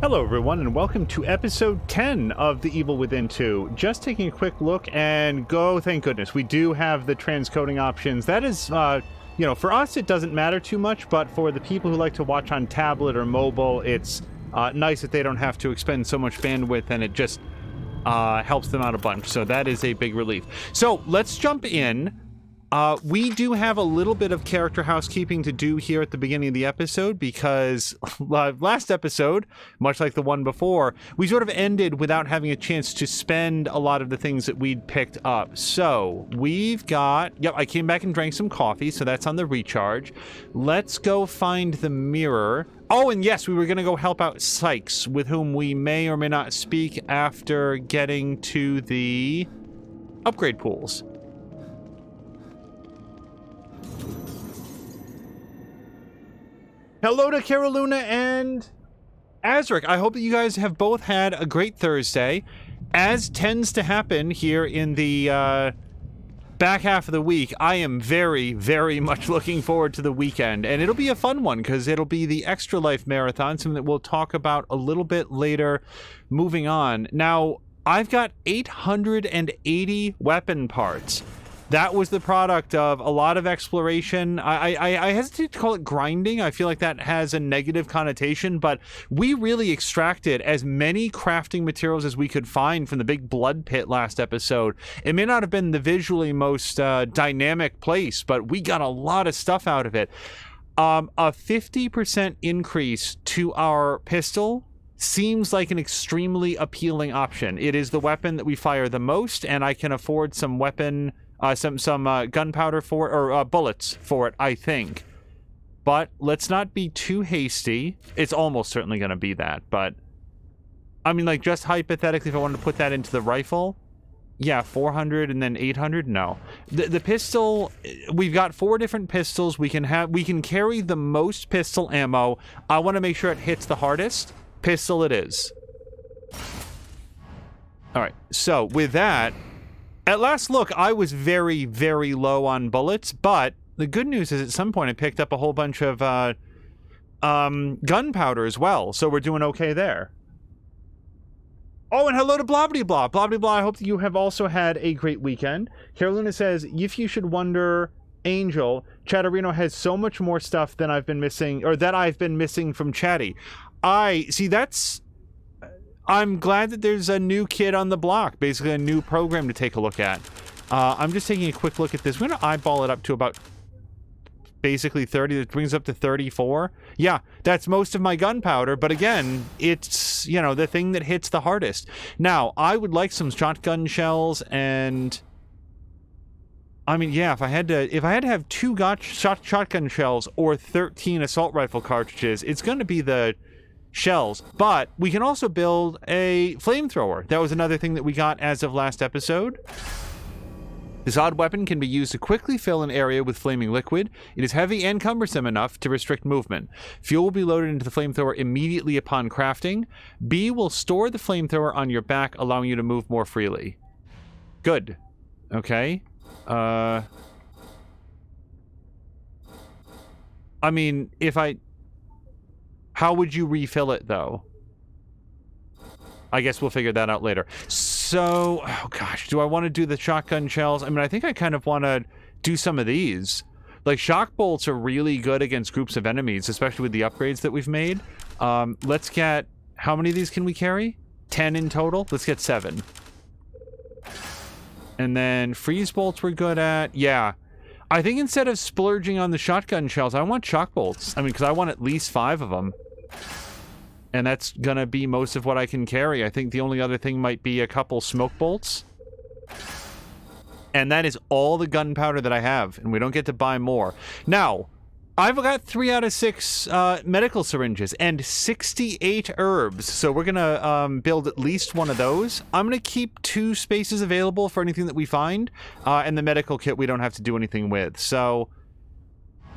Hello everyone and welcome to episode 10 of The Evil Within 2. Just taking a quick look and thank goodness, we do have the transcoding options. That is, for us it doesn't matter too much, but for the people who like to watch on tablet or mobile, it's nice that they don't have to expend so much bandwidth, and it just helps them out a bunch. So that is a big relief. So let's jump in. We do have a little bit of character housekeeping to do here at the beginning of the episode because last episode, much like the one before, we sort of ended without having a chance to spend a lot of the things that we'd picked up. So we've got, I came back and drank some coffee, so that's on the recharge. Let's go find the mirror. Oh, and yes, we were going to go help out Sykes, with whom we may or may not speak after getting to the upgrade pools. Hello to Caroluna and Azric. I hope that you guys have both had a great Thursday. As tends to happen here in the back half of the week, I am very, very much looking forward to the weekend. And it'll be a fun one because it'll be the Extra Life Marathon, something that we'll talk about a little bit later moving on. Now, I've got 880 weapon parts. That was the product of a lot of exploration. I hesitate to call it grinding. I feel like that has a negative connotation, but we really extracted as many crafting materials as we could find from the big blood pit last episode. It may not have been the visually most dynamic place, but we got a lot of stuff out of it. A 50% increase to our pistol seems like an extremely appealing option. It is the weapon that we fire the most, and I can afford some weapon... some gunpowder for it, or bullets for it, I think. But let's not be too hasty. It's almost certainly going to be that, but... I mean, like, just hypothetically, if I wanted to put that into the rifle... Yeah, 400 and then 800? No. The pistol... We've got 4 different pistols. We can carry the most pistol ammo. I want to make sure it hits the hardest. Pistol it is. Alright, so with that... At last look, I was very, very low on bullets, but the good news is at some point I picked up a whole bunch of gunpowder as well, so we're doing okay there. Oh, and hello to Blobbity Blah. Blobbity Blah, I hope that you have also had a great weekend. Carolina says, if you should wonder, Angel, Chatterino has so much more stuff than I've been missing, or that I've been missing from Chatty. I'm glad that there's a new kid on the block, basically a new program to take a look at. I'm just taking a quick look at this. We're going to eyeball it up to about basically 30. That brings up to 34. Yeah, that's most of my gunpowder, but again, it's, the thing that hits the hardest. Now, I would like some shotgun shells, and... I mean, yeah, if I had to have 2 shotgun shells or 13 assault rifle cartridges, it's going to be the... shells, but we can also build a flamethrower. That was another thing that we got as of last episode. This odd weapon can be used to quickly fill an area with flaming liquid. It is heavy and cumbersome enough to restrict movement. Fuel will be loaded into the flamethrower immediately upon crafting. B will store the flamethrower on your back, allowing you to move more freely. Good. Okay. I mean, how would you refill it, though? I guess we'll figure that out later. So, oh gosh, do I want to do the shotgun shells? I mean, I think I kind of want to do some of these. Like, shock bolts are really good against groups of enemies, especially with the upgrades that we've made. Let's get... How many of these can we carry? 10 in total? Let's get 7. And then freeze bolts we're good at. Yeah. I think instead of splurging on the shotgun shells, I want shock bolts. I mean, because I want at least 5 of them. And that's going to be most of what I can carry. I think the only other thing might be a couple smoke bolts. And that is all the gunpowder that I have. And we don't get to buy more. Now, I've got 3 out of 6 medical syringes and 68 herbs. So we're going to build at least one of those. I'm going to keep 2 spaces available for anything that we find. And the medical kit we don't have to do anything with. So,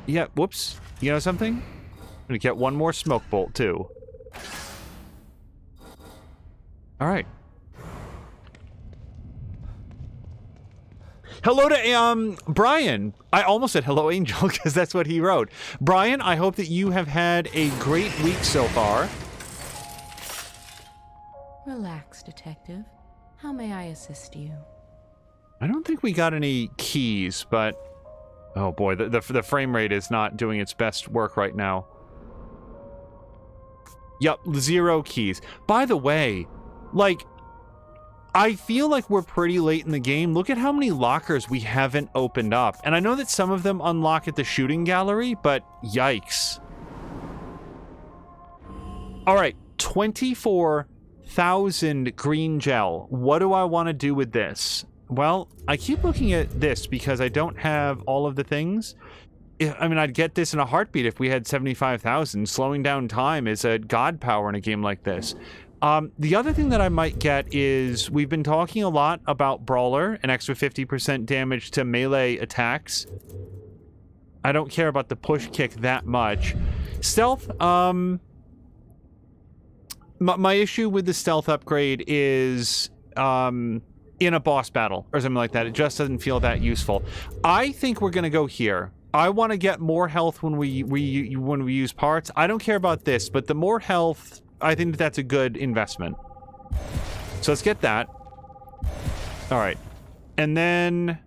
yeah, whoops. You know something? I'm going to get 1 more smoke bolt, too. All right. Hello to Brian. I almost said hello, Angel, because that's what he wrote. Brian, I hope that you have had a great week so far. Relax, Detective. How may I assist you? I don't think we got any keys, but... Oh boy, the frame rate is not doing its best work right now. Yup, 0 keys. By the way, like, I feel like we're pretty late in the game. Look at how many lockers we haven't opened up. And I know that some of them unlock at the shooting gallery, but yikes. All right, 24,000 green gel. What do I want to do with this? Well, I keep looking at this because I don't have all of the things. I mean, I'd get this in a heartbeat if we had 75,000. Slowing down time is a god power in a game like this. The other thing that I might get is, we've been talking a lot about Brawler, an extra 50% damage to melee attacks. I don't care about the push kick that much. Stealth, my issue with the stealth upgrade is, in a boss battle or something like that, it just doesn't feel that useful. I think we're gonna go here. I want to get more health when we use parts. I don't care about this, but the more health, I think that's a good investment. So let's get that. All right. And then...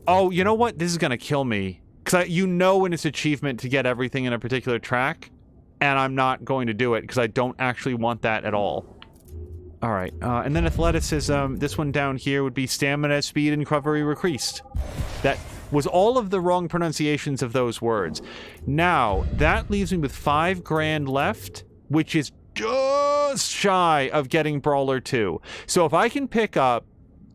Oh, you know what? This is going to kill me. Because you know when it's achievement to get everything in a particular track. And I'm not going to do it because I don't actually want that at all. All right. And then athleticism. This one down here would be stamina, speed, and recovery increased. That was all of the wrong pronunciations of those words. Now, that leaves me with 5 grand left, which is just shy of getting Brawler 2. So if I can pick up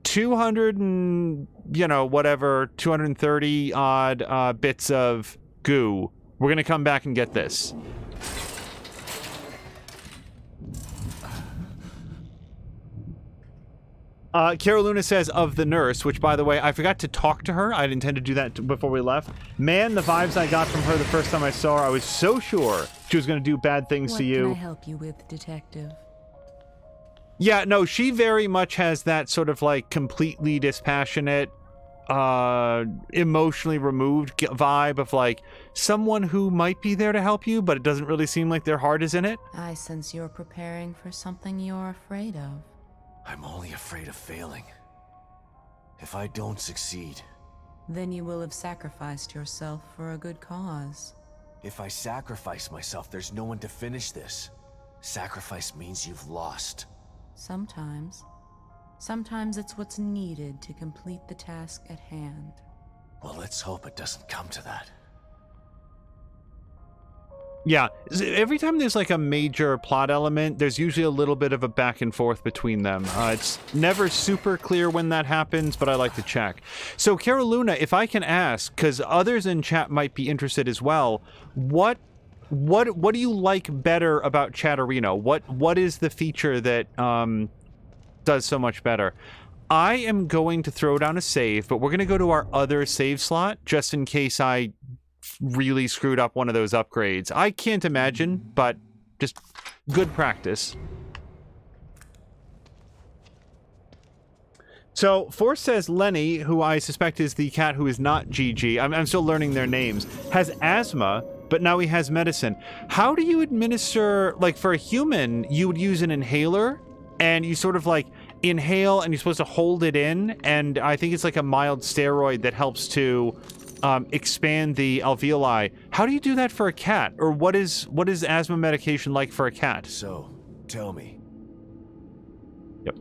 200 and, you know, whatever, 230 odd bits of goo, we're going to come back and get this. Cara Luna says, of the nurse, which, by the way, I forgot to talk to her. I'd intended to do that before we left. Man, the vibes I got from her the first time I saw her, I was so sure she was going to do bad things to you. What can I help you with, Detective? Yeah, no, she very much has that sort of, like, completely dispassionate, emotionally removed vibe of, like, someone who might be there to help you, but it doesn't really seem like their heart is in it. I sense you're preparing for something you're afraid of. I'm only afraid of failing. If I don't succeed... Then you will have sacrificed yourself for a good cause. If I sacrifice myself, there's no one to finish this. Sacrifice means you've lost. Sometimes. Sometimes it's what's needed to complete the task at hand. Well, let's hope it doesn't come to that. Yeah, every time there's like a major plot element, there's usually a little bit of a back and forth between them. It's never super clear when that happens, but I like to check. So, Cara Luna, if I can ask, because others in chat might be interested as well, what do you like better about Chatterino? What is the feature that does so much better? I am going to throw down a save, but we're going to go to our other save slot just in case I really screwed up one of those upgrades. I can't imagine, but just good practice. So, Force says Lenny, who I suspect is the cat who is not Gigi, I'm still learning their names, has asthma, but now he has medicine. How do you administer, like for a human, you would use an inhaler, and you sort of like inhale, and you're supposed to hold it in, and I think it's like a mild steroid that helps to expand the alveoli. How do you do that for a cat? Or what is asthma medication like for a cat? So, tell me. Yep.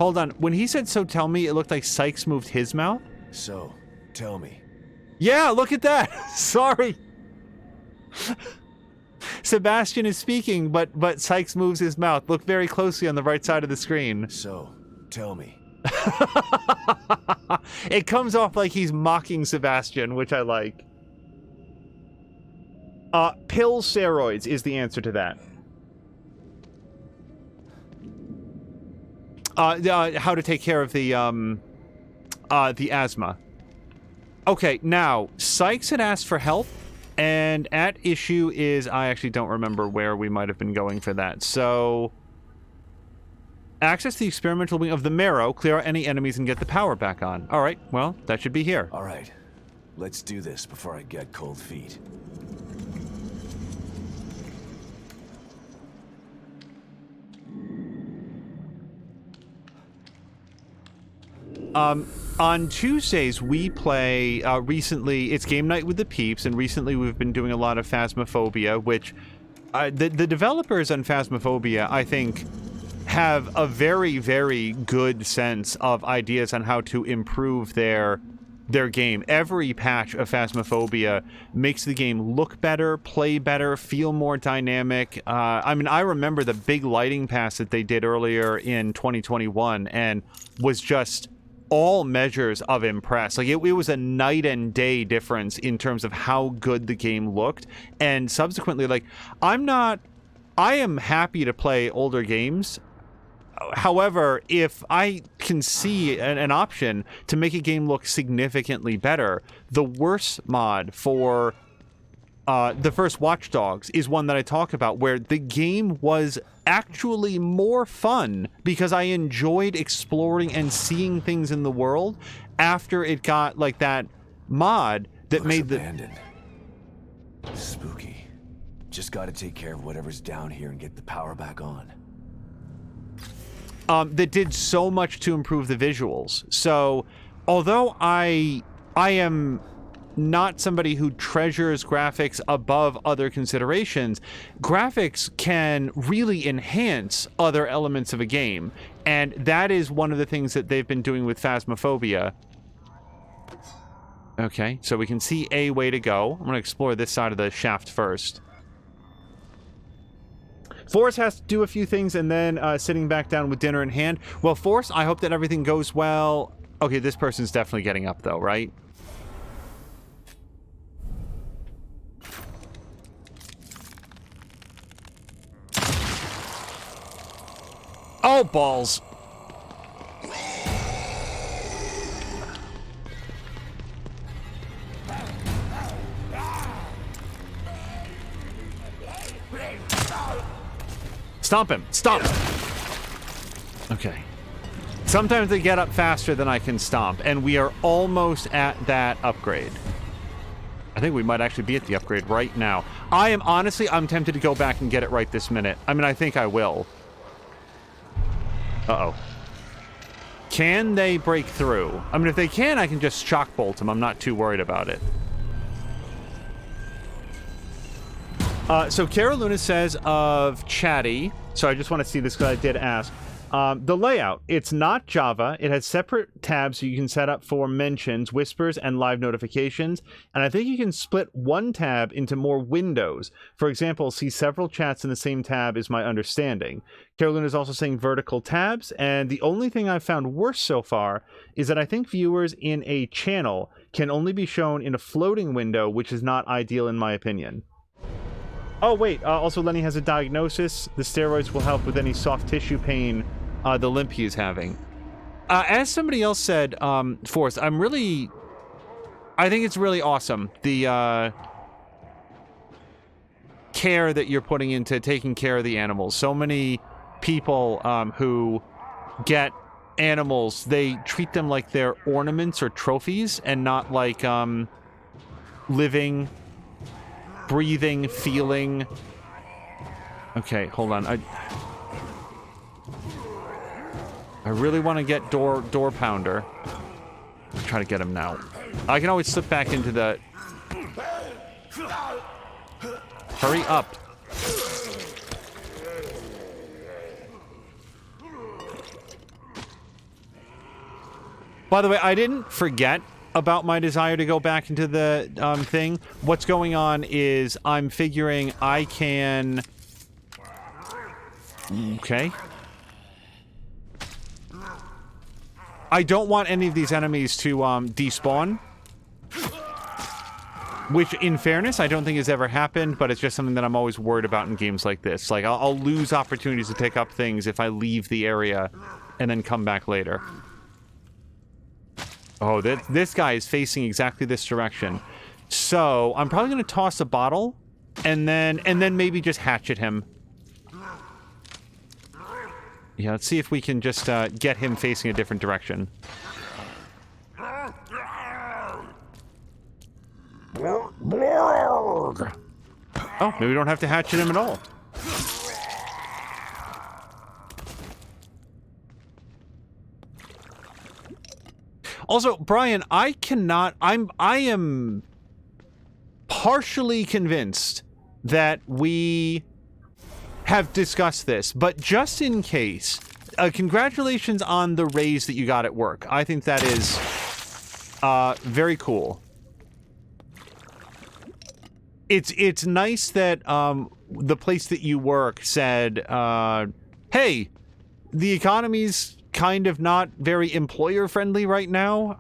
Hold on. When he said "so tell me," it looked like Sykes moved his mouth. So, tell me. Yeah, look at that. Sorry. Sebastian is speaking, but Sykes moves his mouth. Look very closely on the right side of the screen. So, tell me. It comes off like he's mocking Sebastian, which I like. Pill steroids is the answer to that. How to take care of the asthma. Okay, now, Sykes had asked for help, and at issue is, I actually don't remember where we might have been going for that, so... Access the experimental wing of the Marrow, clear out any enemies, and get the power back on. Alright, well, that should be here. Alright, let's do this before I get cold feet. On Tuesdays, we play, recently, it's Game Night with the Peeps, and recently we've been doing a lot of Phasmophobia, which, the developers on Phasmophobia, I think, have a very, very good sense of ideas on how to improve their game. Every patch of Phasmophobia makes the game look better, play better, feel more dynamic. I mean, I remember the big lighting pass that they did earlier in 2021 and was just all measures of impress. Like, it was a night and day difference in terms of how good the game looked. And subsequently, like, I am happy to play older games. However, if I can see an option to make a game look significantly better, the worst mod for the first Watch Dogs is one that I talk about, where the game was actually more fun because I enjoyed exploring and seeing things in the world after it got like that mod that Looks made abandoned. Spooky. Just gotta take care of whatever's down here and get the power back on. That did so much to improve the visuals. So, although I am not somebody who treasures graphics above other considerations, graphics can really enhance other elements of a game, and that is one of the things that they've been doing with Phasmophobia. Okay, so we can see a way to go. I'm going to explore this side of the shaft first. Forrest has to do a few things, and then sitting back down with dinner in hand. Well, Forrest, I hope that everything goes well. Okay, this person's definitely getting up, though, right? Oh, balls. Stomp him. Stomp. Okay. Sometimes they get up faster than I can stomp, and we are almost at that upgrade. I think we might actually be at the upgrade right now. I'm tempted to go back and get it right this minute. I mean, I think I will. Uh-oh. Can they break through? I mean, if they can, I can just shock bolt them. I'm not too worried about it. So Cara Luna says of Chatty, so I just want to see this because I did ask. The layout, it's not Java. It has separate tabs so you can set up for mentions, whispers, and live notifications. And I think you can split one tab into more windows. For example, see several chats in the same tab is my understanding. Carolina is also saying vertical tabs. And the only thing I've found worse so far is that I think viewers in a channel can only be shown in a floating window, which is not ideal in my opinion. Oh, wait. Also, Lenny has a diagnosis. The steroids will help with any soft tissue pain the limp he is having. As somebody else said, Forrest, I think it's really awesome, the care that you're putting into taking care of the animals. So many people who get animals, they treat them like they're ornaments or trophies and not like living, breathing, feeling. Okay, hold on. I really want to get door pounder. I'll try to get him now. I can always slip back into the... Hurry up. By the way, I didn't forget about my desire to go back into the thing. What's going on is I'm figuring I can... Okay. I don't want any of these enemies to despawn. Which, in fairness, I don't think has ever happened, but it's just something that I'm always worried about in games like this. Like, I'll lose opportunities to pick up things if I leave the area and then come back later. Oh, this guy is facing exactly this direction. So, I'm probably going to toss a bottle and then maybe just hatchet him. Yeah, let's see if we can just get him facing a different direction. Oh, maybe we don't have to hatchet him at all. Also, Brian, I am partially convinced that we have discussed this, but just in case, congratulations on the raise that you got at work. I think that is very cool. It's nice that the place that you work said, hey, the economy's kind of not very employer friendly right now,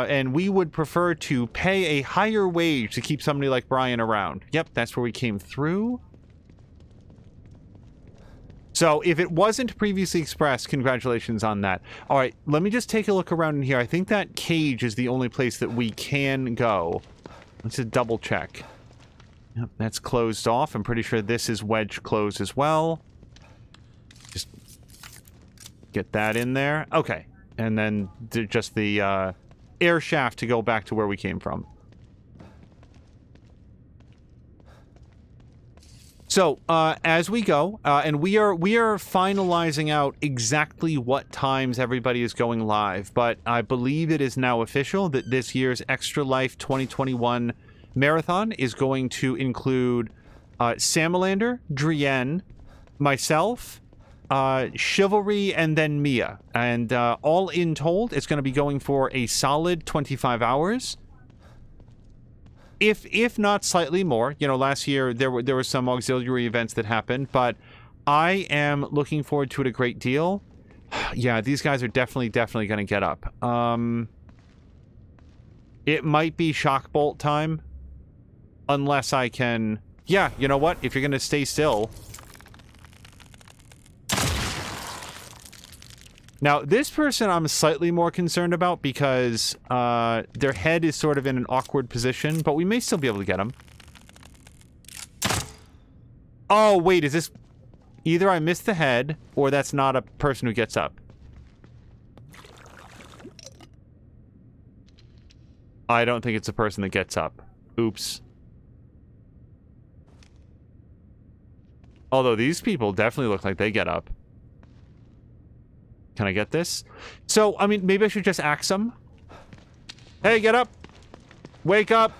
and we would prefer to pay a higher wage to keep somebody like Brian around. Yep, that's where we came through. So if it wasn't previously expressed, congratulations on that. All right, let me just take a look around in here. I think that cage is the only place that we can go. Let's just double check. Yep, that's closed off. I'm pretty sure this is wedge closed as well. Just get that in there. Okay. And then just the air shaft to go back to where we came from. So, as we go, and we are finalizing out exactly what times everybody is going live, but I believe it is now official that this year's Extra Life 2021 Marathon is going to include Samalander, Drienne, myself, Chivalry, and then Mia. And all in told, it's going to be going for a solid 25 hours. If not slightly more. You know, last year there were some auxiliary events that happened, but I am looking forward to it a great deal. Yeah, these guys are definitely going to get up. It might be shock bolt time, unless I can... Yeah, you know what? If you're going to stay still... Now, this person I'm slightly more concerned about because their head is sort of in an awkward position, but we may still be able to get him. Oh, wait, is this... Either I missed the head, or that's not a person who gets up. I don't think it's a person that gets up. Oops. Although these people definitely look like they get up. Can I get this? So, I mean, maybe I should just axe them. Hey, get up! Wake up!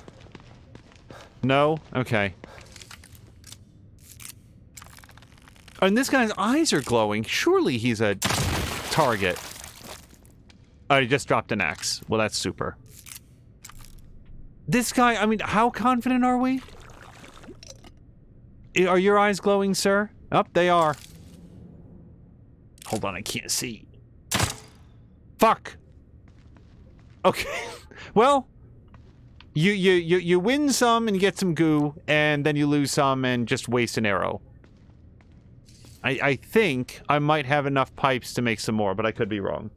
No? Okay. And this guy's eyes are glowing. Surely he's a target. Oh, he just dropped an axe. Well, that's super. This guy, I mean, how confident are we? Are your eyes glowing, sir? Oh, they are. Hold on, I can't see. Fuck. Okay. Well, you win some and get some goo, and then you lose some and just waste an arrow. I think I might have enough pipes to make some more, but I could be wrong.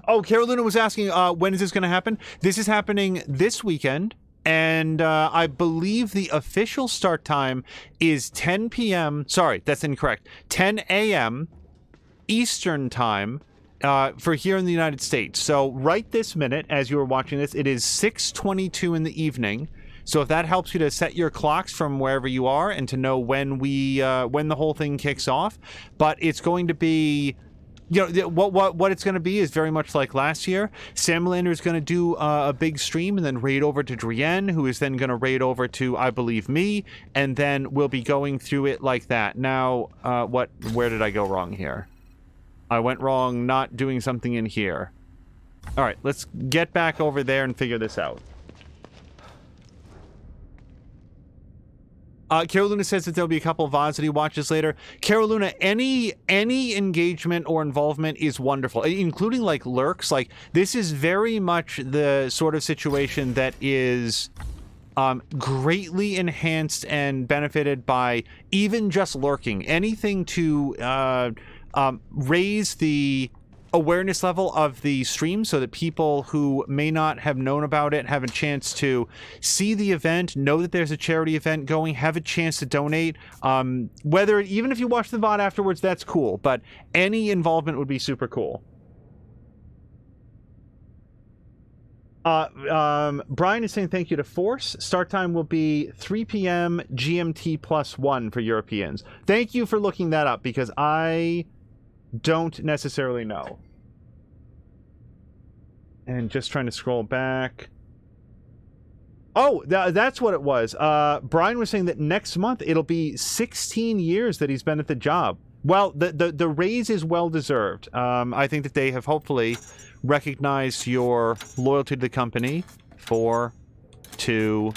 Oh, Carolina was asking, when is this going to happen? This is happening this weekend, and I believe the official start time is 10 p.m. Sorry, that's incorrect. 10 a.m. Eastern time for here in the United States. So right this minute, as you are watching this, it is 6:22 in the evening. So if that helps you to set your clocks from wherever you are and to know when when the whole thing kicks off, but it's going to be, you know, what it's going to be is very much like last year. Samalander is going to do a big stream and then raid over to Drienne, who is then going to raid over to, I believe, me, and then we'll be going through it like that. Now, where did I go wrong here? I went wrong not doing something in here. All right, let's get back over there and figure this out. Caroluna says that there'll be a couple of VODs that he watches later. Caroluna, any engagement or involvement is wonderful, including like lurks. Like, this is very much the sort of situation that is greatly enhanced and benefited by even just lurking. Anything to raise the awareness level of the stream so that people who may not have known about it have a chance to see the event, know that there's a charity event going, have a chance to donate. Even if you watch the VOD afterwards, that's cool, but any involvement would be super cool. Brian is saying thank you to Force. Start time will be 3 p.m. GMT +1 for Europeans. Thank you for looking that up, because I don't necessarily know. And just trying to scroll back. Oh, that's what it was. Brian was saying that next month it'll be 16 years that he's been at the job. Well, the raise is well deserved. I think that they have hopefully recognized your loyalty to the company. 4, 2,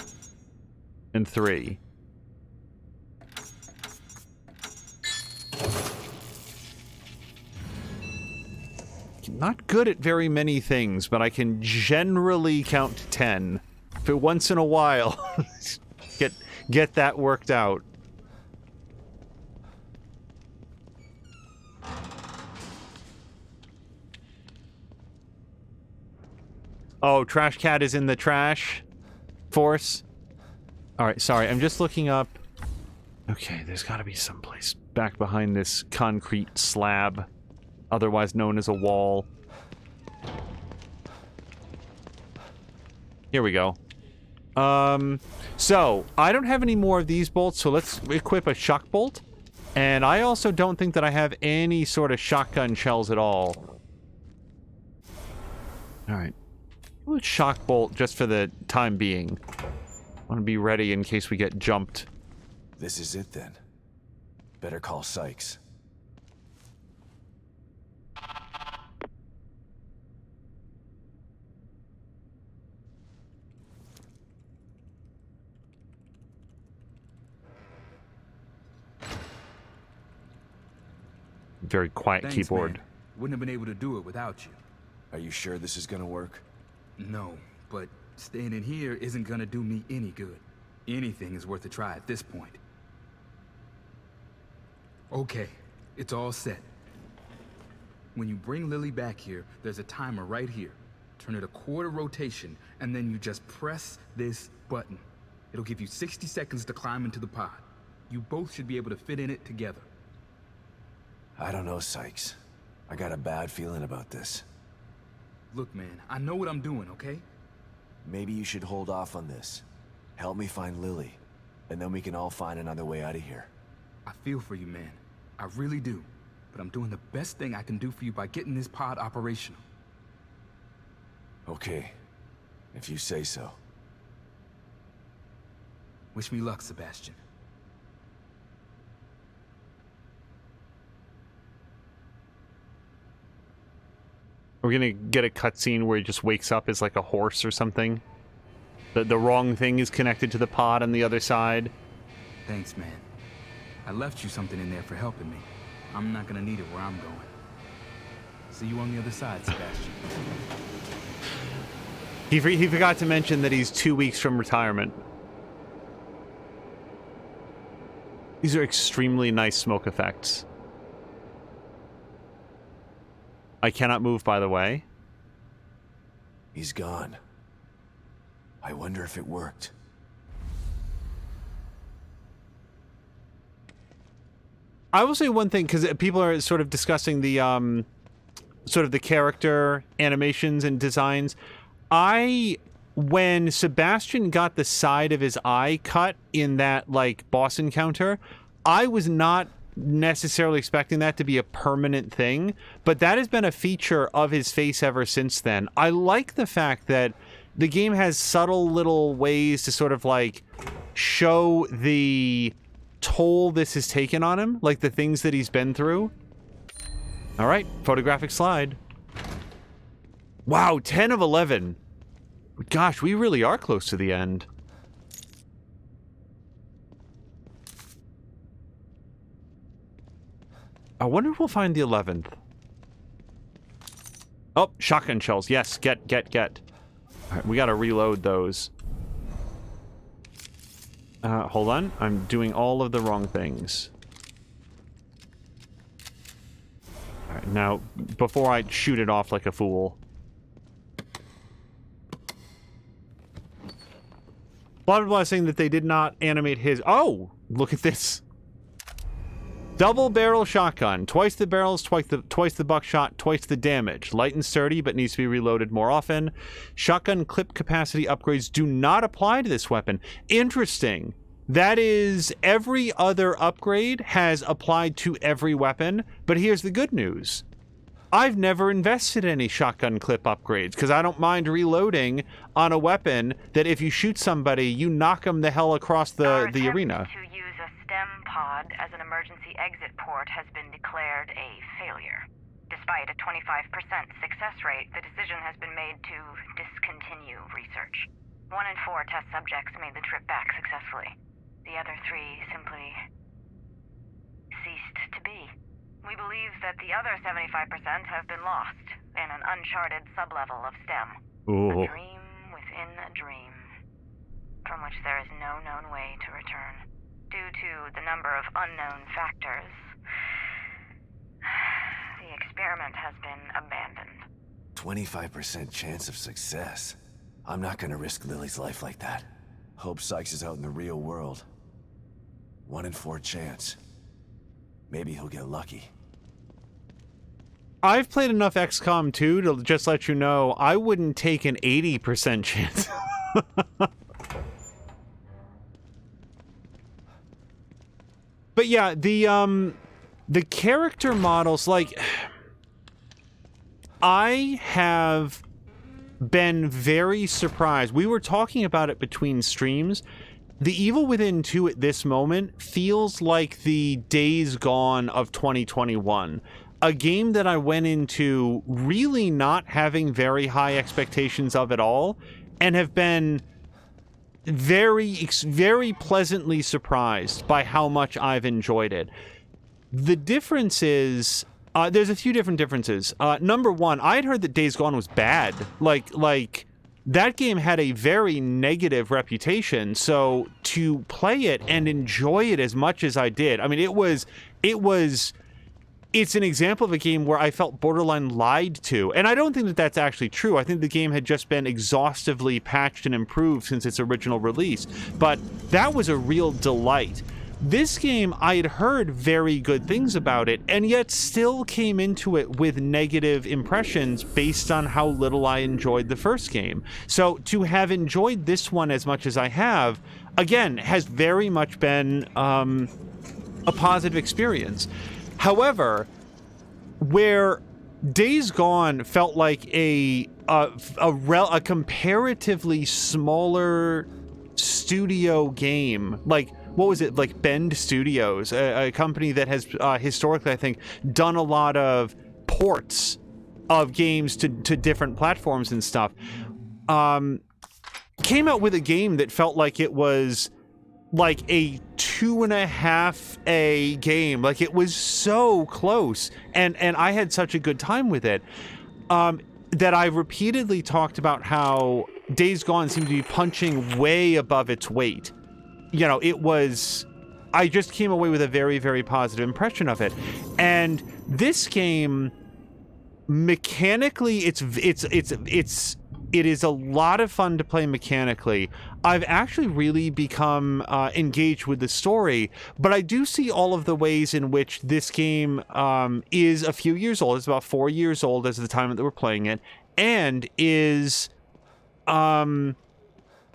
and 3. Not good at very many things, but I can generally count to 10. But once in a while, get that worked out. Oh, Trash Cat is in the trash force. All right, sorry, I'm just looking up. Okay, there's got to be someplace back behind this concrete slab, otherwise known as a wall. Here we go. So, I don't have any more of these bolts, so let's equip a shock bolt. And I also don't think that I have any sort of shotgun shells at all. Alright. Shock bolt just for the time being. I want to be ready in case we get jumped. This is it then. Better call Sykes. Very quiet. Thanks, keyboard. Man. Wouldn't have been able to do it without you. Are you sure this is gonna work? No, but staying in here isn't gonna do me any good. Anything is worth a try at this point. Okay, it's all set. When you bring Lily back here, there's a timer right here. Turn it a quarter rotation, and then you just press this button. It'll give you 60 seconds to climb into the pod. You both should be able to fit in it together. I don't know, Sykes. I got a bad feeling about this. Look, man, I know what I'm doing, okay? Maybe you should hold off on this. Help me find Lily, and then we can all find another way out of here. I feel for you, man. I really do. But I'm doing the best thing I can do for you by getting this pod operational. Okay, if you say so. Wish me luck, Sebastian. We're gonna get a cutscene where he just wakes up as like a horse or something. The wrong thing is connected to the pod on the other side. Thanks, man. I left you something in there for helping me. I'm not gonna need it where I'm going. See you on the other side, Sebastian. He forgot to mention that he's 2 weeks from retirement. These are extremely nice smoke effects. I cannot move, by the way. He's gone. I wonder if it worked. I will say one thing, because people are sort of discussing the sort of the character animations and designs. When Sebastian got the side of his eye cut in that like boss encounter, I was not necessarily expecting that to be a permanent thing, but that has been a feature of his face ever since then. I like the fact that the game has subtle little ways to sort of like show the toll this has taken on him, like the things that he's been through. All right, photographic slide. Wow, 10 of 11. Gosh, we really are close to the end. I wonder if we'll find the 11th. Oh, shotgun shells. Yes, get. All right, we gotta reload those. Hold on. I'm doing all of the wrong things. All right, now, before I shoot it off like a fool. Blah, blah, blah, saying that they did not animate his... Oh! Look at this. Double barrel shotgun. Twice the barrels, twice the buckshot, twice the damage. Light and sturdy, but needs to be reloaded more often. Shotgun clip capacity upgrades do not apply to this weapon. Interesting. That is, every other upgrade has applied to every weapon, but here's the good news. I've never invested in any shotgun clip upgrades because I don't mind reloading on a weapon that if you shoot somebody, you knock them the hell across the arena. To use a STEM pod as an emergency exit port has been declared a failure. Despite a 25% success rate, the decision has been made to discontinue research. 1 in 4 test subjects made the trip back successfully. The other 3 simply ceased to be. We believe that the other 75% have been lost in an uncharted sublevel of STEM. Ooh. A dream within a dream, from which there is no known way to return. Due to the number of unknown factors, the experiment has been abandoned. 25% chance of success. I'm not gonna risk Lily's life like that. Hope Sykes is out in the real world. 1 in 4 chance. Maybe he'll get lucky. I've played enough XCOM 2 to just let you know I wouldn't take an 80% chance. But yeah, the character models, like, I have been very surprised. We were talking about it between streams. The Evil Within 2 at this moment feels like the Days Gone of 2021. A game that I went into really not having very high expectations of at all, and have been very pleasantly surprised by how much I've enjoyed it. The difference is, there's a few different differences. Number one, I had heard that Days Gone was bad. Like that game had a very negative reputation, so to play it and enjoy it as much as I did, I mean, it's an example of a game where I felt borderline lied to. And I don't think that that's actually true. I think the game had just been exhaustively patched and improved since its original release. But that was a real delight. This game, I had heard very good things about it, and yet still came into it with negative impressions based on how little I enjoyed the first game. So to have enjoyed this one as much as I have, again, has very much been a positive experience. However, where Days Gone felt like a comparatively smaller studio game, like, what was it, like Bend Studios, a company that has historically, I think, done a lot of ports of games to different platforms and stuff, came out with a game that felt like it was like a 2.5A game. Like, it was so close, and I had such a good time with it, that I repeatedly talked about how Days Gone seemed to be punching way above its weight. You know, I just came away with a very, very positive impression of it. And this game, mechanically, it is a lot of fun to play mechanically. I've actually really become engaged with the story, but I do see all of the ways in which this game is a few years old. It's about 4 years old as of the time that we're playing it, and is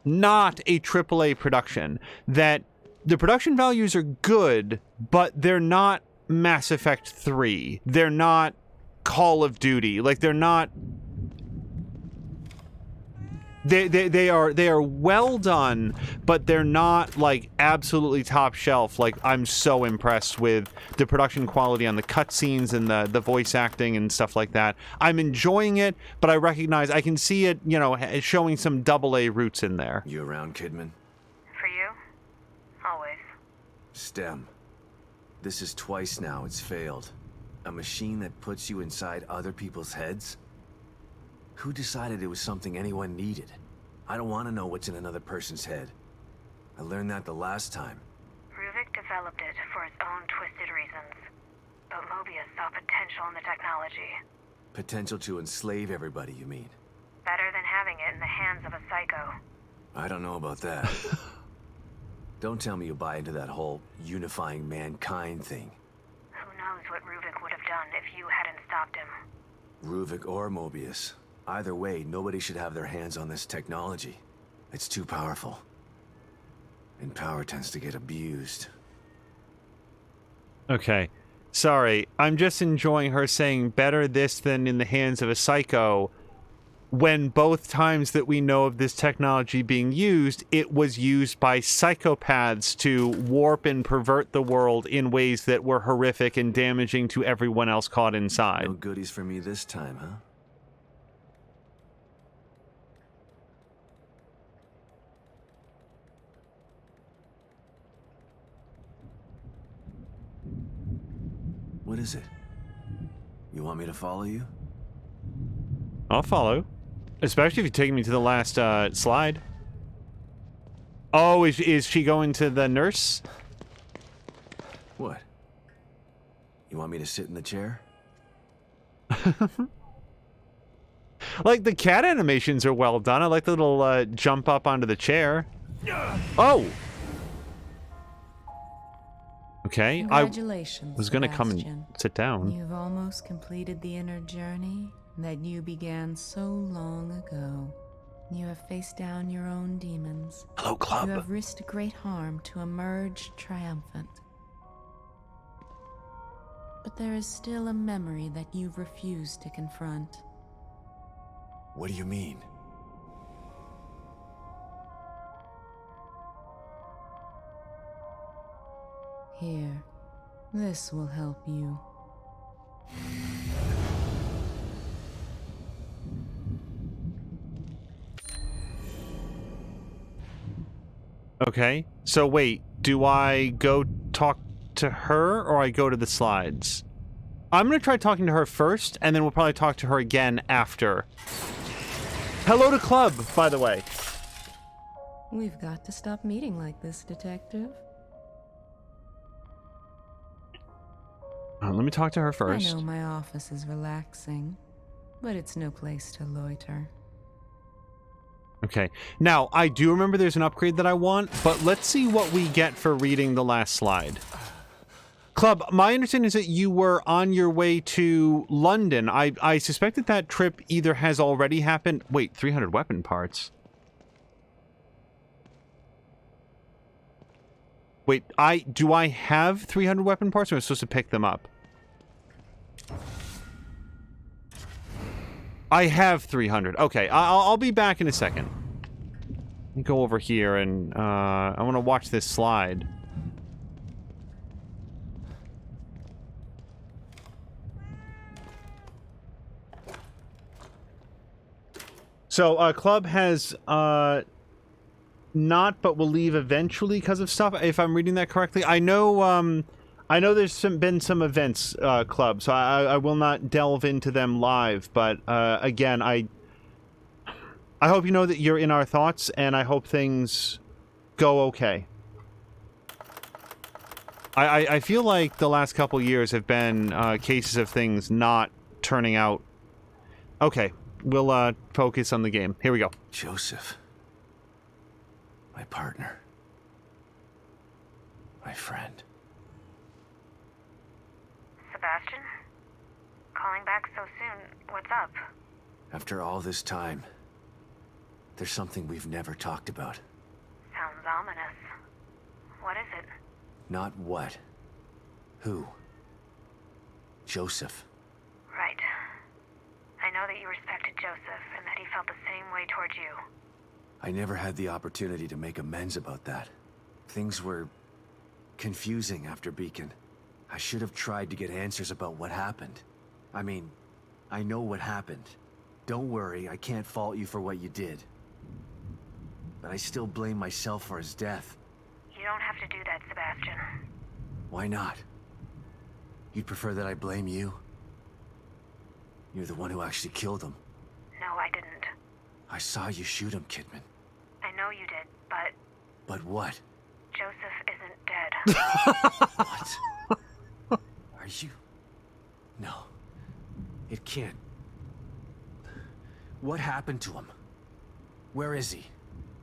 not a AAA production. That the production values are good, but they're not Mass Effect 3. They're not Call of Duty. Like, they're not... They are well done, but they're not like absolutely top shelf. Like, I'm so impressed with the production quality on the cutscenes and the voice acting and stuff like that. I'm enjoying it, but I recognize I can see it, you know, showing some AA roots in there. You around, Kidman? For you? Always. STEM. This is twice now it's failed. A machine that puts you inside other people's heads? Who decided it was something anyone needed? I don't want to know what's in another person's head. I learned that the last time. Ruvik developed it for his own twisted reasons. But Mobius saw potential in the technology. Potential to enslave everybody, you mean? Better than having it in the hands of a psycho. I don't know about that. Don't tell me you buy into that whole unifying mankind thing. Who knows what Ruvik would have done if you hadn't stopped him. Ruvik or Mobius. Either way, nobody should have their hands on this technology. It's too powerful. And power tends to get abused. Okay. Sorry, I'm just enjoying her saying better this than in the hands of a psycho, when both times that we know of this technology being used, it was used by psychopaths to warp and pervert the world in ways that were horrific and damaging to everyone else caught inside. No goodies for me this time, huh? What is it? You want me to follow you? I'll follow. Especially if you're taking me to the last slide. Oh, is she going to the nurse? What? You want me to sit in the chair? Like, the cat animations are well done. I like the little jump up onto the chair. Oh! Okay, I Congratulations, was gonna come and Sebastian. sit down. You've almost completed the inner journey that you began so long ago. You have faced down your own demons. Hello, You Club. have risked great harm to emerge triumphant. But there is still a memory that you've refused to confront. What do you mean? Here, this will help you. Okay, so wait, do I go talk to her or I go to the slides? I'm gonna try talking to her first, and then we'll probably talk to her again after. Hello to Club, by the way. We've got to stop meeting like this, Detective. Let me talk to her I first. know my office is relaxing, but it's no place to loiter. Okay, now, I do remember there's an upgrade that I want, but let's see what we get for reading the last slide. Club, my understanding is that you were on your way to London. I suspect that that trip either has already happened... Wait, 300 weapon parts. Wait, do I have 300 weapon parts, or am I supposed to pick them up? I have 300. Okay, I'll be back in a second. Let me go over here and I want to watch this slide. So, Club has not, but will leave eventually because of stuff, if I'm reading that correctly. I know there's been some events, Club, so I will not delve into them live, but again, I hope you know that you're in our thoughts, and I hope things go okay. I feel like the last couple years have been cases of things not turning out. Okay, we'll focus on the game. Here we go. Joseph. My partner. My friend. Sebastian? Calling back so soon. What's up? After all this time, there's something we've never talked about. Sounds ominous. What is it? Not what. Who. Joseph. Right. I know that you respected Joseph and that he felt the same way towards you. I never had the opportunity to make amends about that. Things were confusing after Beacon. I should have tried to get answers about what happened. I mean, I know what happened. Don't worry, I can't fault you for what you did. But I still blame myself for his death. You don't have to do that, Sebastian. Why not? You'd prefer that I blame you? You're the one who actually killed him. No, I didn't. I saw you shoot him, Kidman. I know you did, but But what? Joseph isn't dead. What? Are you... No. It can't. What happened to him? Where is he?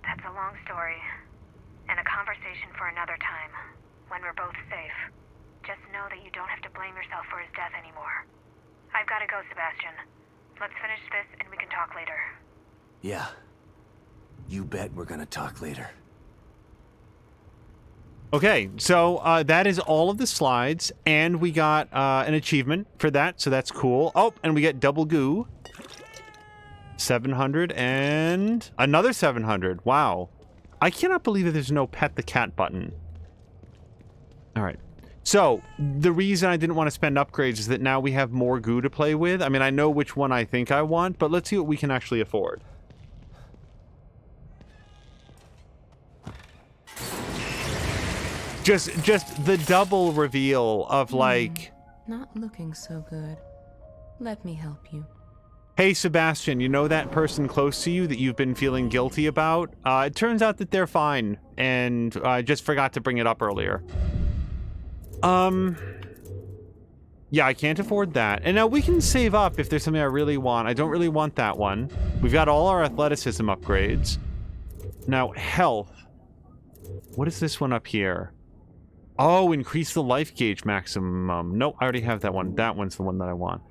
That's a long story. And a conversation for another time. When we're both safe. Just know that you don't have to blame yourself for his death anymore. I've got to go, Sebastian. Let's finish this and we can talk later. Yeah. You bet we're gonna talk later. Okay, so that is all of the slides, and we got an achievement for that, so that's cool. Oh, and we get double goo. 700 and another 700. Wow. I cannot believe that there's no pet the cat button. All right. So, the reason I didn't want to spend upgrades is that now we have more goo to play with. I mean, I know which one I think I want, but let's see what we can actually afford. Just the double reveal of, like... Not looking so good. Let me help you. Hey, Sebastian, you know that person close to you that you've been feeling guilty about? It turns out that they're fine, and I just forgot to bring it up earlier. Yeah, I can't afford that. And now we can save up if there's something I really want. I don't really want that one. We've got all our athleticism upgrades. Now, health. What is this one up here? Oh, increase the life gauge maximum. Nope, I already have that one. That one's the one that I want.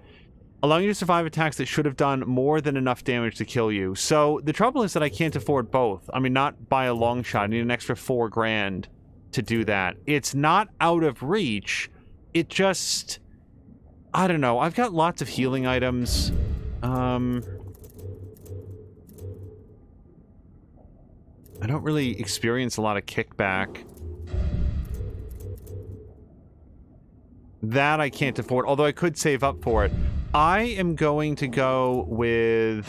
Allowing you to survive attacks that should have done more than enough damage to kill you. So, the trouble is that I can't afford both. I mean, not by a long shot. I need an extra $4 grand to do that. It's not out of reach. It just... I don't know. I've got lots of healing items. I don't really experience a lot of kickback. That I can't afford, although I could save up for it. I am going to go with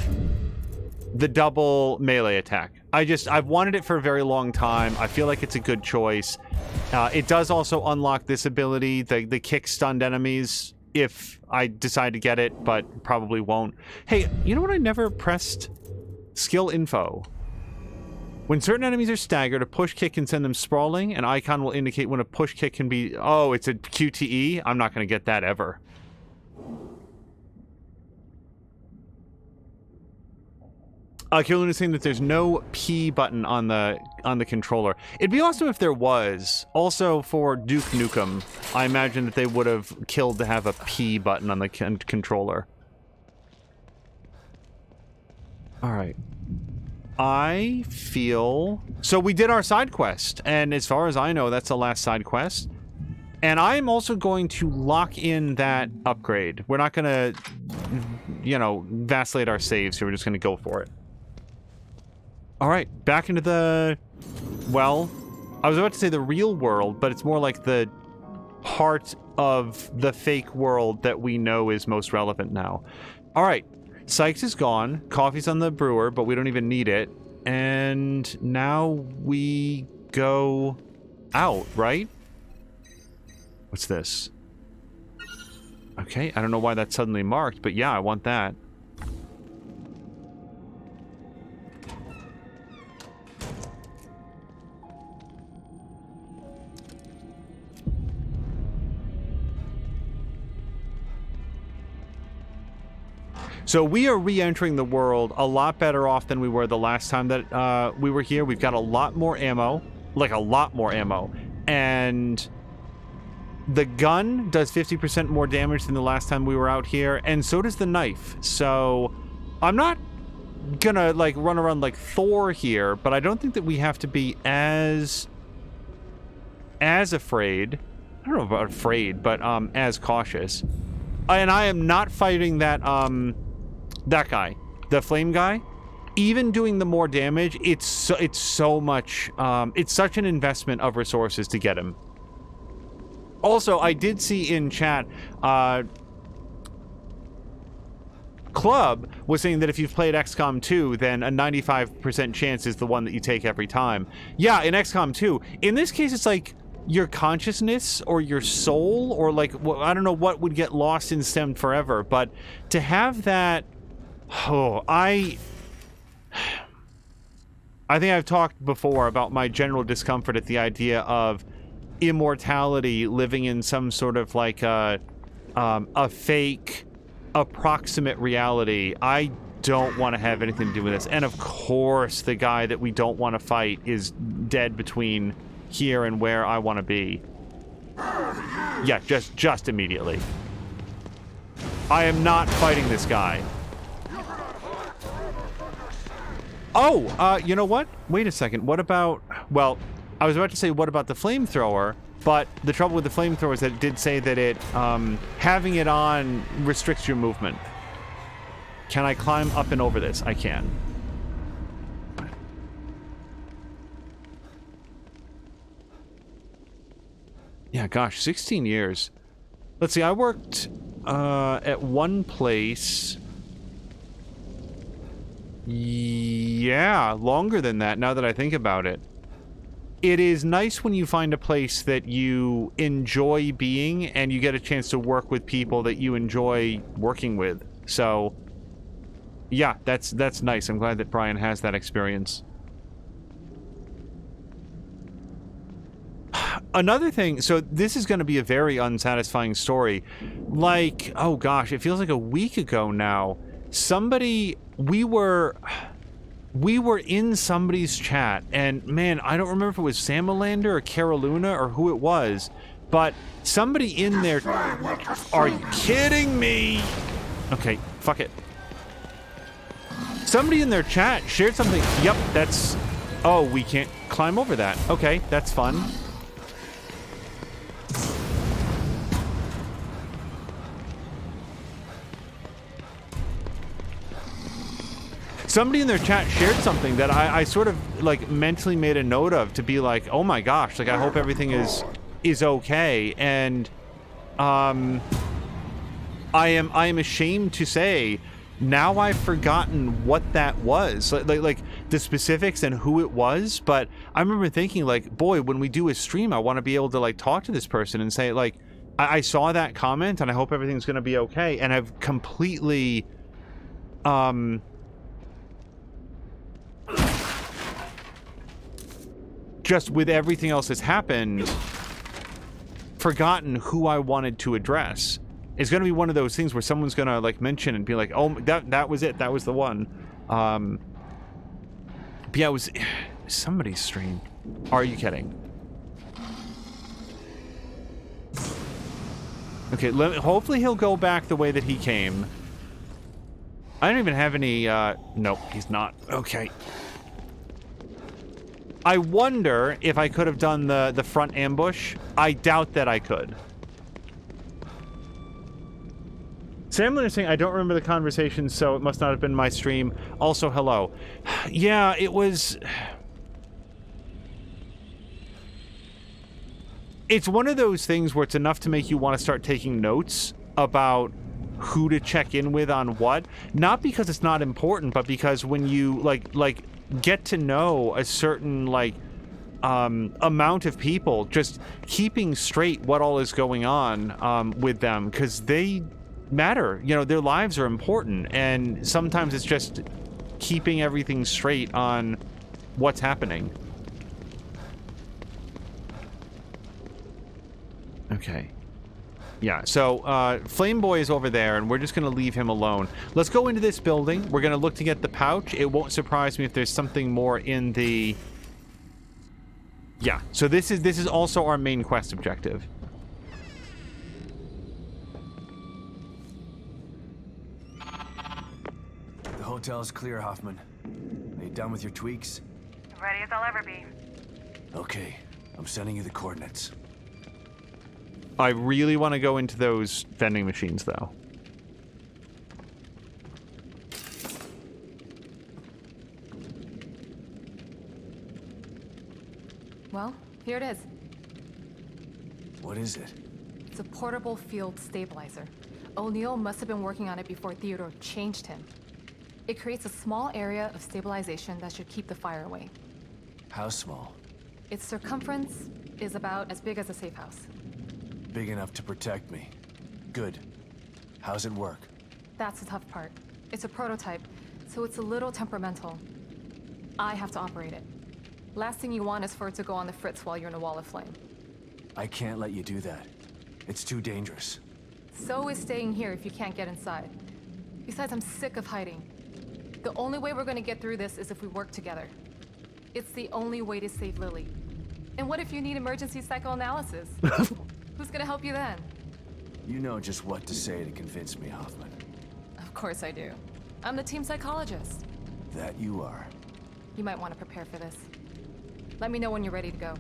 the double melee attack. I've wanted it for a very long time. I feel like it's a good choice. It does also unlock this ability, the kick stunned enemies, if I decide to get it, but probably won't. Hey, you know what I never pressed? Skill info. When certain enemies are staggered, a push kick can send them sprawling. An icon will indicate when a push kick can be... Oh, it's a QTE? I'm not going to get that ever. Killun is saying that there's no P button on the controller. It'd be awesome if there was. Also, for Duke Nukem, I imagine that they would have killed to have a P button on the controller. All right. I feel... So we did our side quest, and as far as I know, that's the last side quest. And I'm also going to lock in that upgrade. We're not going to, you know, vacillate our saves here. We're just going to go for it. All right, back into the... Well, I was about to say the real world, but it's more like the part of the fake world that we know is most relevant now. All right. Sykes is gone. Coffee's on the brewer, but we don't even need it. And now we go out, right? What's this? Okay, I don't know why that's suddenly marked, but yeah, I want that. So we are re-entering the world a lot better off than we were the last time that we were here. We've got a lot more ammo, like a lot more ammo. And the gun does 50% more damage than the last time we were out here, and so does the knife. So I'm not gonna like run around like Thor here, but I don't think that we have to be as afraid. I don't know about afraid, but as cautious. And I am not fighting that that guy, the flame guy. Even doing the more damage, it's so much, it's such an investment of resources to get him. Also, I did see in chat, Club was saying that if you've played XCOM 2, then a 95% chance is the one that you take every time. Yeah, in XCOM 2. In this case, it's like your consciousness or your soul, or like, I don't know what would get lost in STEM forever, but to have that... Oh, I think I've talked before about my general discomfort at the idea of immortality living in some sort of like a fake, approximate reality. I don't want to have anything to do with this. And of course, the guy that we don't want to fight is dead between here and where I want to be. Yeah, just immediately. I am not fighting this guy. Oh, you know what? Wait a second. What about... Well, I was about to say, what about the flamethrower? But the trouble with the flamethrower is that it did say that it, having it on restricts your movement. Can I climb up and over this? I can. Yeah, gosh, 16 years. Let's see, I worked at one place. Yeah, longer than that now that I think about it. It is nice when you find a place that you enjoy being and you get a chance to work with people that you enjoy working with. So, yeah, that's nice. I'm glad that Brian has that experience. Another thing, so this is going to be a very unsatisfying story. Like, oh gosh, it feels like a week ago now. We were in somebody's chat, and man, I don't remember if it was Samalander or Caroluna or who it was, but somebody in there... Are you kidding me? Okay, fuck it. Somebody in their chat shared something. Yep, that's... Oh, we can't climb over that. Okay, that's fun. Somebody in their chat shared something that I sort of like mentally made a note of to be like, oh my gosh, like I hope everything is okay. And I am ashamed to say now I've forgotten what that was, like the specifics and who it was. But I remember thinking like, boy, when we do a stream, I want to be able to like talk to this person and say like, I saw that comment and I hope everything's going to be okay. And I've completely just with everything else that's happened, forgotten who I wanted to address. It's going to be one of those things where someone's going to like mention and be like, oh, that was it. That was the one. But yeah, it was somebody's stream. Are you kidding? Okay, hopefully he'll go back the way that he came. I don't even have any, nope, he's not. Okay. I wonder if I could have done the front ambush. I doubt that I could. Sam is saying, I don't remember the conversation, so it must not have been my stream. Also, hello. Yeah, it was... It's one of those things where it's enough to make you want to start taking notes about who to check in with on what. Not because it's not important, but because when you, like get to know a certain, like, amount of people, just keeping straight what all is going on with them, because they matter. You know, their lives are important, and sometimes it's just keeping everything straight on what's happening. Okay. Yeah, so Flame Boy is over there, and we're just going to leave him alone. Let's go into this building. We're going to look to get the pouch. It won't surprise me if there's something more in the... Yeah, so this is also our main quest objective. The hotel's clear, Hoffman. Are you done with your tweaks? Ready as I'll ever be. Okay, I'm sending you the coordinates. I really want to go into those vending machines, though. Well, here it is. What is it? It's a portable field stabilizer. O'Neill must have been working on it before Theodore changed him. It creates a small area of stabilization that should keep the fire away. How small? Its circumference is about as big as a safe house. Big enough to protect me. Good. How's it work? That's the tough part. It's a prototype, so it's a little temperamental. I have to operate it. Last thing you want is for it to go on the fritz while you're in a wall of flame. I can't let you do that. It's too dangerous. So is staying here if you can't get inside. Besides, I'm sick of hiding. The only way we're gonna get through this is if we work together. It's the only way to save Lily. And what if you need emergency psychoanalysis? Who's gonna help you then? You know just what to say to convince me, Hoffman. Of course I do. I'm the team psychologist. That you are. You might want to prepare for this. Let me know when you're ready to go.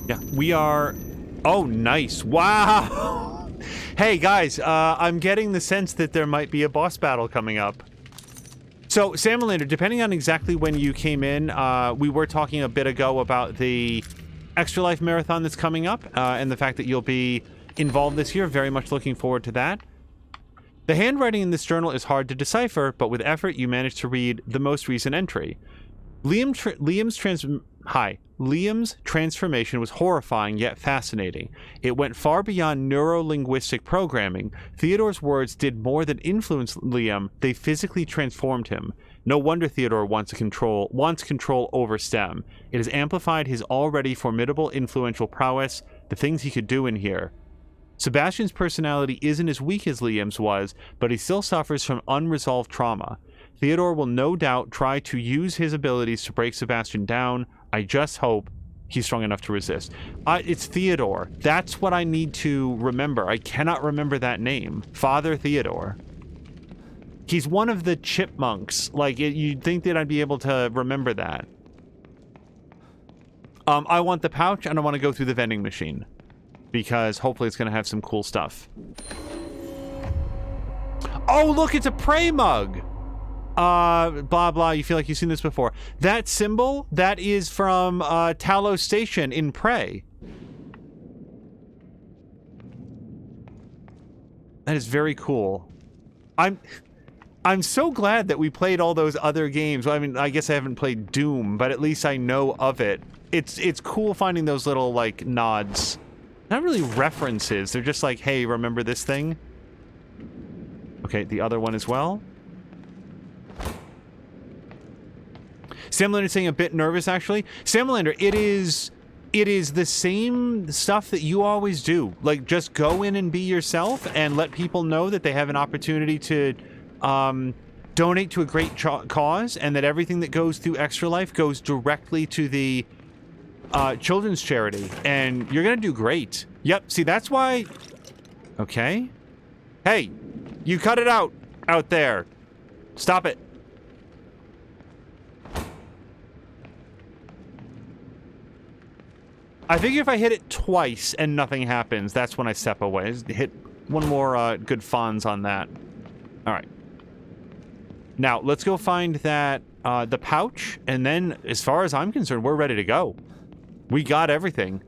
Yeah, we are... Oh, nice. Wow! Hey, guys, I'm getting the sense that there might be a boss battle coming up. So, Salamander, depending on exactly when you came in, we were talking a bit ago about the Extra Life Marathon that's coming up, and the fact that you'll be involved this year. Very much looking forward to that. The handwriting in this journal is hard to decipher, but with effort you managed to read the most recent entry. Liam's transformation was horrifying yet fascinating. It went far beyond neuro-linguistic programming. Theodore's words did more than influence Liam, they physically transformed him. No wonder Theodore wants control over STEM. It has amplified his already formidable influential prowess, the things he could do in here. Sebastian's personality isn't as weak as Liam's was, but he still suffers from unresolved trauma. Theodore will no doubt try to use his abilities to break Sebastian down. I just hope he's strong enough to resist. It's Theodore. That's what I need to remember. I cannot remember that name. Father Theodore. He's one of the chipmunks. Like, you'd think that I'd be able to remember that. I want the pouch, and I want to go through the vending machine. Because hopefully it's going to have some cool stuff. Oh, look, it's a Prey mug! Blah, blah, you feel like you've seen this before. That symbol, that is from, Talos Station in Prey. That is very cool. I'm so glad that we played all those other games. Well, I mean, I guess I haven't played Doom, but at least I know of it. It's cool finding those little, like, nods. Not really references. They're just like, hey, remember this thing? Okay, the other one as well. Samlander saying a bit nervous, actually. Samlander, it is the same stuff that you always do. Like, just go in and be yourself and let people know that they have an opportunity to donate to a great cause, and that everything that goes through Extra Life goes directly to the children's charity. And you're going to do great. Yep, see, that's why... Okay. Hey, you cut it out there. Stop it. I figure if I hit it twice and nothing happens, that's when I step away. Just hit one more good Fonz on that. All right. Now, let's go find that the pouch, and then, as far as I'm concerned, we're ready to go. We got everything.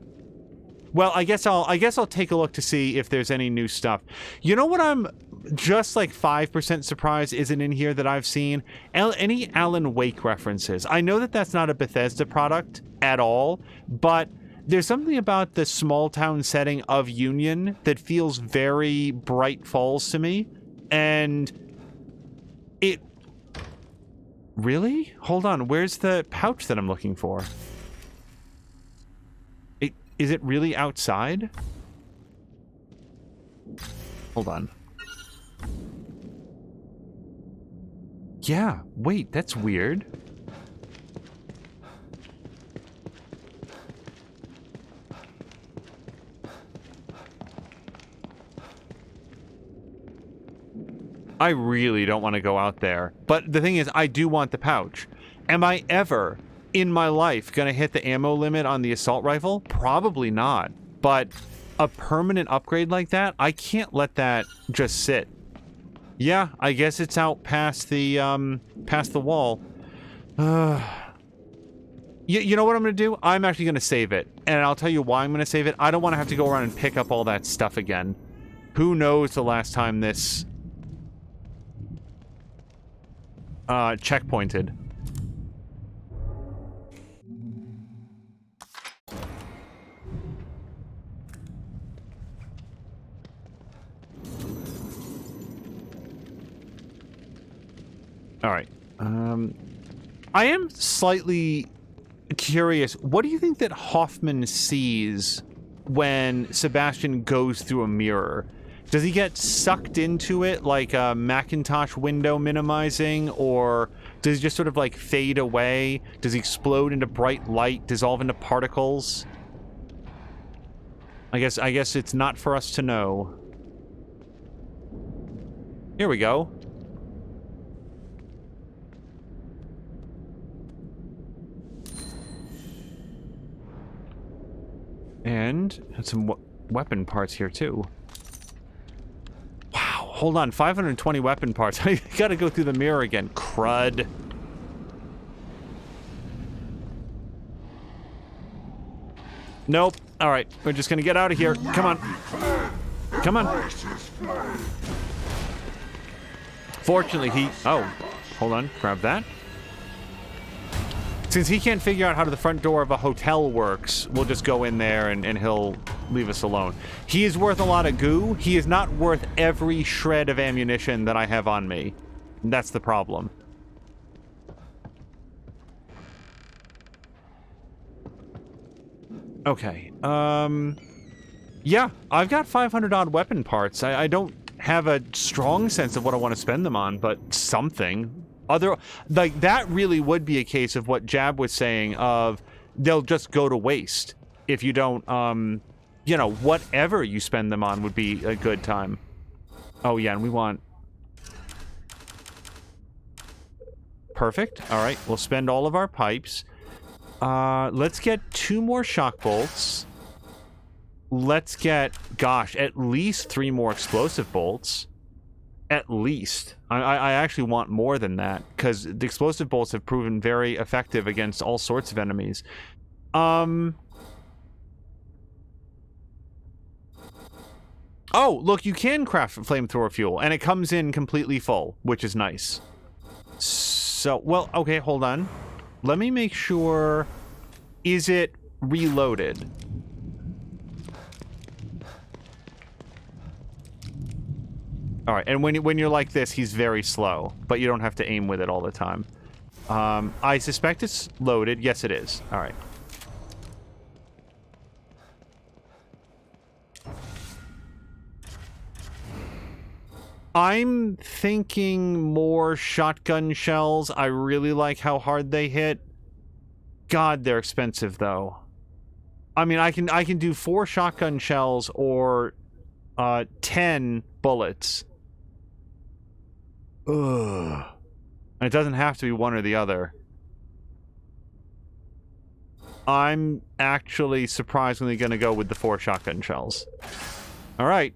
Well, I guess I'll take a look to see if there's any new stuff. You know what I'm just like 5% surprised isn't in here that I've seen? Any Alan Wake references. I know that that's not a Bethesda product at all, but there's something about the small town setting of Union that feels very Bright Falls to me. And it... Really? Hold on, where's the pouch that I'm looking for? Is it really outside? Hold on. Yeah, wait, that's weird. I really don't want to go out there. But the thing is, I do want the pouch. Am I ever, in my life, going to hit the ammo limit on the assault rifle? Probably not. But a permanent upgrade like that, I can't let that just sit. Yeah, I guess it's out past the wall. You know what I'm going to do? I'm actually going to save it. And I'll tell you why I'm going to save it. I don't want to have to go around and pick up all that stuff again. Who knows the last time this... checkpointed. All right. I am slightly curious. What do you think that Hoffman sees when Sebastian goes through a mirror? Does he get sucked into it like a Macintosh window minimizing, or does he just sort of like fade away? Does he explode into bright light, dissolve into particles? I guess it's not for us to know. Here we go. And some weapon parts here, too. Wow, hold on. 520 weapon parts. I gotta go through the mirror again. Crud. Nope. All right, we're just gonna get out of here. Come on. Come on. Fortunately, he... Oh, hold on. Grab that. Since he can't figure out how the front door of a hotel works, we'll just go in there and he'll leave us alone. He is worth a lot of goo. He is not worth every shred of ammunition that I have on me. That's the problem. Okay. Yeah, I've got 500 odd weapon parts. I don't have a strong sense of what I want to spend them on, but something. Like, that really would be a case of what Jab was saying of they'll just go to waste if you don't, you know, whatever you spend them on would be a good time. Oh, yeah, and we want... Perfect. All right, we'll spend all of our pipes. Let's get 2 more shock bolts. Let's get, gosh, at least 3 more explosive bolts. At least. I actually want more than that, because the explosive bolts have proven very effective against all sorts of enemies. Oh, look, you can craft flamethrower fuel, and it comes in completely full, which is nice. So, well, okay, hold on. Let me make sure... Is it reloaded? Alright, and when you're like this, he's very slow, but you don't have to aim with it all the time. I suspect it's loaded. Yes, it is. Alright. I'm thinking more shotgun shells. I really like how hard they hit. God, they're expensive, though. I mean, I can do 4 shotgun shells or 10 bullets. Ugh. And it doesn't have to be one or the other. I'm actually surprisingly going to go with the 4 shotgun shells. All right.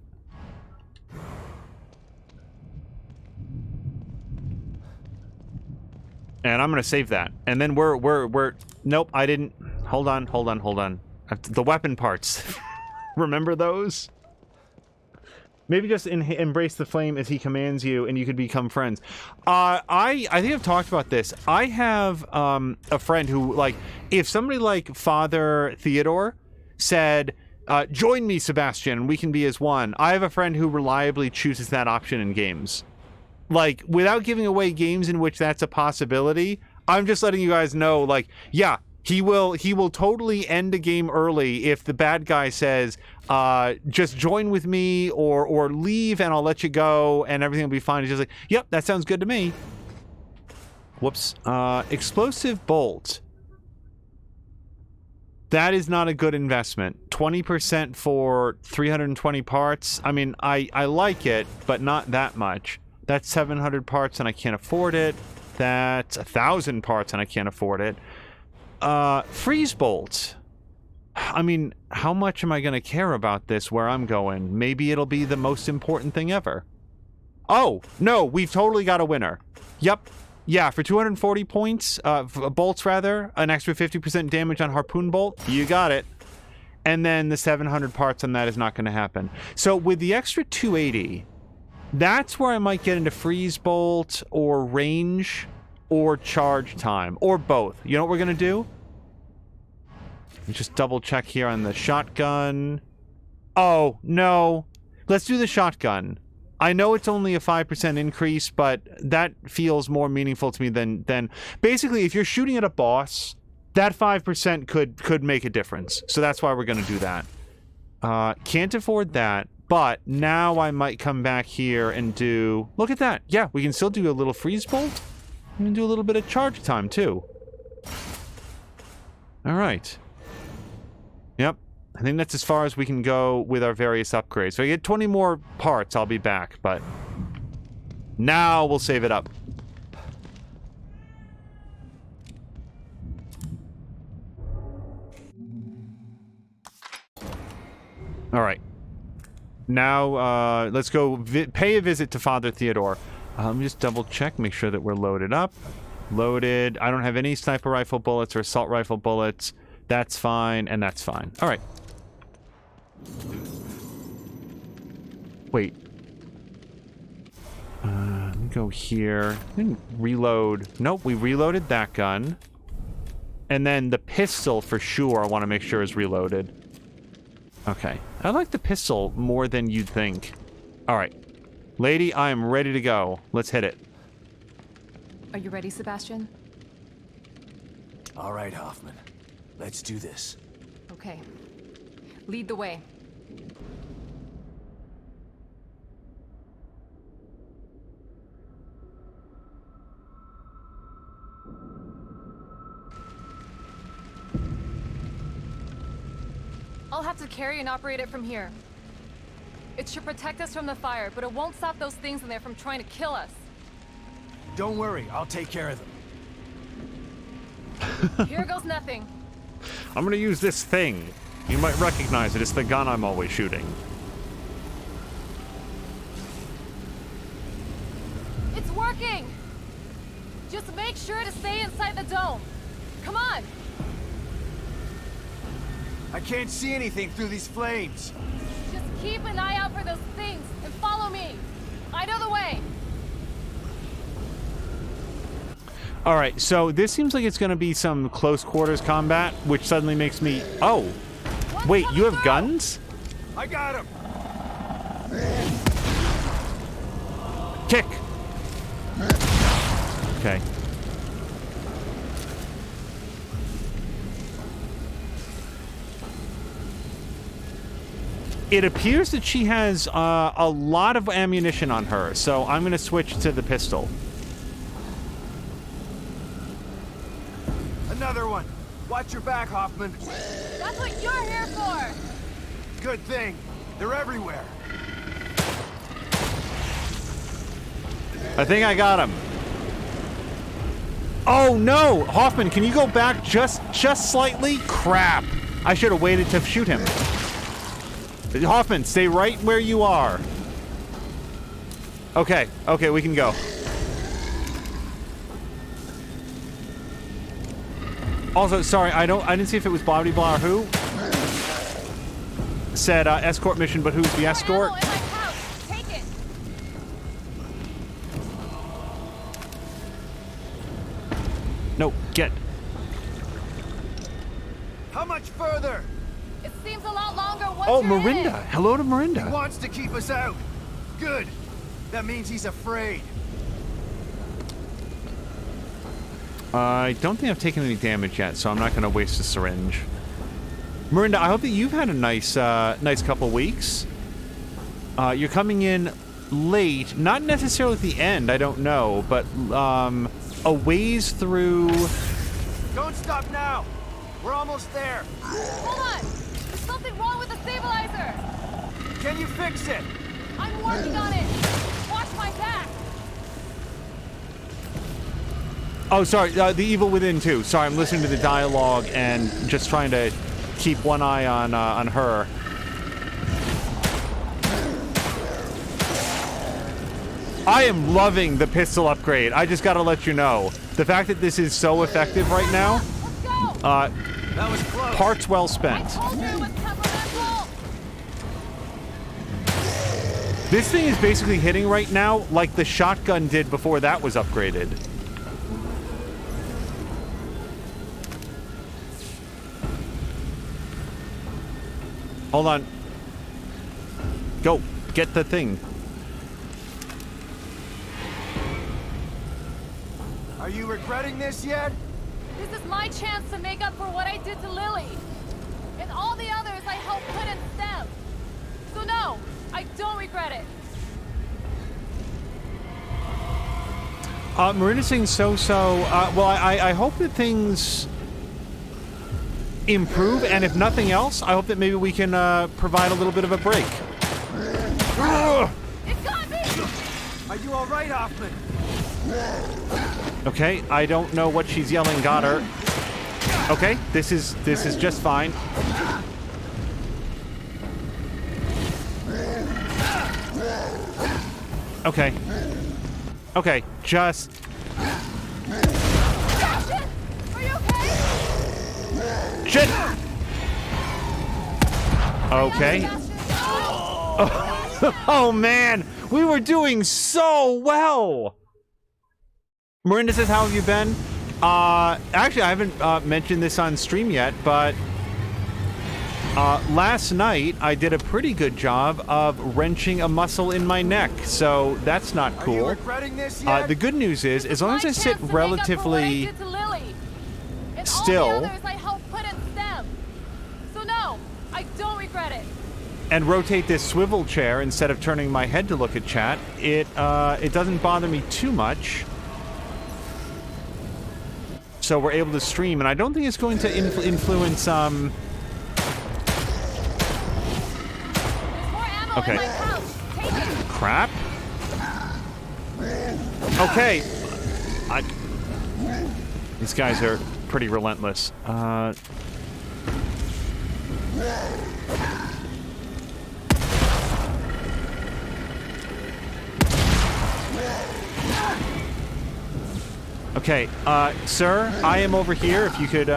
And I'm going to save that. And then we're... Nope, I didn't... Hold on. The weapon parts. Remember those? Maybe just embrace the flame as he commands you, and you could become friends. I think I've talked about this. I have a friend who, like, if somebody like Father Theodore said, join me, Sebastian, we can be as one. I have a friend who reliably chooses that option in games. Like, without giving away games in which that's a possibility, I'm just letting you guys know, like, yeah, he will totally end a game early if the bad guy says, just join with me or leave and I'll let you go and everything will be fine. He's just like, yep, that sounds good to me. Whoops. Explosive bolt. That is not a good investment. 20% for 320 parts. I mean, I like it, but not that much. That's 700 parts and I can't afford it. That's 1,000 parts and I can't afford it. Freeze bolt. I mean, how much am I going to care about this where I'm going? Maybe it'll be the most important thing ever. Oh, no, we've totally got a winner. Yep. Yeah, for 240 points, bolts rather, an extra 50% damage on harpoon bolt. You got it. And then the 700 parts on that is not going to happen. So with the extra 280... That's where I might get into freeze bolt or range or charge time or both. You know what we're going to do? Just double check here on the shotgun. Oh, no. Let's do the shotgun. I know it's only a 5% increase, but that feels more meaningful to me than... Basically, if you're shooting at a boss, that 5% could make a difference. So that's why we're going to do that. Can't afford that. But now I might come back here and do... Look at that. Yeah, we can still do a little freeze bolt. We can do a little bit of charge time, too. All right. Yep. I think that's as far as we can go with our various upgrades. So I get 20 more parts, I'll be back. But now we'll save it up. All right. Now, let's go pay a visit to Father Theodore. Let me just double check, make sure that we're loaded up. Loaded. I don't have any sniper rifle bullets or assault rifle bullets. That's fine, and that's fine. All right. Wait. Let me go here. Didn't reload. Nope, we reloaded that gun. And then the pistol, for sure, I want to make sure is reloaded. Okay. I like the pistol more than you'd think. All right. Lady, I am ready to go. Let's hit it. Are you ready, Sebastian? All right, Hoffman. Let's do this. Okay. Lead the way. I'll have to carry and operate it from here. It should protect us from the fire, but it won't stop those things in there from trying to kill us. Don't worry, I'll take care of them. Here goes nothing. I'm gonna use this thing. You might recognize it. It's the gun I'm always shooting. It's working! Just make sure to stay inside the dome. Come on! I can't see anything through these flames. Just keep an eye out for those things and follow me. I know the way. All right, so this seems like it's going to be some close quarters combat, which suddenly makes me... Oh, wait, you have guns? I got him. Kick. Okay. It appears that she has a lot of ammunition on her, so I'm going to switch to the pistol. Another one. Watch your back, Hoffman. That's what you're here for! Good thing. They're everywhere. I think I got him. Oh no! Hoffman, can you go back just slightly? Crap. I should have waited to shoot him. Hoffman, stay right where you are. Okay, okay, we can go. Also, sorry, I didn't see if it was Bobby Blah or who. Said escort mission, but who's the escort? Ammo in my pouch. Take it. No, get. How much further? It seems a lot longer once Oh, you're in. Mirinda. Hello to He Mirinda. wants to keep us out. Good. That means he's afraid. I don't think I've taken any damage yet, so I'm not going to waste a syringe. Mirinda, I hope that you've had a nice couple weeks. You're coming in late, not necessarily at the end, I don't know, but a ways through. Don't stop now. We're almost there. Hold on! There's something wrong with the stabilizer! Can you fix it? I'm working on it! Watch my back! Oh, sorry, the Evil Within too. Sorry, I'm listening to the dialogue and just trying to keep one eye on her. I am loving the pistol upgrade. I just gotta let you know. The fact that this is so effective right now, Let's go! That was close. parts well I spent. told you it was temperamental! This thing is basically hitting right now like the shotgun did before that was upgraded. Hold on. Go. Get the thing. Are you regretting this yet? This is my chance to make up for what I did to Lily. And all the others I helped put in STEM. So no, I don't regret it. Mirinda's saying so. Well, I hope that things improve, and if nothing else, I hope that maybe we can provide a little bit of a break. It got me! Are you all right, Hoffman? Okay, I don't know what she's yelling got her. Okay, this is just fine. Okay. Okay, just... Sebastian! Are you okay? Shit! Okay. Oh, man! We were doing so well! Miranda says, how have you been? Actually, I haven't mentioned this on stream yet, but last night I did a pretty good job of wrenching a muscle in my neck, so that's not cool. Are you regretting this yet? The good news is, as long as I sit relatively still, all the others I helped put in STEM. So no, I don't regret it. and rotate this swivel chair instead of turning my head to look at chat, it doesn't bother me too much. So we're able to stream, and I don't think it's going to influence, There's more ammo Okay. in my pouch. Take it. crap. Okay. These guys are pretty relentless. Okay, sir, I am over here. If you could,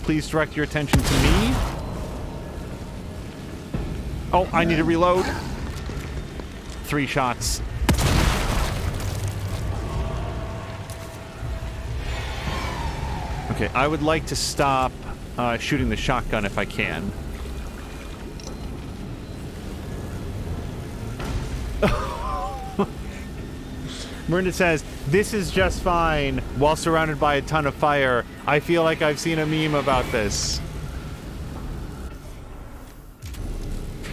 please direct your attention to me. Oh, I need to reload. 3 shots. Okay, I would like to stop shooting the shotgun if I can. Miranda says, this is just fine while surrounded by a ton of fire. I feel like I've seen a meme about this.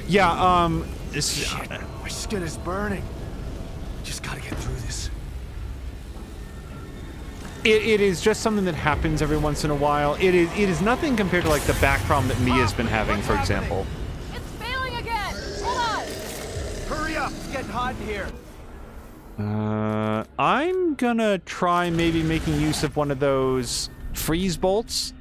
Yeah, Shit, my skin is burning. Just gotta get through this. It is just something that happens every once in a while. It is nothing compared to like the back problem that Mia's been having, for example. It's failing again. Hold on. Hurry up, it's getting hot in here. I'm gonna try maybe making use of one of those freeze bolts.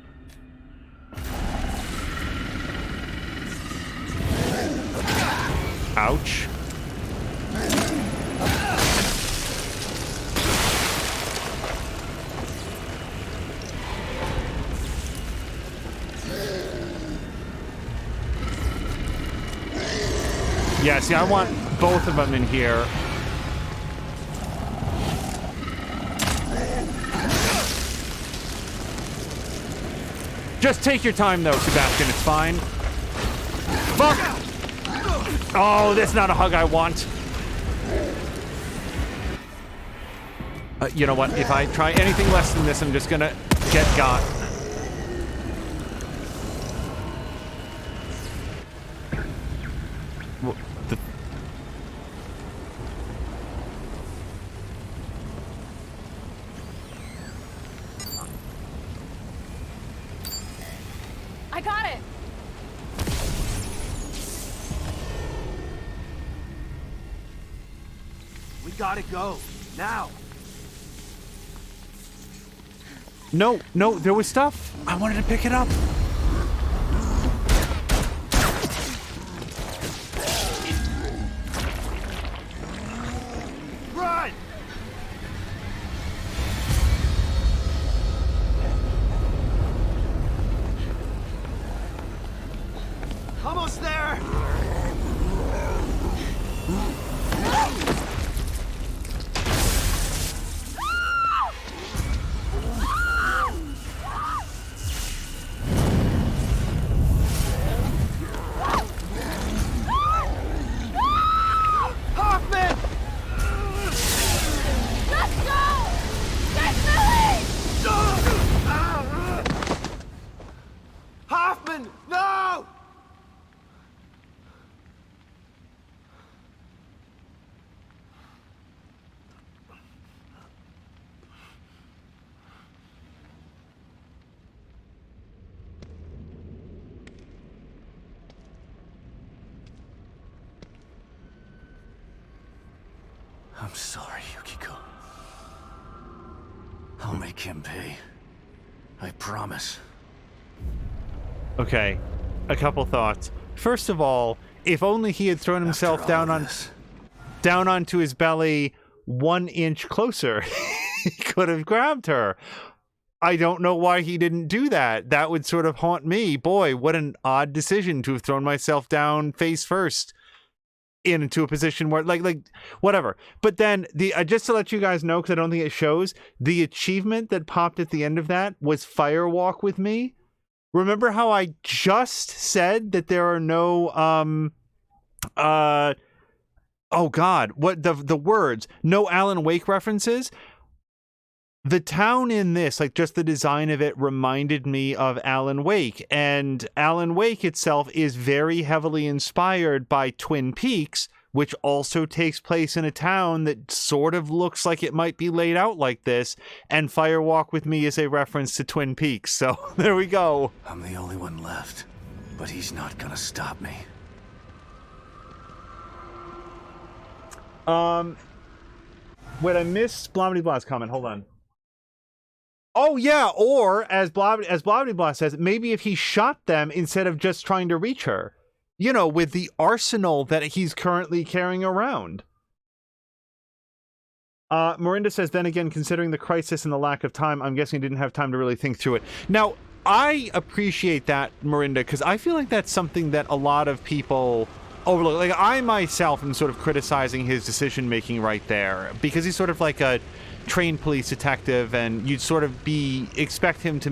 Ouch. Yeah, see, I want both of them in here. Just take your time, though, Sebastian. It's fine. Fuck! Oh, that's not a hug I want. You know what? If I try anything less than this, I'm just gonna get got. Well, I got it. We gotta go. Now. No, there was stuff. I wanted to pick it up. Run! Almost there! Hoffman! Let's go. Get Millie. Hoffman, no! I'm sorry, Yukiko. I'll make him pay. I promise. Okay, a couple thoughts. First of all, if only he had thrown himself After all down this, onto his belly 1 inch closer, he could have grabbed her. I don't know why he didn't do that. That would sort of haunt me. Boy, what an odd decision to have thrown myself down face first into a position where like whatever. But then just to let you guys know, because I don't think it shows, the achievement that popped at the end of that was Firewalk with me. Remember how I just said that there are no oh god, what the words, no Alan Wake references? The town in this, like just the design of it, reminded me of Alan Wake, and Alan Wake itself is very heavily inspired by Twin Peaks, which also takes place in a town that sort of looks like it might be laid out like this, and Firewalk with me is a reference to Twin Peaks, so there we go. I'm the only one left, but he's not gonna stop me. Wait, I missed Blobbity Blah's comment, hold on. Oh yeah, or as Blobbity Blah says, maybe if he shot them instead of just trying to reach her. You know, with the arsenal that he's currently carrying around. Marinda says, then again, considering the crisis and the lack of time, I'm guessing he didn't have time to really think through it. Now, I appreciate that, Marinda, because I feel like that's something that a lot of people overlook. Like, I myself am sort of criticizing his decision-making right there, because he's sort of like a trained police detective, and you'd sort of expect him to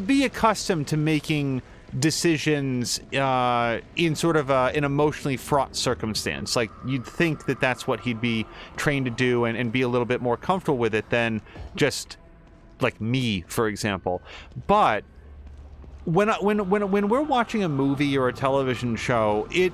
be accustomed to making decisions in sort of an emotionally fraught circumstance. Like, you'd think that that's what he'd be trained to do and be a little bit more comfortable with it than just like me, for example. But when we're watching a movie or a television show, it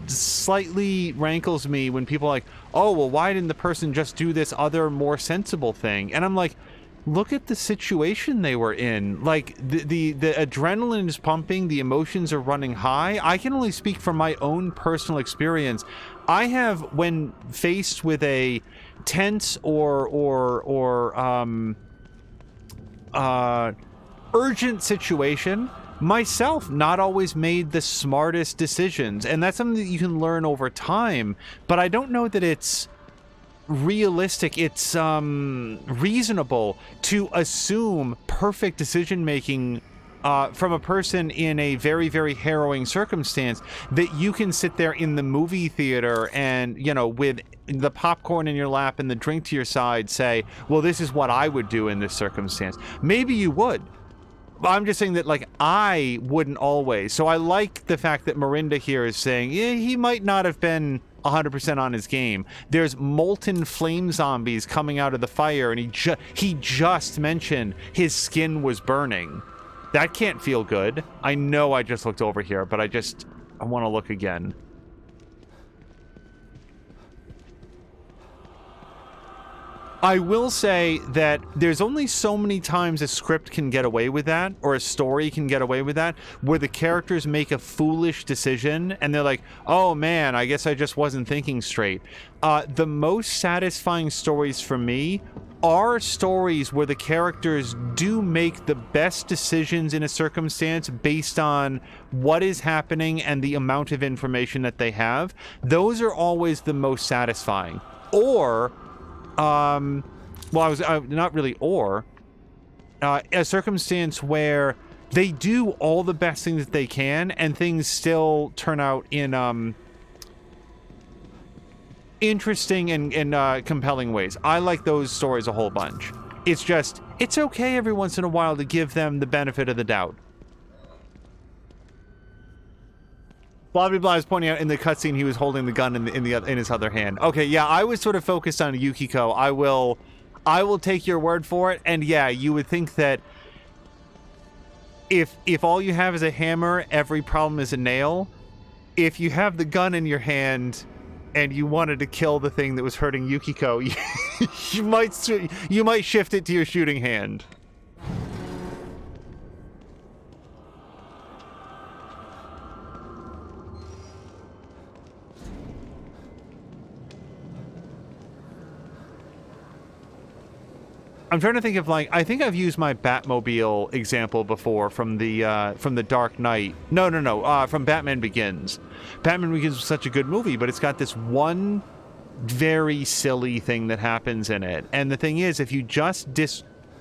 slightly rankles me when people are like, oh, well, why didn't the person just do this other more sensible thing? And I'm like, look at the situation they were in. Like, the adrenaline is pumping, the emotions are running high. I can only speak from my own personal experience. I have, when faced with a tense or urgent situation, myself not always made the smartest decisions, and that's something that you can learn over time, but I don't know that it's realistic, it's reasonable to assume perfect decision making from a person in a very, very harrowing circumstance, that you can sit there in the movie theater and, you know, with the popcorn in your lap and the drink to your side, say, well, this is what I would do in this circumstance. Maybe you would. I'm just saying that, like, I wouldn't always. So I like the fact that Marinda here is saying, yeah, he might not have been 100% on his game. There's molten flame zombies coming out of the fire, and he just mentioned his skin was burning. That can't feel good. I know I just looked over here, but I want to look again. I will say that there's only so many times a script can get away with that, or a story can get away with that, where the characters make a foolish decision and they're like, oh man, I guess I just wasn't thinking straight. The most satisfying stories for me are stories where the characters do make the best decisions in a circumstance based on what is happening and the amount of information that they have. Those are always the most satisfying. Or not really, or a circumstance where they do all the best things that they can and things still turn out in interesting and compelling ways. I like those stories a whole bunch. It's okay every once in a while to give them the benefit of the doubt. Blah blah blah is pointing out in the cutscene he was holding the gun in his other hand. Okay, yeah, I was sort of focused on Yukiko. I will take your word for it. And yeah, you would think that if all you have is a hammer, every problem is a nail. If you have the gun in your hand and you wanted to kill the thing that was hurting Yukiko, you might shift it to your shooting hand. I'm trying to think of, like, I think I've used my Batmobile example before from the Dark Knight. No, from Batman Begins. Batman Begins was such a good movie, but it's got this one very silly thing that happens in it. And the thing is, if you just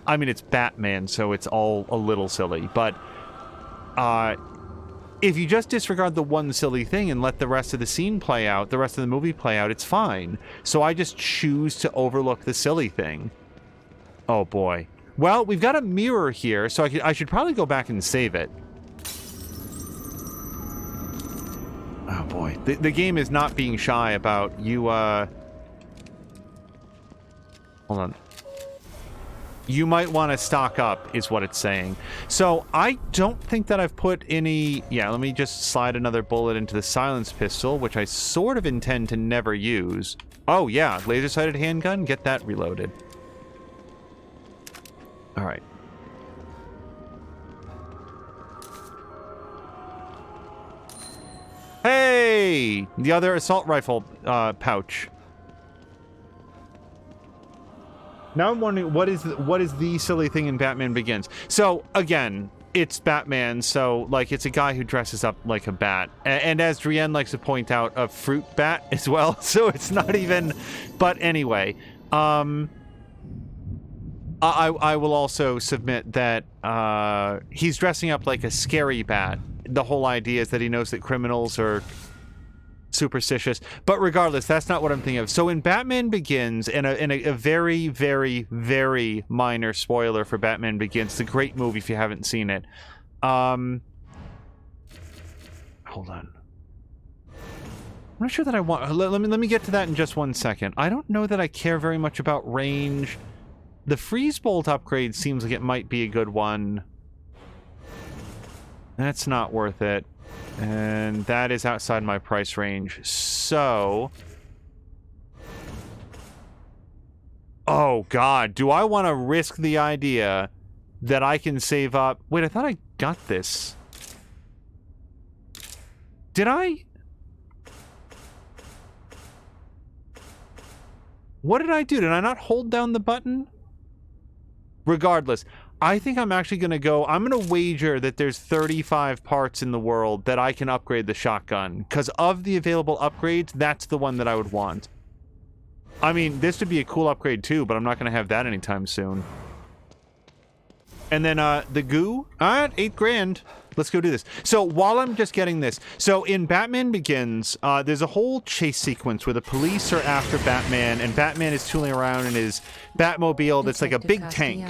I mean, it's Batman, so it's all a little silly, but if you just disregard the one silly thing and let the rest of the scene play out, the rest of the movie play out, it's fine. So I just choose to overlook the silly thing. Oh boy. Well, we've got a mirror here, so I should probably go back and save it. Oh boy. The game is not being shy about you, Hold on. You might want to stock up, is what it's saying. So, I don't think that I've put any... Yeah, let me just slide another bullet into the silence pistol, which I sort of intend to never use. Oh, yeah, laser-sighted handgun, get that reloaded. Alright. Hey! The other assault rifle pouch. Now I'm wondering, what is the silly thing in Batman Begins? So, again, it's Batman, so, like, it's a guy who dresses up like a bat. And as Drienne likes to point out, a fruit bat as well, so it's not even... But anyway, I will also submit that he's dressing up like a scary bat. The whole idea is that he knows that criminals are superstitious, but regardless, that's not what I'm thinking of. So in Batman Begins, in a very, very, very minor spoiler for Batman Begins, it's a great movie if you haven't seen it. Hold on. I'm not sure that I want... Let me get to that in just one second. I don't know that I care very much about range. The freeze bolt upgrade seems like it might be a good one. That's not worth it. And that is outside my price range. So... Oh, God. Do I want to risk the idea that I can save up... Wait, I thought I got this. Did I? What did I do? Did I not hold down the button? Regardless, I think I'm actually going to go... I'm going to wager that there's 35 parts in the world that I can upgrade the shotgun. Because of the available upgrades, that's the one that I would want. I mean, this would be a cool upgrade too, but I'm not going to have that anytime soon. And then, the goo? Alright, 8 grand. Let's go do this. So, while I'm just getting this... So, in Batman Begins, there's a whole chase sequence where the police are after Batman, and Batman is tooling around in his Batmobile that's like a big tank.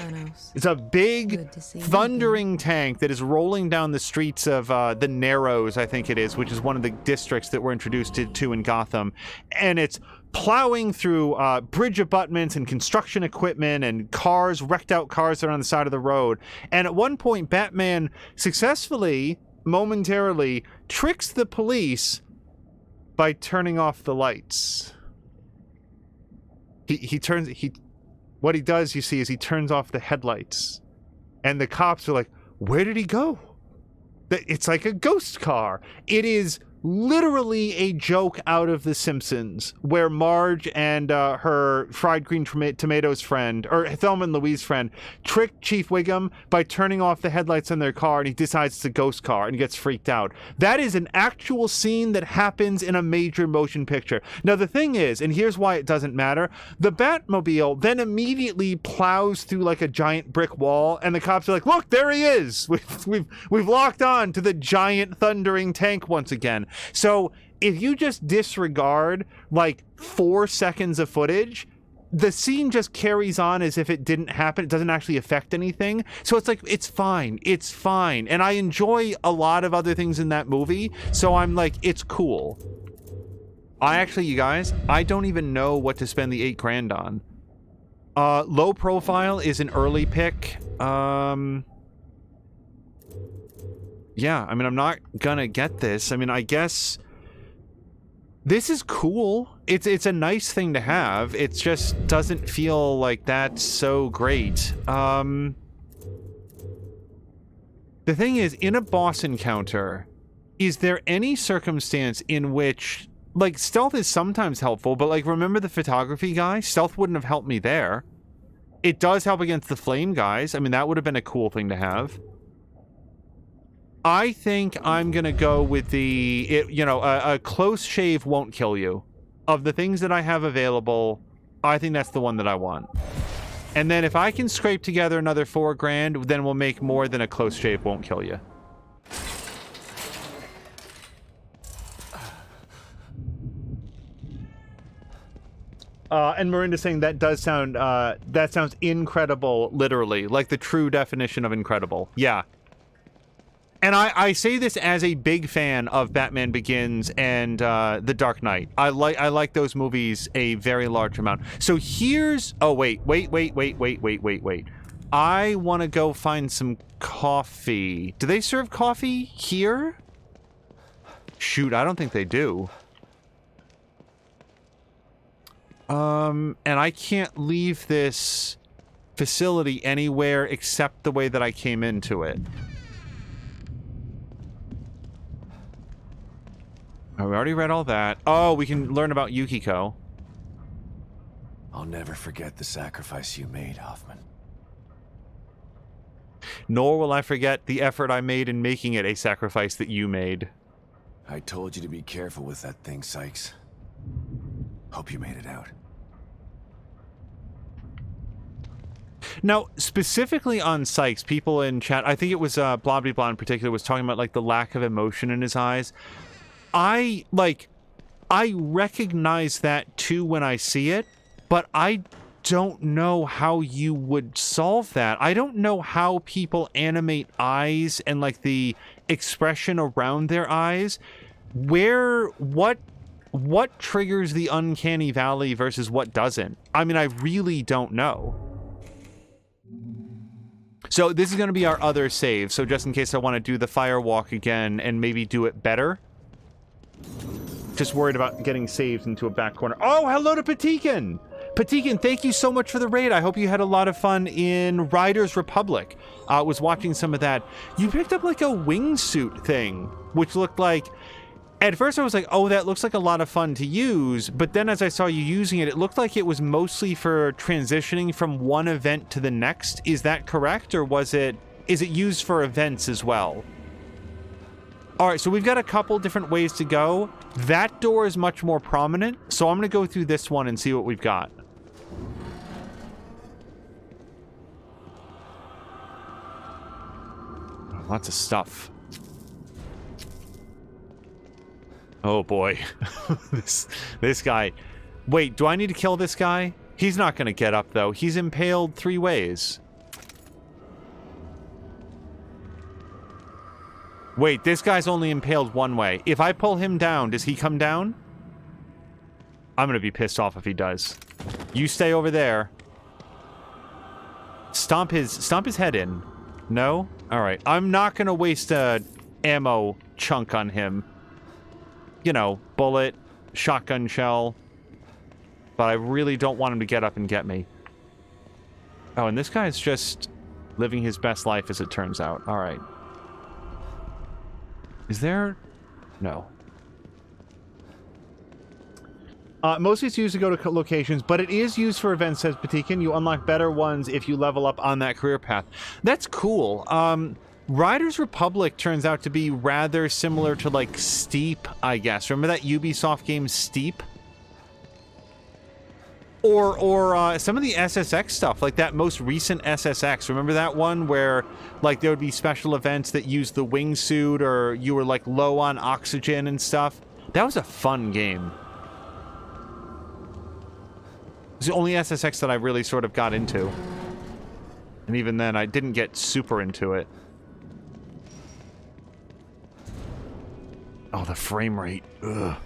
It's a big, thundering tank that is rolling down the streets of the Narrows, I think it is, which is one of the districts that we're introduced to in Gotham. And it's plowing through bridge abutments and construction equipment and cars, wrecked out cars that are on the side of the road. And at one point, Batman successfully, momentarily, tricks the police by turning off the lights. What he does, you see, is he turns off the headlights. And the cops are like, where did he go? It's like a ghost car. It is literally a joke out of The Simpsons, where Marge and her fried green tomatoes friend, or Thelma and Louise friend, trick Chief Wiggum by turning off the headlights on their car, and he decides it's a ghost car and gets freaked out. That is an actual scene that happens in a major motion picture. Now the thing is, and here's why it doesn't matter, the Batmobile then immediately plows through like a giant brick wall, and the cops are like, look, there he is! We've locked on to the giant thundering tank once again. So if you just disregard like 4 seconds of footage, the scene just carries on as if it didn't happen. It doesn't actually affect anything. So it's like, it's fine. It's fine. And I enjoy a lot of other things in that movie. So I'm like, it's cool. You guys, I don't even know what to spend the 8 grand on. Low profile is an early pick. Yeah, I mean, I'm not gonna get this. I mean, I guess this is cool. It's a nice thing to have. It just doesn't feel like that's so great. The thing is, in a boss encounter, is there any circumstance in which, like, stealth is sometimes helpful, but, like, remember the photography guy? Stealth wouldn't have helped me there. It does help against the flame guys. I mean, that would have been a cool thing to have. I think I'm gonna go with a close shave won't kill you. of the things that I have available, I think that's the one that I want. And then if I can scrape together another $4,000, then we'll make more than a close shave won't kill you. And Miranda's saying that does sound, that sounds incredible, literally. Like the true definition of incredible. Yeah. And I say this as a big fan of Batman Begins and The Dark Knight. I like those movies a very large amount. So here's... Oh, wait. I want to go find some coffee. Do they serve coffee here? Shoot, I don't think they do. And I can't leave this facility anywhere except the way that I came into it. Oh, we already read all that. Oh, we can learn about Yukiko. I'll never forget the sacrifice you made, Hoffman. Nor will I forget the effort I made in making it a sacrifice that you made. I told you to be careful with that thing, Sykes. Hope you made it out. Now, specifically on Sykes, people in chat, I think it was Blobby in particular, was talking about like the lack of emotion in his eyes. I recognize that too when I see it, but I don't know how you would solve that. I don't know how people animate eyes and like the expression around their eyes. What triggers the uncanny valley versus what doesn't? I mean, I really don't know. So this is going to be our other save. So just in case I want to do the firewalk again and maybe do it better. Just worried about getting saved into a back corner. Oh, hello to Patikin! Patikin, thank you so much for the raid. I hope you had a lot of fun in Riders Republic. I was watching some of that. You picked up like a wingsuit thing, which looked like... At first I was like, oh, that looks like a lot of fun to use. But then as I saw you using it, it looked like it was mostly for transitioning from one event to the next. Is that correct? Or is it used for events as well? All right, so we've got a couple different ways to go. That door is much more prominent, so I'm going to go through this one and see what we've got. Lots of stuff. Oh boy. this guy. Wait, do I need to kill this guy? He's not going to get up, though. He's impaled 3 ways. Wait, this guy's only impaled 1 way. If I pull him down, does he come down? I'm gonna be pissed off if he does. You stay over there. Stomp his head in. No? Alright. I'm not gonna waste a ammo chunk on him. You know, bullet, shotgun shell. But I really don't want him to get up and get me. Oh, and this guy's just living his best life as it turns out. Alright. Is there? No. Mostly it's used to go to locations, but it is used for events, says Patikin. You unlock better ones if you level up on that career path. That's cool. Riders Republic turns out to be rather similar to, like, Steep, I guess. Remember that Ubisoft game, Steep? Or some of the SSX stuff, like that most recent SSX. Remember that one where, like, there would be special events that used the wingsuit, or you were, like, low on oxygen and stuff? That was a fun game. It's the only SSX that I really sort of got into. And even then, I didn't get super into it. Oh, the frame rate. Ugh.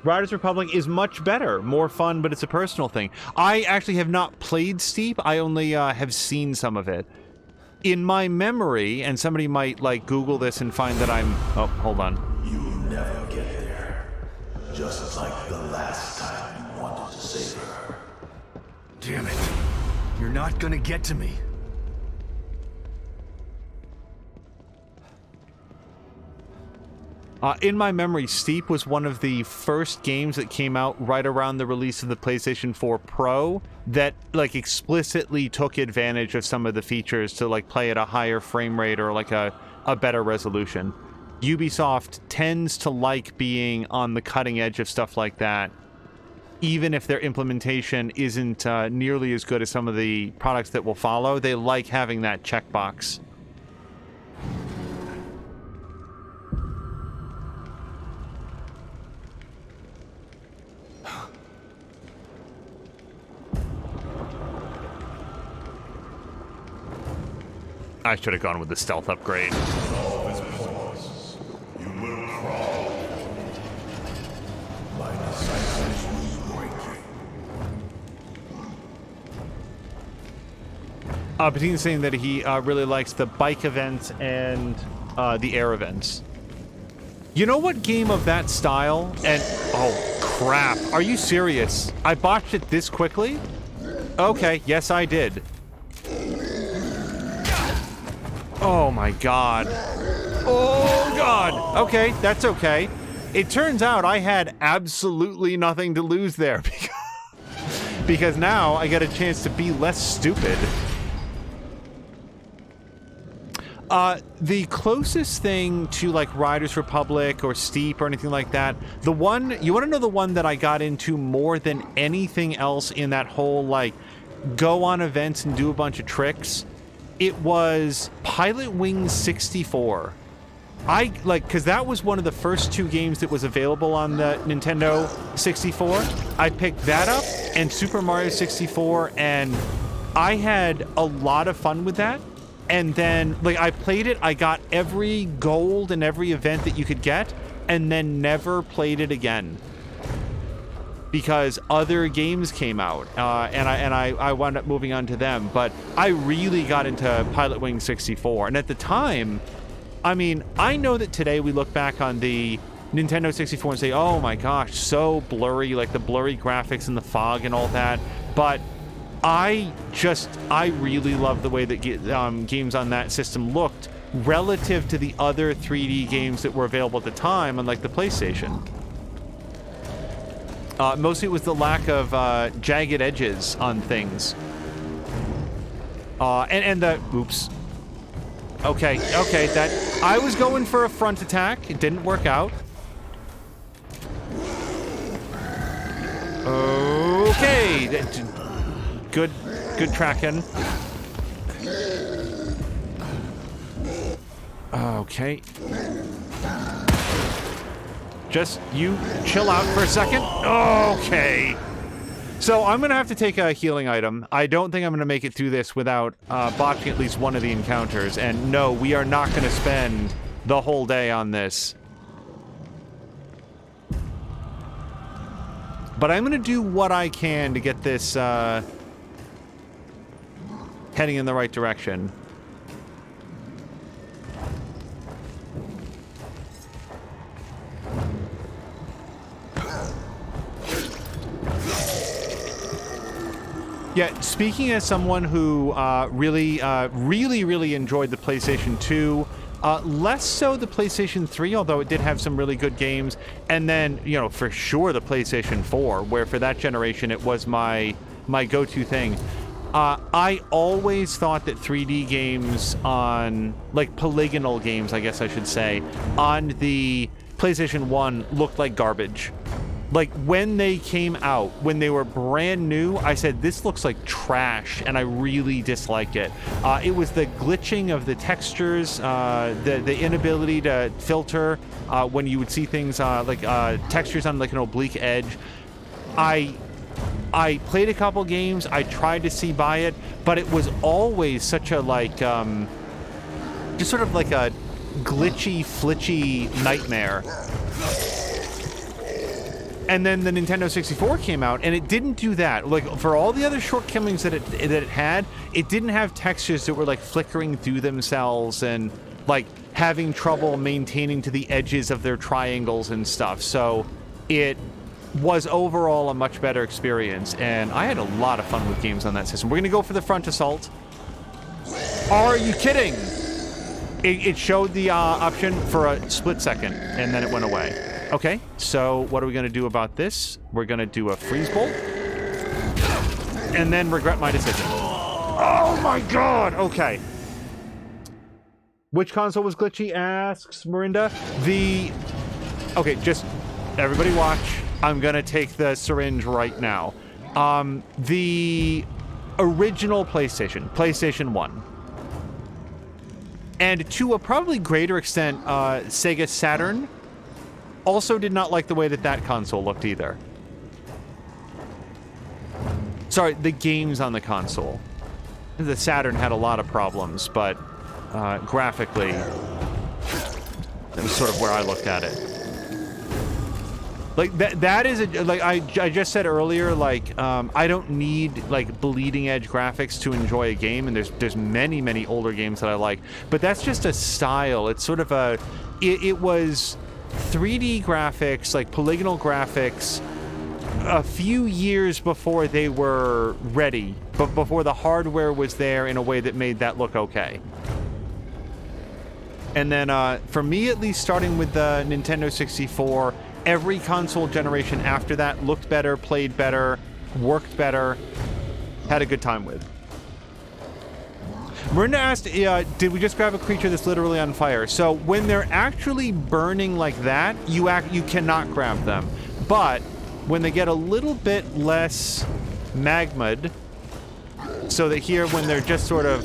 Riders Republic is much better, more fun, but it's a personal thing. I actually have not played Steep. I only have seen some of it. In my memory, and somebody might, like, Google this and find that I'm... Oh, hold on. You'll never get there. Just like the last time you wanted to save her. Damn it. You're not gonna get to me. In my memory, Steep was one of the first games that came out right around the release of the PlayStation 4 Pro that, like, explicitly took advantage of some of the features to, like, play at a higher frame rate or, like, a better resolution. Ubisoft tends to like being on the cutting edge of stuff like that, even if their implementation isn't nearly as good as some of the products that will follow. They like having that checkbox. I should have gone with the stealth upgrade. Patina's saying that he really likes the bike events and the air events. You know what game of that style? And oh crap! Are you serious? I botched it this quickly? Okay, yes I did. Oh my god. Oh god. Okay, that's okay. It turns out I had absolutely nothing to lose there because now I get a chance to be less stupid. The closest thing to like Riders Republic or Steep or anything like that, the one, you want to know the one that I got into more than anything else in that whole like go on events and do a bunch of tricks? It was Pilot Wings 64. I like, because that was one of the first 2 games that was available on the Nintendo 64. I picked that up and Super Mario 64, and I had a lot of fun with that. And then, like, I played it, I got every gold and every event that you could get, and then never played it again. Because other games came out, and I wound up moving on to them. But I really got into Pilot Wings 64. And at the time, I mean, I know that today we look back on the Nintendo 64 and say, oh my gosh, so blurry, like the blurry graphics and the fog and all that. But I really love the way that games on that system looked relative to the other 3D games that were available at the time on like the PlayStation. Mostly it was the lack of jagged edges on things. And the... Oops. Okay, that... I was going for a front attack. It didn't work out. Okay. Good tracking. Okay. Just you chill out for a second. Okay. So I'm going to have to take a healing item. I don't think I'm going to make it through this without botching at least one of the encounters. And no, we are not going to spend the whole day on this. But I'm going to do what I can to get this heading in the right direction. Yeah, speaking as someone who really enjoyed the PlayStation 2, less so the PlayStation 3, although it did have some really good games, and then, you know, for sure the PlayStation 4, where for that generation it was my go-to thing. I always thought that 3D games on, like polygonal games, I guess I should say, on the PlayStation 1 looked like garbage. Like, when they came out, when they were brand new, I said, this looks like trash, and I really disliked it. It was the glitching of the textures, the inability to filter when you would see things like textures on like an oblique edge. I played a couple games, I tried to see by it, but it was always such a, like, just sort of like a glitchy, flitchy nightmare. And then the Nintendo 64 came out, and it didn't do that. Like, for all the other shortcomings that it had, it didn't have textures that were, like, flickering through themselves and, like, having trouble maintaining to the edges of their triangles and stuff. So it was overall a much better experience, and I had a lot of fun with games on that system. We're going to go for the front assault. Are you kidding? It showed the option for a split second, and then it went away. Okay, so what are we going to do about this? We're going to do a freeze bolt. And then regret my decision. Oh my god! Okay. Which console was glitchy? Asks Marinda. Okay, just everybody watch. I'm gonna take the syringe right now. The original PlayStation 1. And to a probably greater extent, Sega Saturn also did not like the way that console looked either. Sorry, the games on the console. The Saturn had a lot of problems, but graphically, that was sort of where I looked at it. Like that is like I just said earlier, like I don't need like bleeding edge graphics to enjoy a game, and there's many older games that I like, but that's just a style. It's sort of it was 3D graphics, like polygonal graphics, a few years before they were ready, but before the hardware was there in a way that made that look okay. And then for me at least, starting with the Nintendo 64, every console generation after that looked better, played better, worked better, had a good time with. Marinda asked, did we just grab a creature that's literally on fire? So when they're actually burning like that, you cannot grab them. But when they get a little bit less magma'd, so that here when they're just sort of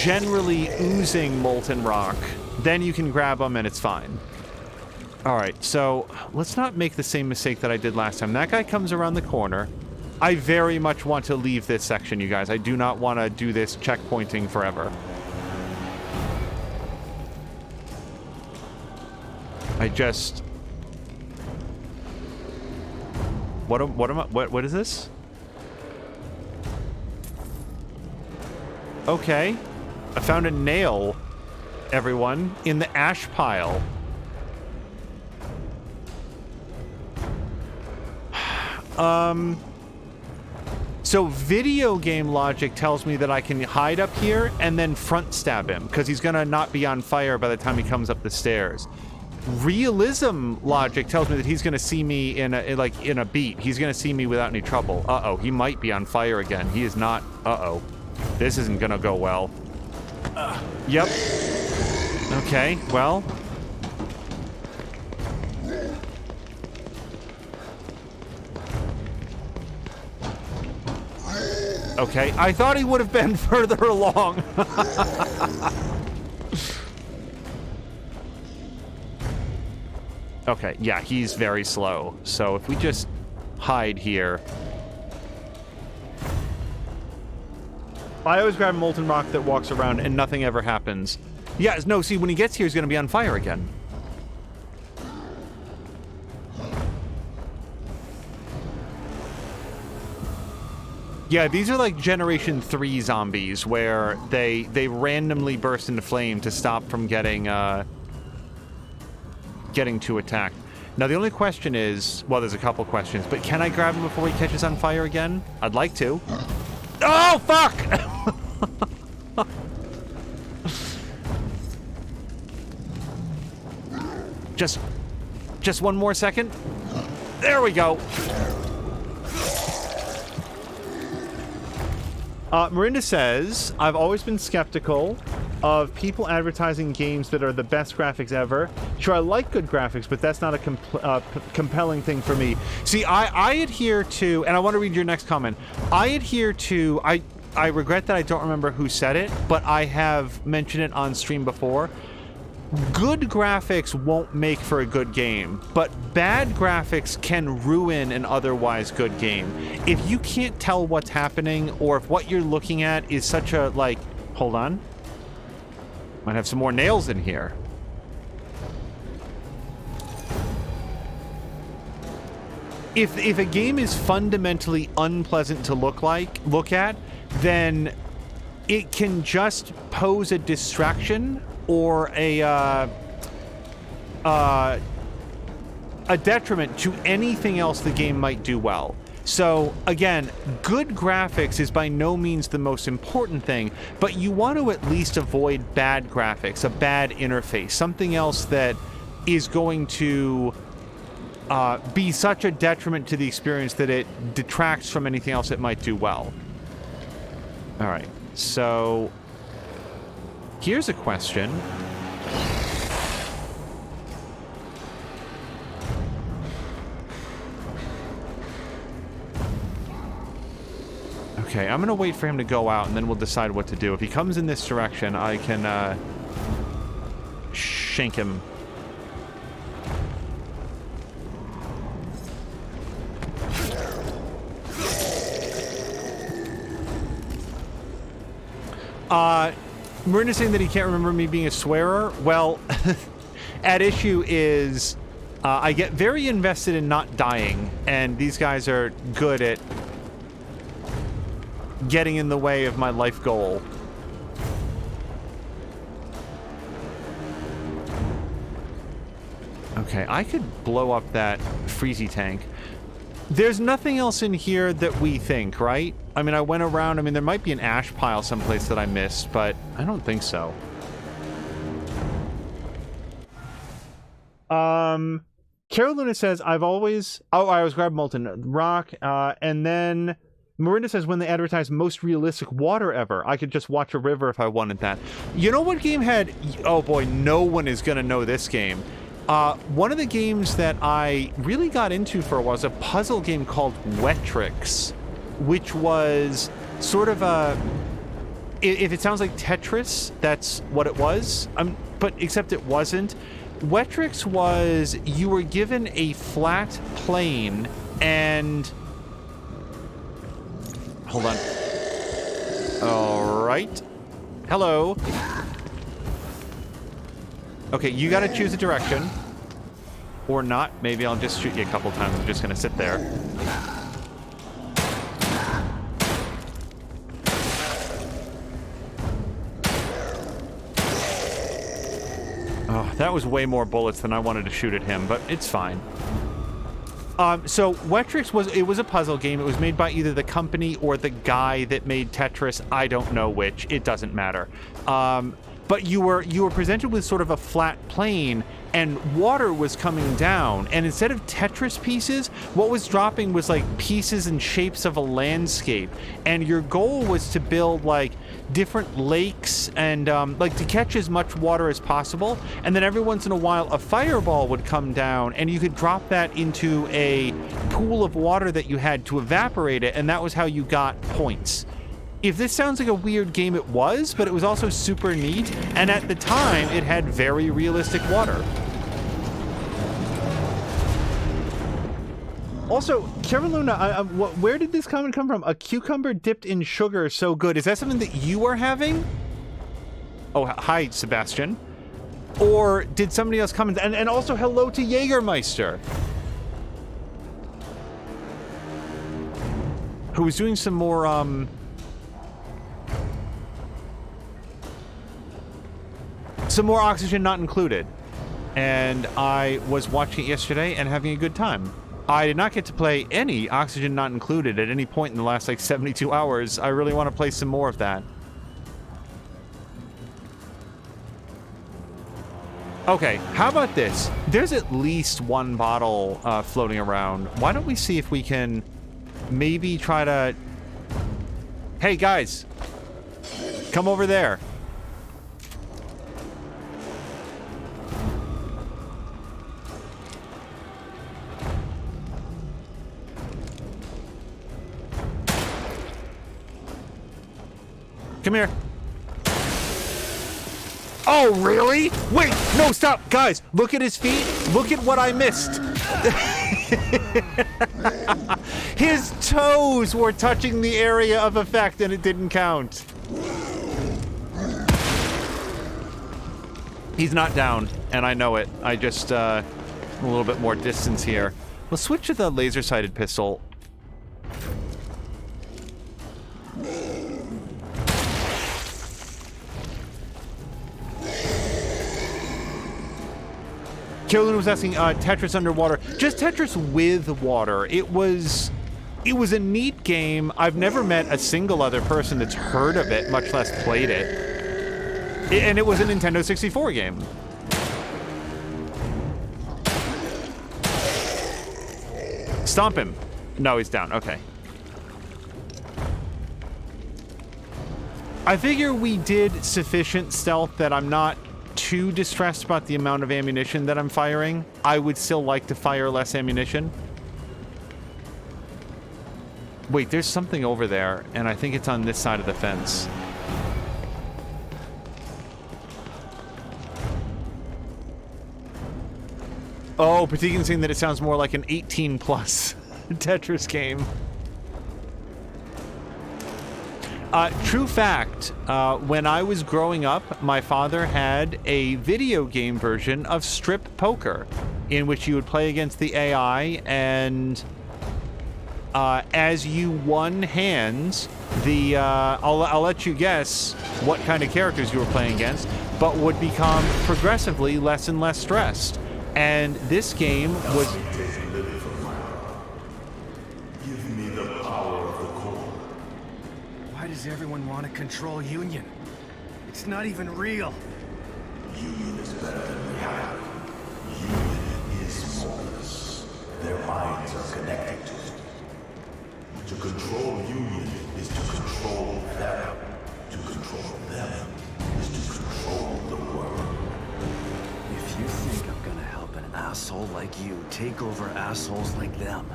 generally oozing molten rock, then you can grab them and it's fine. All right, so let's not make the same mistake that I did last time. That guy comes around the corner. I very much want to leave this section, you guys. I do not want to do this checkpointing forever. What is this? Okay. I found a nail, everyone, in the ash pile. So video game logic tells me that I can hide up here and then front stab him, because he's gonna not be on fire by the time he comes up the stairs. Realism logic tells me that he's gonna see me in a beat. He's gonna see me without any trouble. Uh-oh, he might be on fire again. He is not. Uh-oh. This isn't gonna go well. Yep. Okay, well. Okay, I thought he would have been further along. Okay, yeah, he's very slow. So if we just hide here. I always grab molten rock that walks around and nothing ever happens. Yeah, no, see, when he gets here, he's going to be on fire again. Yeah, these are like Generation 3 zombies where they randomly burst into flame to stop from getting too attacked. Now, the only question is, well, there's a couple questions, but can I grab him before he catches on fire again? I'd like to. Oh, fuck! Just one more second. There we go. Marinda says, I've always been skeptical of people advertising games that are the best graphics ever. Sure, I like good graphics, but that's not a compelling thing for me. See, I adhere to, and I want to read your next comment. I adhere to, I regret that I don't remember who said it, but I have mentioned it on stream before. Good graphics won't make for a good game, but bad graphics can ruin an otherwise good game. If you can't tell what's happening, or if what you're looking at is such a, like, hold on. Might have some more nails in here. If a game is fundamentally unpleasant to look at, then it can just pose a distraction or a detriment to anything else the game might do well. So, again, good graphics is by no means the most important thing, but you want to at least avoid bad graphics, a bad interface, something else that is going to be such a detriment to the experience that it detracts from anything else it might do well. All right, so Here's a question. Okay, I'm gonna wait for him to go out, and then we'll decide what to do. If he comes in this direction, I can, shank him. Marina's saying that he can't remember me being a swearer. Well, at issue is I get very invested in not dying, and these guys are good at getting in the way of my life goal. Okay, I could blow up that freezy tank. There's nothing else in here that we think, right? I mean, I went around. I mean, there might be an ash pile someplace that I missed, but I don't think so. Carol Luna says, I've always... Oh, I was grabbing Molten Rock. And then Marinda says, when they advertise most realistic water ever, I could just watch a river if I wanted that. You know what game had... Oh, boy, no one is going to know this game. One of the games that I really got into for a while was a puzzle game called Wetrix, which was sort of a... If it sounds like Tetris, that's what it was. But except it wasn't. Wetrix was you were given a flat plane and... Hold on. All right. Hello. Okay, you gotta choose a direction. Or not. Maybe I'll just shoot you a couple times. I'm just gonna sit there. Oh, that was way more bullets than I wanted to shoot at him, but it's fine. So Wetrix was a puzzle game. It was made by either the company or the guy that made Tetris. I don't know which. It doesn't matter. But you were presented with sort of a flat plane, and water was coming down. And instead of Tetris pieces, what was dropping was like pieces and shapes of a landscape. And your goal was to build like different lakes and like to catch as much water as possible. And then every once in a while, a fireball would come down, and you could drop that into a pool of water that you had to evaporate it. And that was how you got points. If this sounds like a weird game, it was, but it was also super neat, and at the time, it had very realistic water. Also, Carolina, where did this comment come from? A cucumber dipped in sugar, so good. Is that something that you are having? Oh, hi, Sebastian. Or did somebody else comment? And also, hello to Jägermeister, who was doing some more, some more Oxygen Not Included, and I was watching it yesterday and having a good time. I did not get to play any Oxygen Not Included at any point in the last like 72 hours. I really want to play some more of that. Okay, how about this? There's at least one bottle floating around. Why don't we see if we can maybe try to... Hey guys, come over there. Come here. Oh, really? Wait, no, stop. Guys, look at his feet. Look at what I missed. His toes were touching the area of effect and it didn't count. He's not down, and I know it. I just, a little bit more distance here. We'll switch to the laser-sighted pistol. Carolyn was asking Tetris underwater. Just Tetris with water. It was a neat game. I've never met a single other person that's heard of it, much less played it. And it was a Nintendo 64 game. Stomp him. No, he's down. Okay. I figure we did sufficient stealth that I'm not too distressed about the amount of ammunition that I'm firing. I would still like to fire less ammunition. Wait, there's something over there, and I think it's on this side of the fence. Oh, Patikin's saying that it sounds more like an 18+ Tetris game. True fact, when I was growing up, my father had a video game version of Strip Poker, in which you would play against the AI, and as you won hands, I'll let you guess what kind of characters you were playing against, but would become progressively less and less stressed. And this game was... Give me the power of the core. Why does everyone want to control Union? It's not even real. Union is better than reality. Union is soulless. Their minds are connected to it. To control Union is to control them. To control them is to control the world. If you think I'm gonna help an asshole like you take over assholes like them,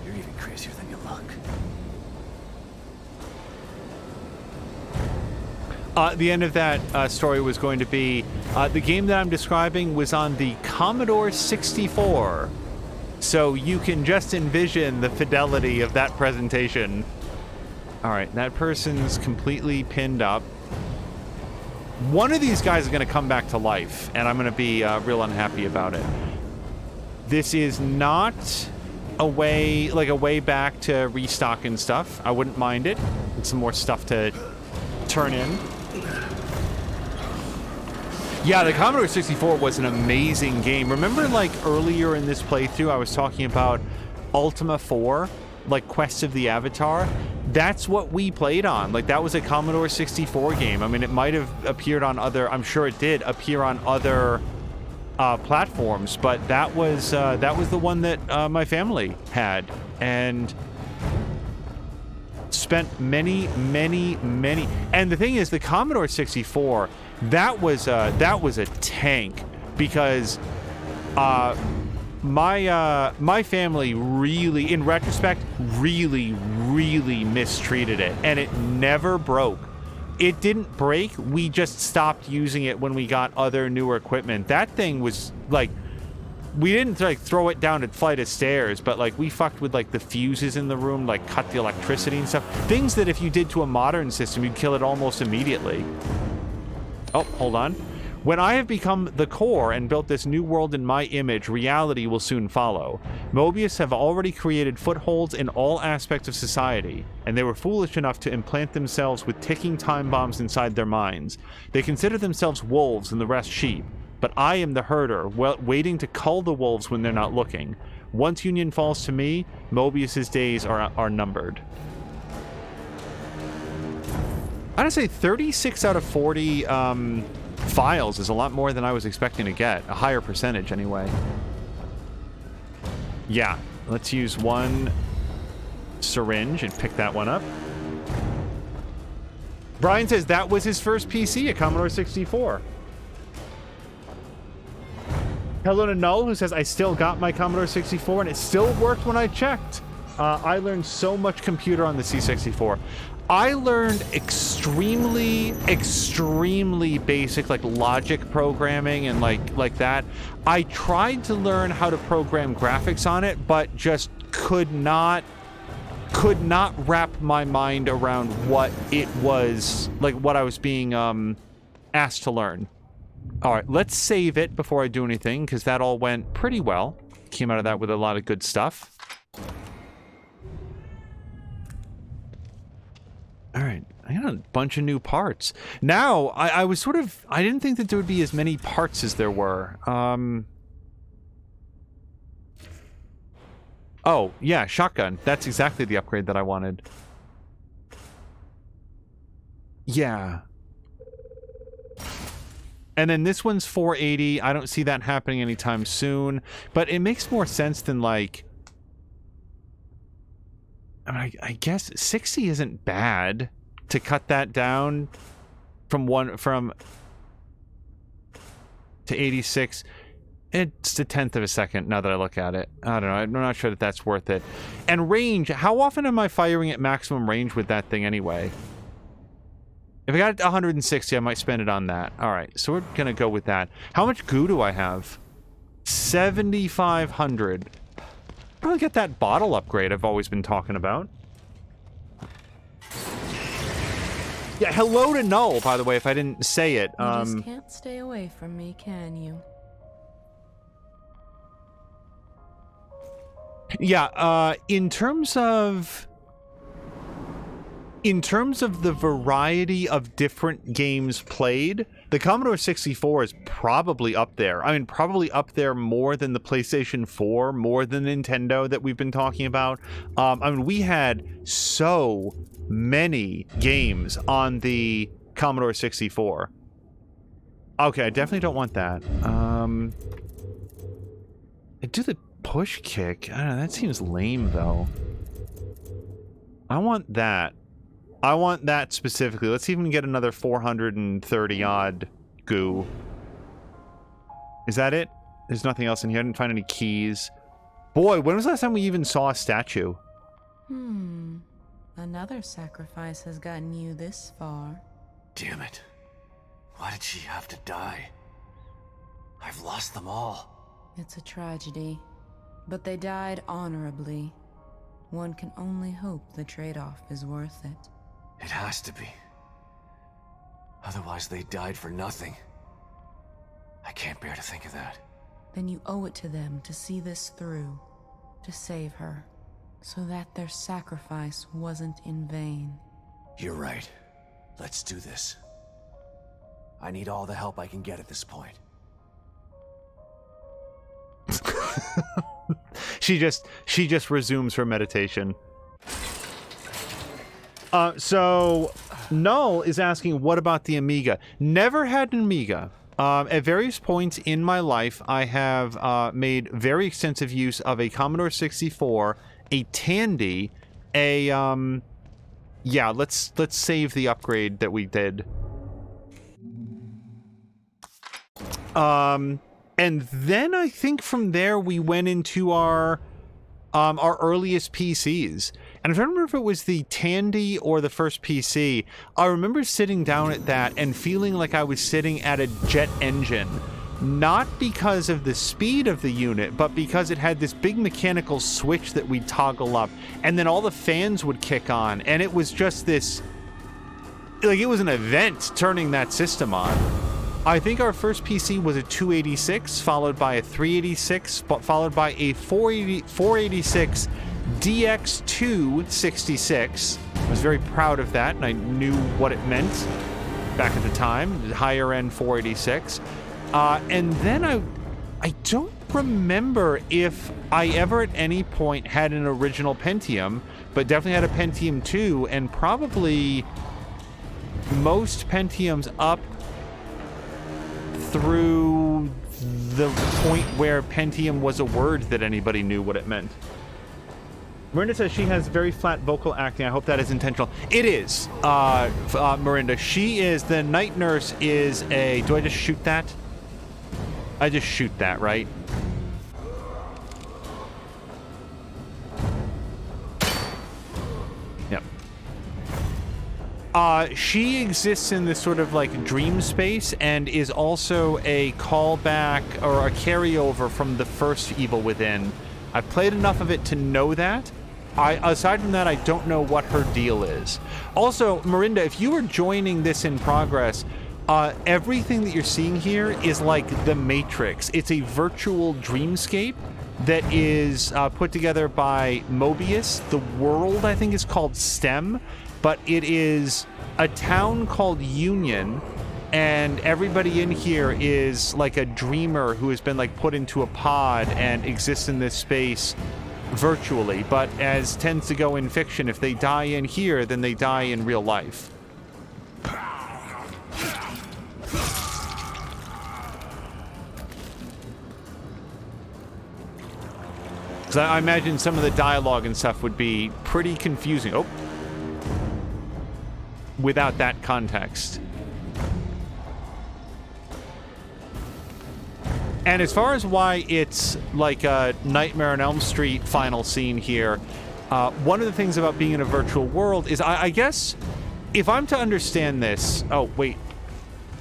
you're even crazier than you look. The end of that story was going to be the game that I'm describing was on the Commodore 64. So you can just envision the fidelity of that presentation. All right, that person's completely pinned up. One of these guys is going to come back to life, and I'm going to be real unhappy about it. This is not a way back to restock and stuff. I wouldn't mind it. It's some more stuff to turn in. Yeah, the Commodore 64 was an amazing game. Remember, like, earlier in this playthrough, I was talking about Ultima 4, like Quest of the Avatar? That's what we played on. Like, that was a Commodore 64 game. I mean, it might have appeared on other... I'm sure it did appear on other platforms, but that was the one that my family had. And spent many... And the thing is, the Commodore 64... That was a tank, because my family really, in retrospect, really mistreated it, and it never broke. It didn't break. We just stopped using it when we got other newer equipment. That thing was like, we didn't like throw it down a flight of stairs, but like we fucked with like the fuses in the room, like cut the electricity and stuff. Things that if you did to a modern system, you'd kill it almost immediately. Oh, hold on. When I have become the core and built this new world in my image, reality will soon follow. Mobius have already created footholds in all aspects of society, and they were foolish enough to implant themselves with ticking time bombs inside their minds. They consider themselves wolves and the rest sheep, but I am the herder, waiting to cull the wolves when they're not looking. Once Union falls to me, Mobius's days are numbered. I'd say 36 out of 40 files is a lot more than I was expecting to get. A higher percentage, anyway. Yeah, let's use one syringe and pick that one up. Brian says that was his first PC, a Commodore 64. Hello to Null, who says, I still got my Commodore 64, and it still worked when I checked. I learned so much computer on the C64. I learned extremely basic, like, logic programming and like that. I tried to learn how to program graphics on it, but just could not wrap my mind around what it was, like, what I was being asked to learn. All right, let's save it before I do anything, because that all went pretty well. Came out of that with a lot of good stuff. All right, I got a bunch of new parts. Now, I was sort of... I didn't think that there would be as many parts as there were. Oh, yeah, shotgun. That's exactly the upgrade that I wanted. Yeah. And then this one's 480. I don't see that happening anytime soon. But it makes more sense than, like... I mean, I guess 60 isn't bad. to cut that down from to 86. It's a tenth of a second now that I look at it. I don't know. I'm not sure that that's worth it. And range, how often am I firing at maximum range with that thing anyway? If I got it to 160, I might spend it on that. All right, so we're going to go with that. How much goo do I have? 7,500. Probably get that bottle upgrade I've always been talking about. Yeah, hello to Null, by the way, if I didn't say it. You just can't stay away from me, can you? Yeah, in terms of the variety of different games played, the Commodore 64 is probably up there. I mean, probably up there more than the PlayStation 4, more than Nintendo that we've been talking about. I mean, we had so many games on the Commodore 64. Okay, I definitely don't want that. I do the push kick. I don't know, that seems lame, though. I want that. I want that specifically. Let's even get another 430-odd goo. Is that it? There's nothing else in here. I didn't find any keys. Boy, when was the last time we even saw a statue? Another sacrifice has gotten you this far. Damn it. Why did she have to die? I've lost them all. It's a tragedy, but they died honorably. One can only hope the trade-off is worth it. It has to be. Otherwise, they died for nothing. I can't bear to think of that. Then you owe it to them to see this through, to save her, so that their sacrifice wasn't in vain. You're right. Let's do this. I need all the help I can get at this point. She just resumes her meditation. So Null is asking, what about the Amiga? Never had an Amiga. At various points in my life, I have made very extensive use of a Commodore 64, a Tandy, a yeah. Let's save the upgrade that we did. And then I think from there we went into our earliest PCs. And I don't remember if it was the Tandy or the first PC. I remember sitting down at that and feeling like I was sitting at a jet engine. Not because of the speed of the unit, but because it had this big mechanical switch that we'd toggle up. And then all the fans would kick on. And it was just this... like, it was an event turning that system on. I think our first PC was a 286, followed by a 386, followed by a 486 DX266. I was very proud of that, and I knew what it meant back at the time, the higher end 486. And then I don't remember if I ever at any point had an original Pentium, but definitely had a Pentium 2, and probably most Pentiums up through the point where Pentium was a word that anybody knew what it meant. Miranda says she has very flat vocal acting. I hope that is intentional. It is, Miranda. She is, the night nurse is a... do I just shoot that? I just shoot that, right? Yep. She exists in this sort of like dream space and is also a callback or a carryover from the first Evil Within. I've played enough of it to know that. Aside from that, I don't know what her deal is. Also, Miranda, if you are joining this in progress, everything that you're seeing here is like The Matrix. It's a virtual dreamscape that is put together by Mobius. The world, I think, is called STEM, but it is a town called Union, and everybody in here is like a dreamer who has been like put into a pod and exists in this space virtually. But as tends to go in fiction, if they die in here, then they die in real life. Because I imagine some of the dialogue and stuff would be pretty confusing. Oh. without that context. And as far as why it's like a Nightmare on Elm Street final scene here, one of the things about being in a virtual world is, I guess, if I'm to understand this... Oh, wait.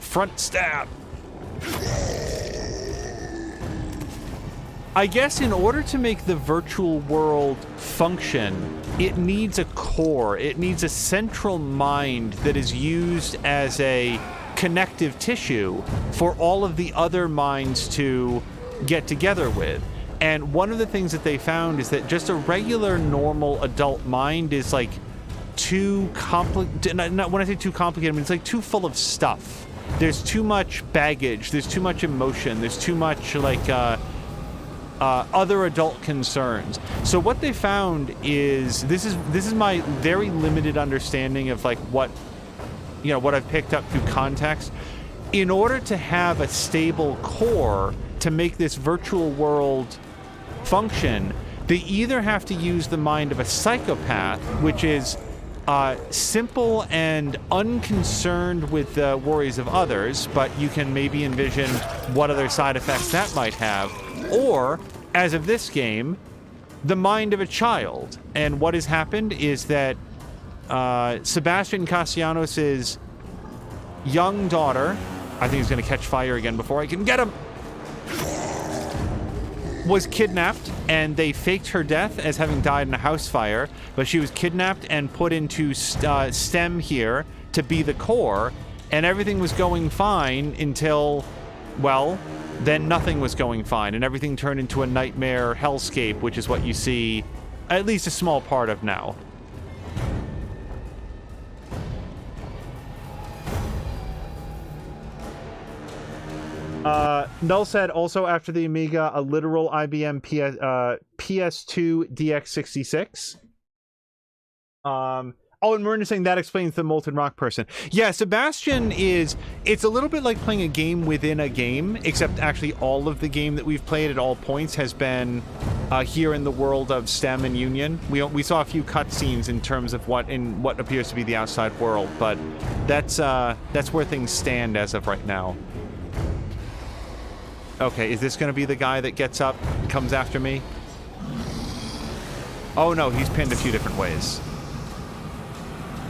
Front stab. I guess in order to make the virtual world function, it needs a core. It needs a central mind that is used as a connective tissue for all of the other minds to get together with. And one of the things that they found is that just a regular, normal adult mind is like too complicated. When I say too complicated, I mean it's like too full of stuff. There's too much baggage. There's too much emotion. There's too much like other adult concerns. So what they found is this is my very limited understanding of like what I've picked up through context. In order to have a stable core to make this virtual world function, they either have to use the mind of a psychopath, which is simple and unconcerned with the worries of others, but you can maybe envision what other side effects that might have, or, as of this game, the mind of a child. And what has happened is that Sebastian Castellanos' young daughter, I think he's going to catch fire again before I can get him, was kidnapped, and they faked her death as having died in a house fire, but she was kidnapped and put into STEM here to be the core, and everything was going fine until, well, then nothing was going fine, and everything turned into a nightmare hellscape, which is what you see at least a small part of now. Null said also after the Amiga, a literal IBM PS2 DX66. Oh, and Marinda's saying that explains the Molten Rock person. Yeah, Sebastian it's a little bit like playing a game within a game, except actually all of the game that we've played at all points has been here in the world of STEM and Union. We saw a few cutscenes in terms of what appears to be the outside world, but that's where things stand as of right now. Okay, is this going to be the guy that gets up and comes after me? Oh no, he's pinned a few different ways.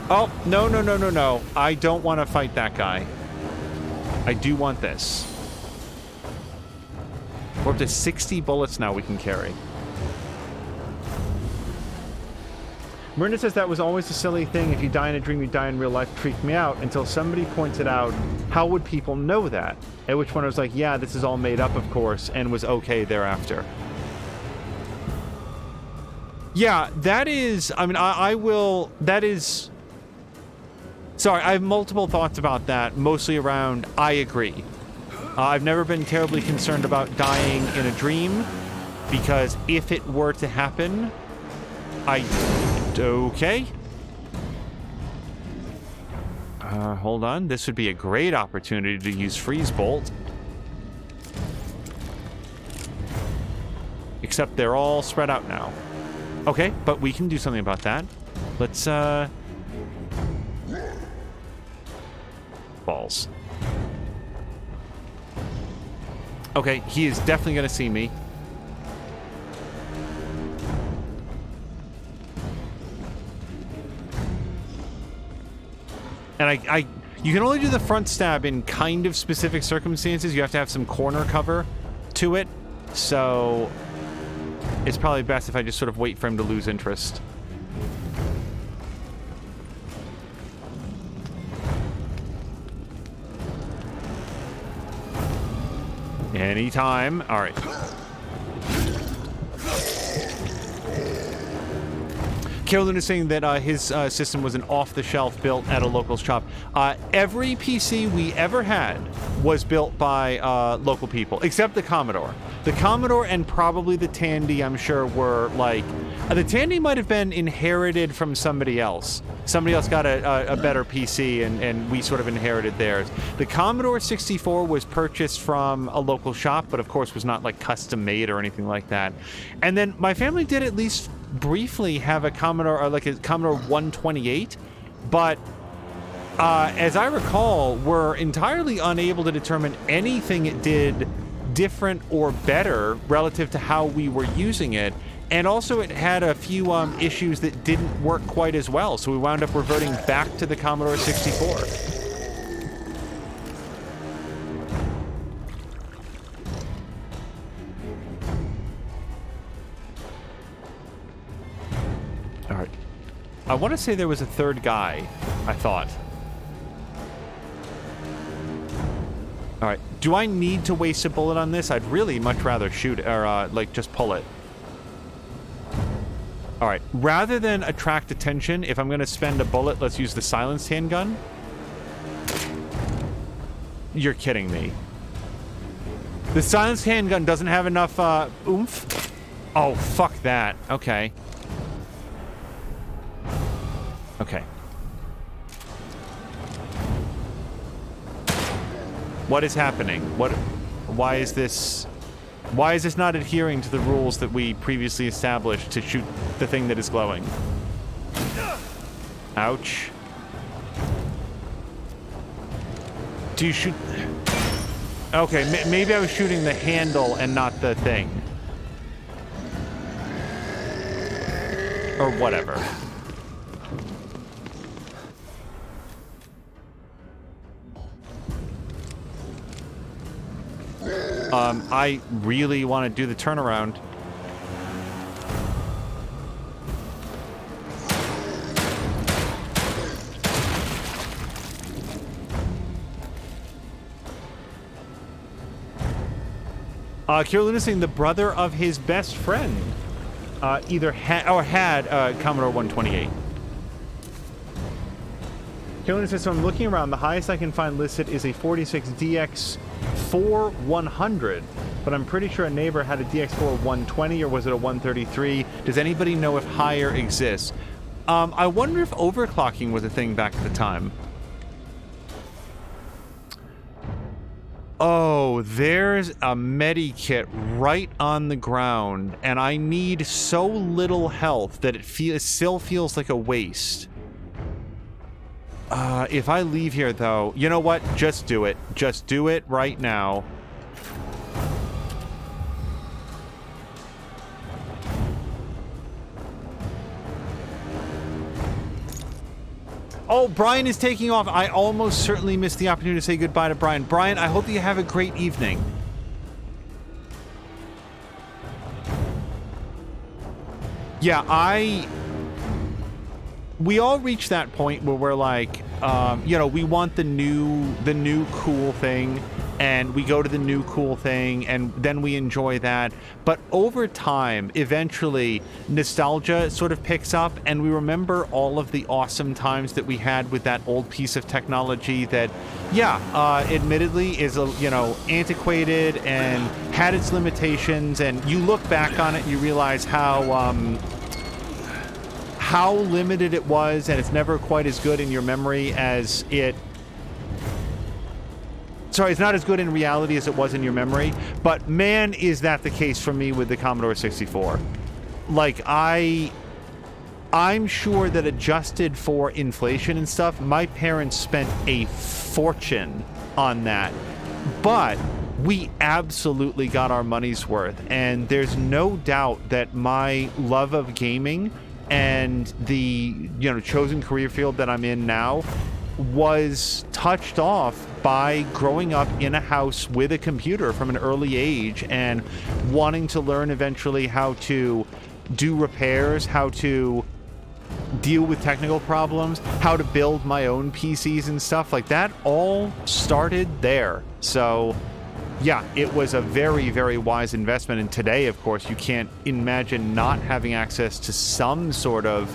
Oh, no. I don't want to fight that guy. I do want this. We're up to 60 bullets now we can carry. Miranda says that was always a silly thing. If you die in a dream, you die in real life. Freaked me out until somebody pointed out, how would people know that? At which point I was like, yeah, this is all made up, of course, and was okay thereafter. Yeah, that is... I mean, I will... That is... Sorry, I have multiple thoughts about that, mostly around I agree. I've never been terribly concerned about dying in a dream, because if it were to happen, okay. Hold on. This would be a great opportunity to use Freeze Bolt. Except they're all spread out now. Okay, but we can do something about that. Let's, balls. Okay, he is definitely going to see me. And you can only do the front stab in kind of specific circumstances. You have to have some corner cover to it. So it's probably best if I just sort of wait for him to lose interest. Anytime. All right. Carolyn is saying that his system was an off-the-shelf built at a local shop. Every PC we ever had was built by local people, except the Commodore. The Commodore and probably the Tandy, I'm sure, were like... the Tandy might have been inherited from somebody else. Somebody else got a better PC, and we sort of inherited theirs. The Commodore 64 was purchased from a local shop, but of course was not like custom-made or anything like that. And then my family did at least briefly have a Commodore, or like a Commodore 128, but as I recall, were entirely unable to determine anything it did different or better relative to how we were using it. And also it had a few issues that didn't work quite as well, so we wound up reverting back to the Commodore 64. All right. I want to say there was a third guy, I thought. All right. Do I need to waste a bullet on this? I'd really much rather shoot or like just pull it. All right. Rather than attract attention, if I'm going to spend a bullet, let's use the silenced handgun. You're kidding me. The silenced handgun doesn't have enough oomph. Oh, fuck that. Okay. Okay. What is happening? Why is this not adhering to the rules that we previously established to shoot the thing that is glowing? Ouch. Do you shoot? Okay, maybe I was shooting the handle and not the thing. Or whatever. I really want to do the turnaround. Kirilluna saying the brother of his best friend either had Commodore 128. Kirilluna says, so I'm looking around. The highest I can find listed is a 46DX4 100, but I'm pretty sure a neighbor had a DX4 120, or was it a 133? Does anybody know if higher exists? I wonder if overclocking was a thing back at the time. Oh, there's a medikit right on the ground, and I need so little health that it still feels like a waste. If I leave here, though, you know what? Just do it. Just do it right now. Oh, Brian is taking off. I almost certainly missed the opportunity to say goodbye to Brian. Brian, I hope you have a great evening. Yeah, we all reach that point where we're like, you know, we want the new cool thing, and we go to the new cool thing, and then we enjoy that. But over time, eventually, nostalgia sort of picks up, and we remember all of the awesome times that we had with that old piece of technology that, yeah, admittedly is, you know, antiquated and had its limitations. And you look back on it, and you realize how limited it was, and it's never quite as good in your memory as it... Sorry, it's not as good in reality as it was in your memory, but man, is that the case for me with the Commodore 64. Like, I'm sure that adjusted for inflation and stuff, my parents spent a fortune on that, but we absolutely got our money's worth, and there's no doubt that my love of gaming and the, you know, chosen career field that I'm in now was touched off by growing up in a house with a computer from an early age and wanting to learn eventually how to do repairs, how to deal with technical problems, how to build my own PCs and stuff like that. All started there. So yeah, it was a very, very wise investment. And today, of course, you can't imagine not having access to some sort of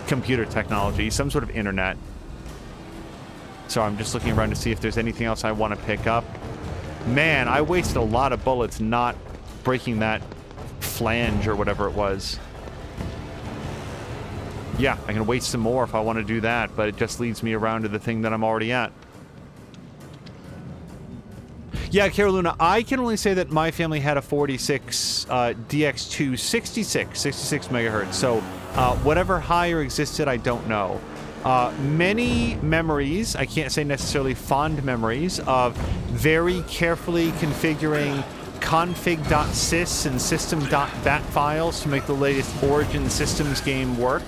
computer technology, some sort of internet. So I'm just looking around to see if there's anything else I want to pick up. Man, I wasted a lot of bullets not breaking that flange or whatever it was. Yeah, I can waste some more if I want to do that, but it just leads me around to the thing that I'm already at. Yeah, Kirilluna, I can only say that my family had a 46 DX2 66 megahertz. So whatever higher existed, I don't know. Many memories, I can't say necessarily fond memories, of very carefully configuring config.sys and system.bat files to make the latest Origin Systems game work.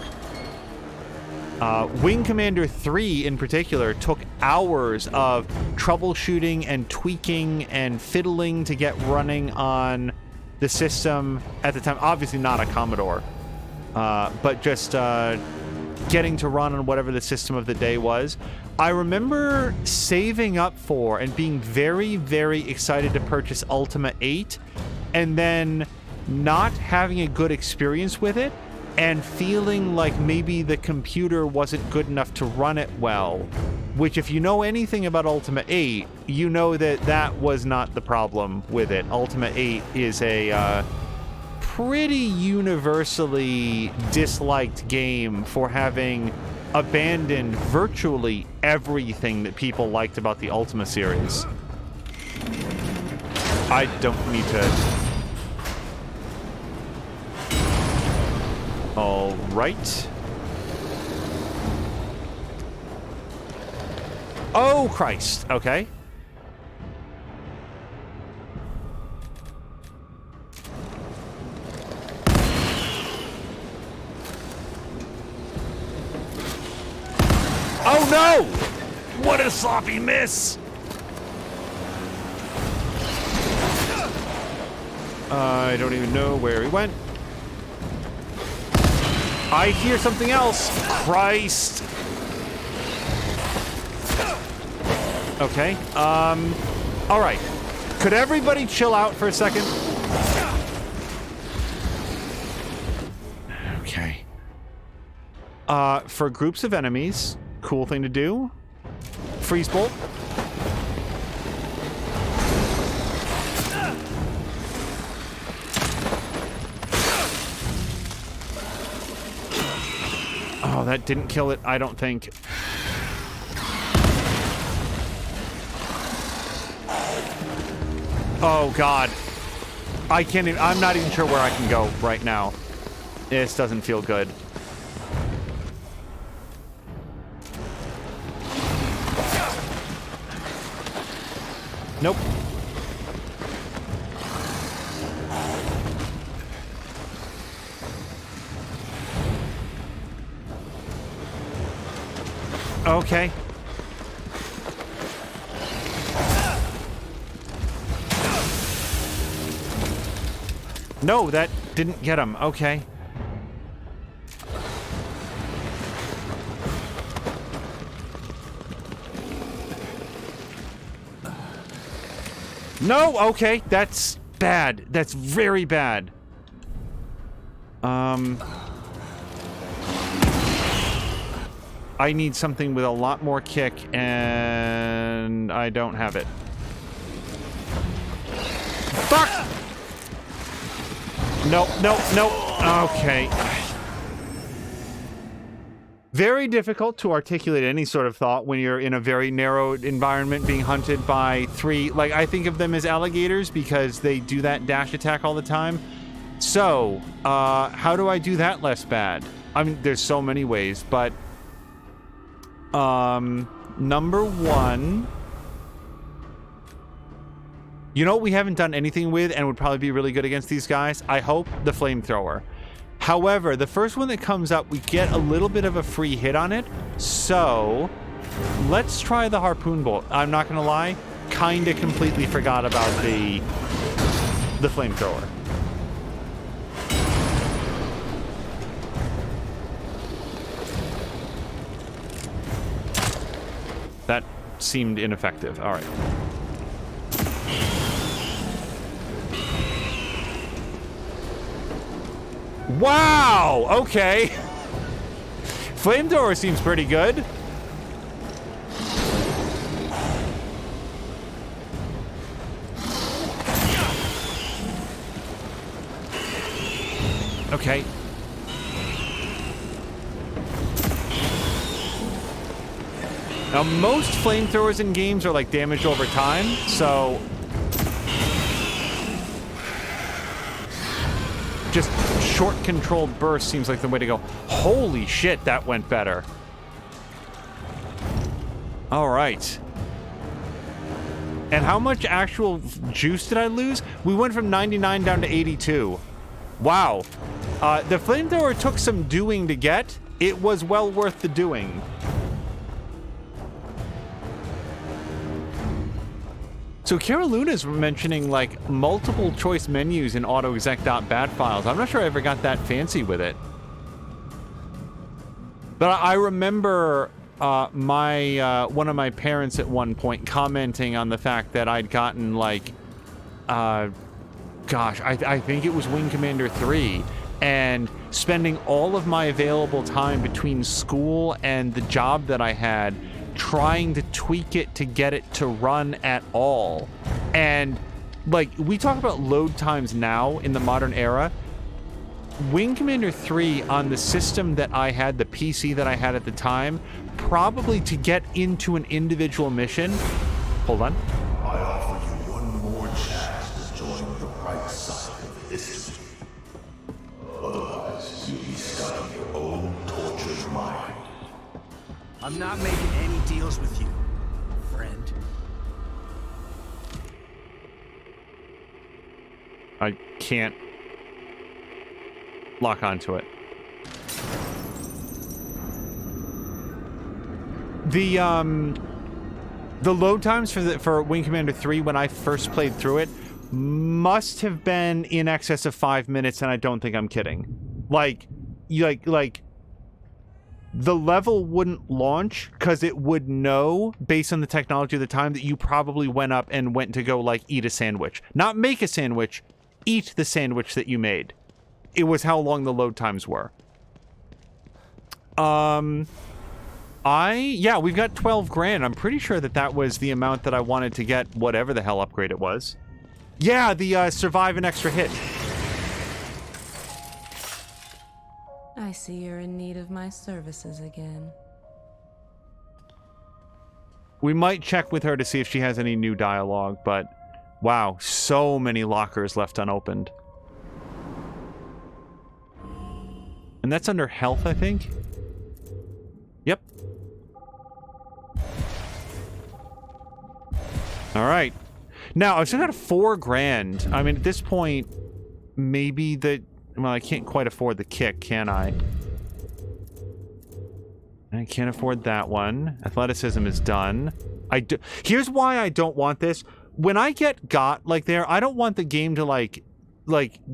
Wing Commander 3 in particular took hours of troubleshooting and tweaking and fiddling to get running on the system at the time. Obviously not a Commodore, but just getting to run on whatever the system of the day was. I remember saving up for and being very, very excited to purchase Ultima 8 and then not having a good experience with it and feeling like maybe the computer wasn't good enough to run it well, which if you know anything about Ultima 8, you know that that was not the problem with it. Ultima 8 is a pretty universally disliked game for having abandoned virtually everything that people liked about the Ultima series. I don't need to... All right. Oh, Christ. Okay. Oh, no! What a sloppy miss! I don't even know where he went. I hear something else. Christ. Okay. All right. Could everybody chill out for a second? Okay. For groups of enemies, cool thing to do. Freeze bolt. Oh, that didn't kill it, I don't think. Oh, God. I can't even... I'm not even sure where I can go right now. This doesn't feel good. Nope. Okay. No, that didn't get him. Okay. No, okay. That's bad. That's very bad. I need something with a lot more kick, and I don't have it. Fuck! No, no, no. Okay. Very difficult to articulate any sort of thought when you're in a very narrow environment being hunted by three... Like, I think of them as alligators because they do that dash attack all the time. So, how do I do that less bad? I mean, there's so many ways, but... number one... You know what we haven't done anything with and would probably be really good against these guys? I hope the flamethrower. However, the first one that comes up, we get a little bit of a free hit on it. So, let's try the harpoon bolt. I'm not gonna lie, kinda completely forgot about the flamethrower. That seemed ineffective. All right. Wow! Okay. Flamethrower seems pretty good. Okay. Now, most flamethrowers in games are like damage over time, so... Just short controlled burst seems like the way to go. Holy shit, that went better. All right. And how much actual juice did I lose? We went from 99 down to 82. Wow. The flamethrower took some doing to get. It was well worth the doing. So Cara Luna's mentioning like multiple choice menus in autoexec.bat files. I'm not sure I ever got that fancy with it. But I remember one of my parents at one point commenting on the fact that I'd gotten like, I think it was Wing Commander 3, and spending all of my available time between school and the job that I had trying to tweak it to get it to run at all. And like, we talk about load times now in the modern era. Wing Commander 3 on the system that I had, the PC that I had at the time, probably to get into an individual mission. Hold on. I offer you one more chance to join the right side of history. Otherwise, you'll be stuck in your own tortured mind. I'm not making any deals with you, friend. I can't lock onto it. The load times for Wing Commander 3 when I first played through it must have been in excess of 5 minutes, and I don't think I'm kidding. Like the level wouldn't launch because it would know, based on the technology of the time, that you probably went up and went to go like eat a sandwich. Not make a sandwich, eat the sandwich that you made. It was how long the load times were. Yeah, we've got 12 grand. I'm pretty sure that was the amount that I wanted to get whatever the hell upgrade it was. Yeah, the survive an extra hit. I see you're in need of my services again. We might check with her to see if she has any new dialogue, but wow, so many lockers left unopened. And that's under health, I think? Yep. All right. Now, I've still got 4 grand. I mean, at this point, maybe well, I can't quite afford the kick, can I? I can't afford that one. Athleticism is done. Here's why I don't want this. When I get got like there, I don't want the game to like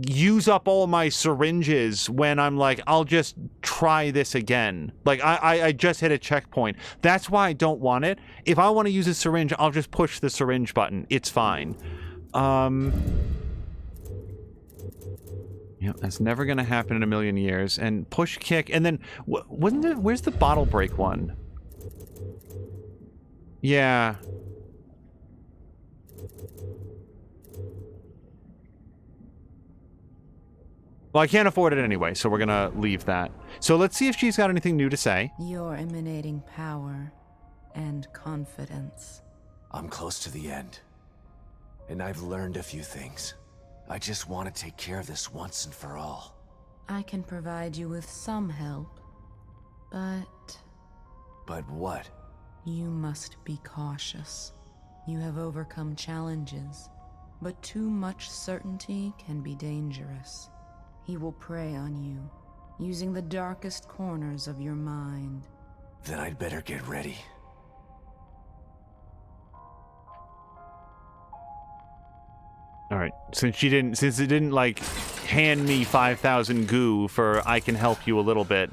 use up all my syringes when I'm like, I'll just try this again. Like I just hit a checkpoint. That's why I don't want it. If I want to use a syringe, I'll just push the syringe button. It's fine. Yep, that's never gonna happen in a million years. And push kick, and then wasn't it? Where's the bottle break one? Yeah. Well, I can't afford it anyway, so we're gonna leave that. So let's see if she's got anything new to say. You're emanating power and confidence. I'm close to the end, and I've learned a few things. I just want to take care of this once and for all. I can provide you with some help, but... But what? You must be cautious. You have overcome challenges, but too much certainty can be dangerous. He will prey on you, using the darkest corners of your mind. Then I'd better get ready. All right, since it didn't like hand me 5,000 goo for I can help you a little bit.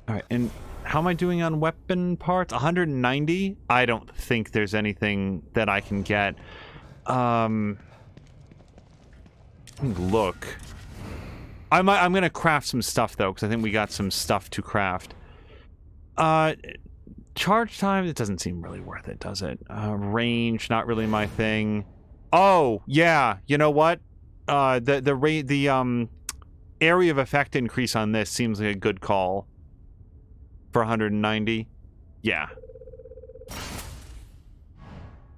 All right, and how am I doing on weapon parts? 190? I don't think there's anything that I can get. Look. I'm gonna craft some stuff though, because I think we got some stuff to craft. Charge time, it doesn't seem really worth it, does it? Range, not really my thing. Oh, yeah, you know what? The area of effect increase on this seems like a good call. For 190. Yeah.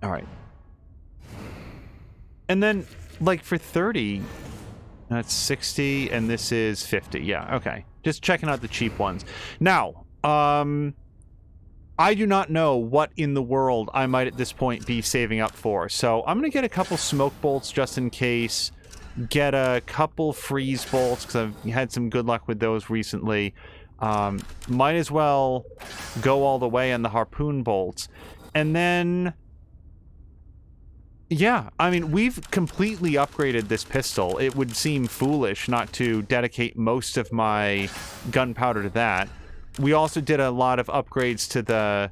Alright. And then, like, for 30, that's 60, and this is 50. Yeah, okay. Just checking out the cheap ones. Now, I do not know what in the world I might at this point be saving up for. So I'm going to get a couple smoke bolts just in case. Get a couple freeze bolts because I've had some good luck with those recently. Might as well go all the way on the harpoon bolts. And then... yeah, I mean, we've completely upgraded this pistol. It would seem foolish not to dedicate most of my gunpowder to that. We also did a lot of upgrades to the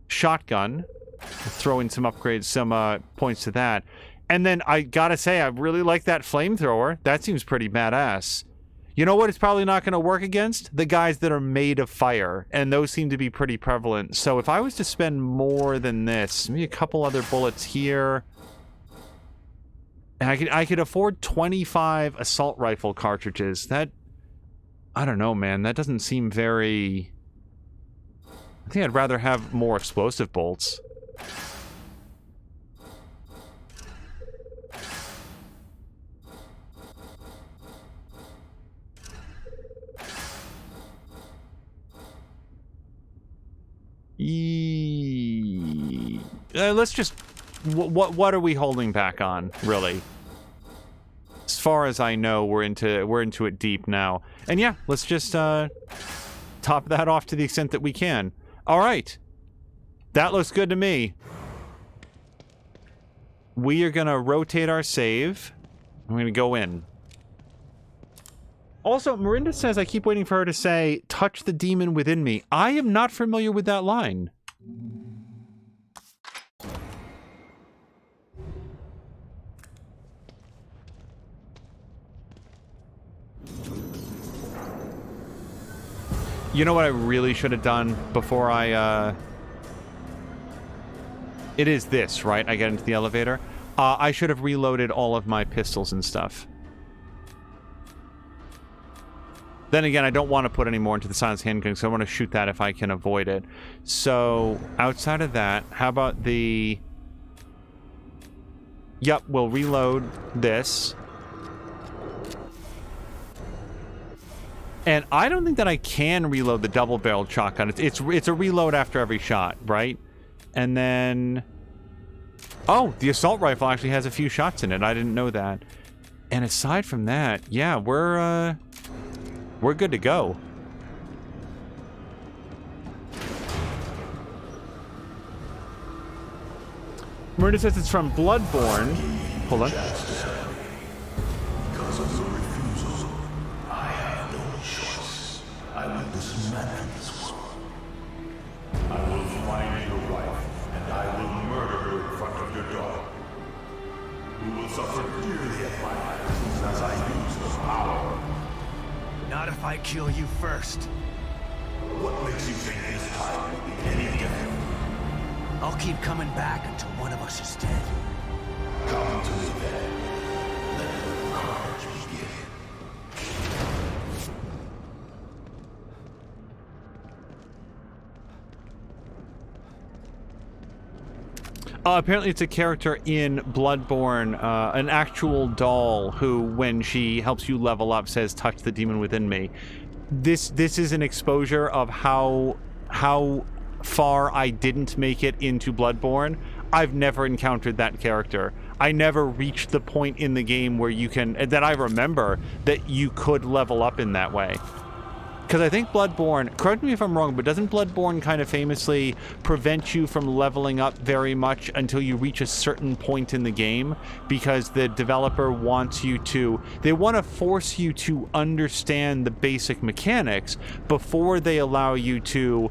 shotgun. Throw in some upgrades, some points to that. And then I gotta say, I really like that flamethrower. That seems pretty badass. You know what it's probably not going to work against? The guys that are made of fire. And those seem to be pretty prevalent. So if I was to spend more than this, maybe a couple other bullets here. And I could afford 25 assault rifle cartridges. That... I don't know, man. That doesn't seem very... I think I'd rather have more explosive bolts. Let's just... What are we holding back on, really? As far as I know, we're into it deep now. And yeah, let's just top that off to the extent that we can. All right. That looks good to me. We are going to rotate our save. I'm going to go in. Also, Miranda says I keep waiting for her to say, touch the demon within me. I am not familiar with that line. You know what I really should have done before I, It is this, right? I get into the elevator. I should have reloaded all of my pistols and stuff. Then again, I don't want to put any more into the silenced handgun, because I want to shoot that if I can avoid it. So, outside of that, how about the... Yep, we'll reload this. And I don't think that I can reload the double-barreled shotgun. It's a reload after every shot, right? And then... Oh, the assault rifle actually has a few shots in it. I didn't know that. And aside from that, yeah, we're good to go. Miranda says it's from Bloodborne. Hold on. Because of your refusal, I have no choice. I will dismantle this world. I will find your wife, and I will murder her in front of your daughter. You will suffer dearly at my hands as I use the power. Not if I kill you first. What makes you think this time will be any different? I'll keep coming back until one of us is dead. Come to me then. Let the carnage begin. Apparently it's a character in Bloodborne, an actual doll who, when she helps you level up, says, touch the demon within me. This is an exposure of how far I didn't make it into Bloodborne. I've never encountered that character. I never reached the point in the game where you can, that I remember, that you could level up in that way. Because I think Bloodborne, correct me if I'm wrong, but doesn't Bloodborne kind of famously prevent you from leveling up very much until you reach a certain point in the game? Because the developer wants you to, they want to force you to understand the basic mechanics before they allow you to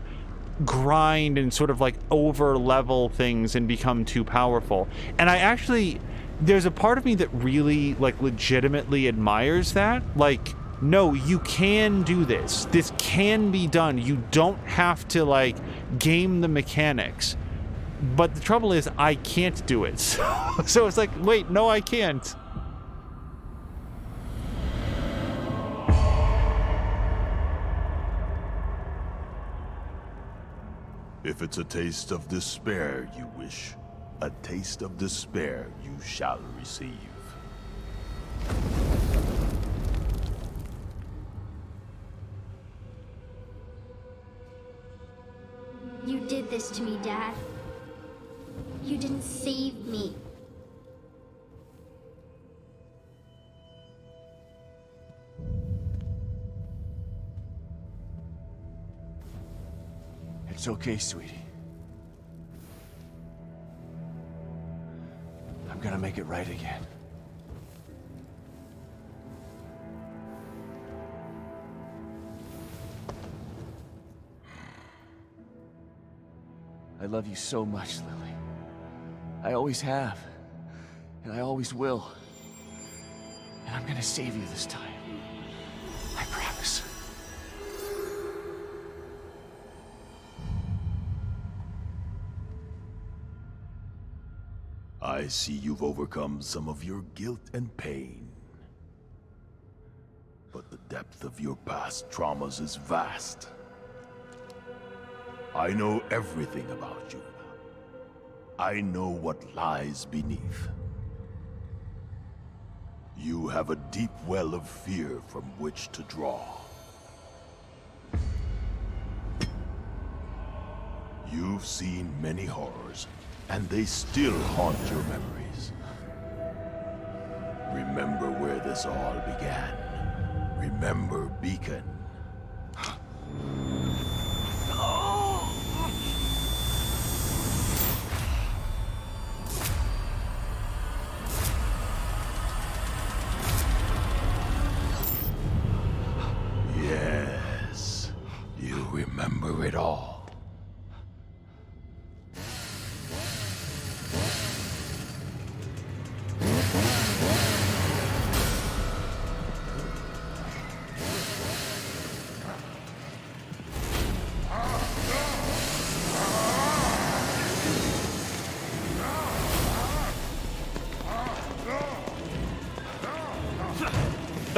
grind and sort of like over level things and become too powerful. And I actually, there's a part of me that really like legitimately admires that. Like, no, you can do this. This can be done. You don't have to, like, game the mechanics. But the trouble is, I can't do it. So it's like, wait, no, I can't. If it's a taste of despair you wish, a taste of despair you shall receive. this to me, Dad. You didn't save me. It's okay, sweetie. I'm gonna make it right again. I love you so much, Lily. I always have. And I always will. And I'm gonna save you this time. I promise. I see you've overcome some of your guilt and pain. But the depth of your past traumas is vast. I know everything about you. I know what lies beneath. You have a deep well of fear from which to draw. You've seen many horrors, and they still haunt your memories. Remember where this all began. Remember Beacon. Yes, you remember it all.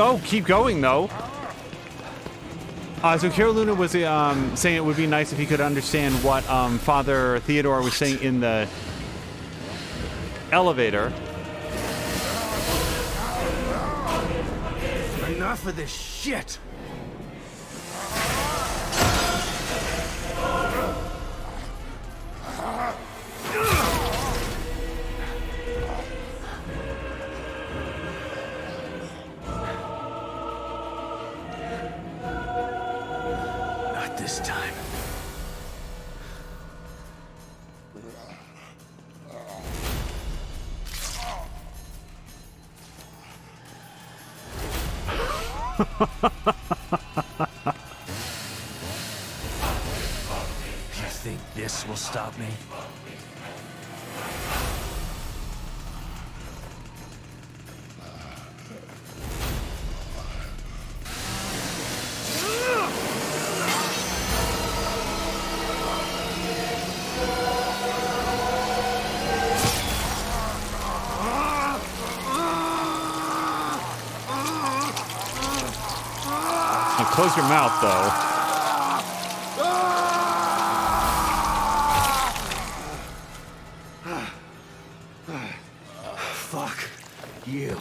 Oh, keep going, though. So Kira Luna was saying it would be nice if he could understand what Father Theodore was saying in the elevator. Enough of this shit! Not this time. You think this will stop me? Close your mouth, though. Fuck you.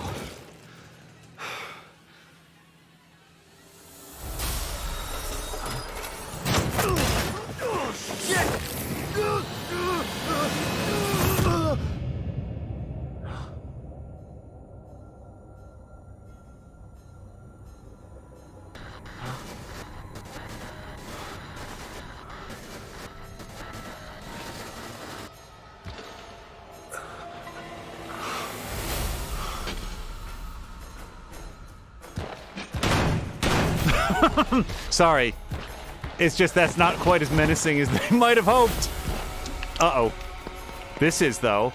Sorry. It's just that's not quite as menacing as they might have hoped. Uh-oh. This is, though.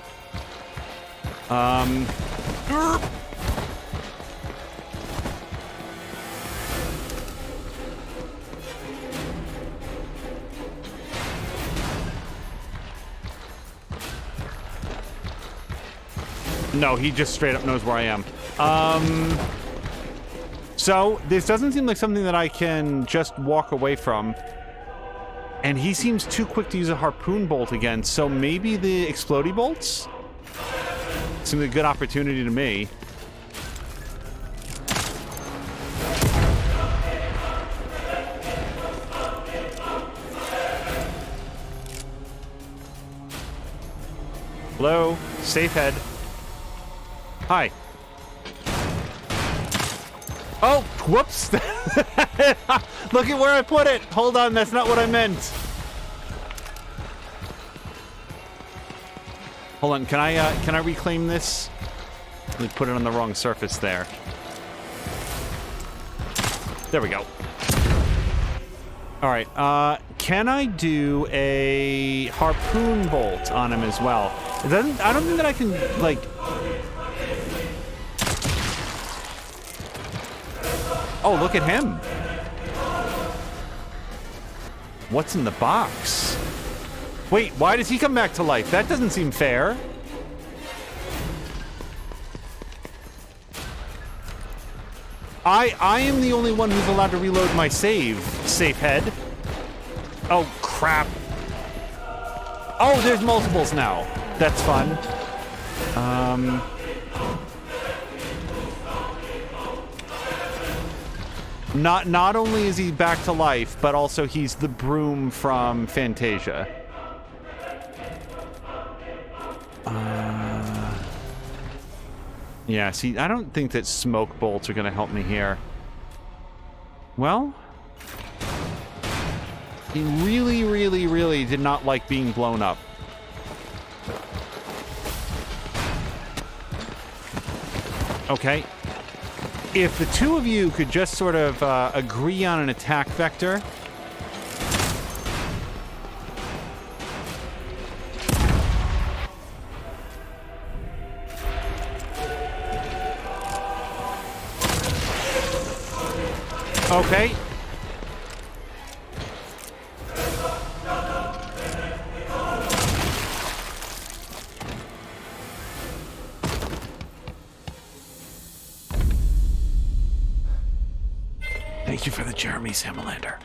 No, he just straight up knows where I am. So, this doesn't seem like something that I can just walk away from. And he seems too quick to use a harpoon bolt again, so maybe the explodey bolts? Seems like a good opportunity to me. Hello? Safe head. Hi. Oh, whoops. Look at where I put it. Hold on, that's not what I meant. Hold on, can I reclaim this? Let me put it on the wrong surface there. There we go. All right, can I do a harpoon bolt on him as well? I don't think that I can, like... Oh, look at him. What's in the box? Wait, why does he come back to life? That doesn't seem fair. I am the only one who's allowed to reload my safe head. Oh, crap. Oh, there's multiples now. That's fun. Not only is he back to life, but also he's the broom from Fantasia. Yeah, see, I don't think that smoke bolts are going to help me here. Well, he really, really, really did not like being blown up. Okay. If the two of you could just sort of agree on an attack vector. Okay. Thank you for the Jeremy Samalander.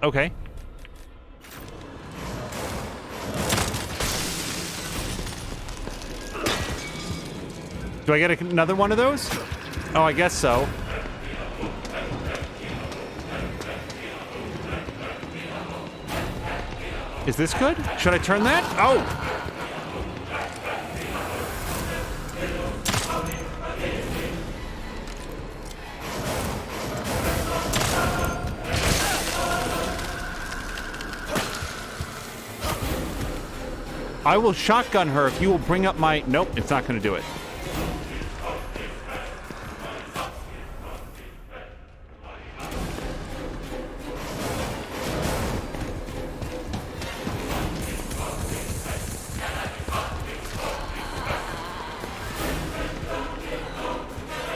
Okay. Do I get another one of those? Oh, I guess so. Is this good? Should I turn that? Oh! I will shotgun her if you will bring up my... Nope, it's not going to do it.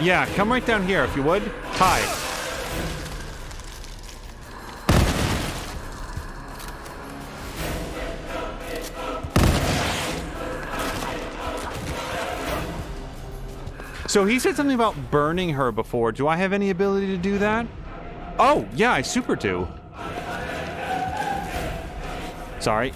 Yeah, come right down here if you would. Hi. So he said something about burning her before. Do I have any ability to do that? Oh, yeah, I super do. Sorry.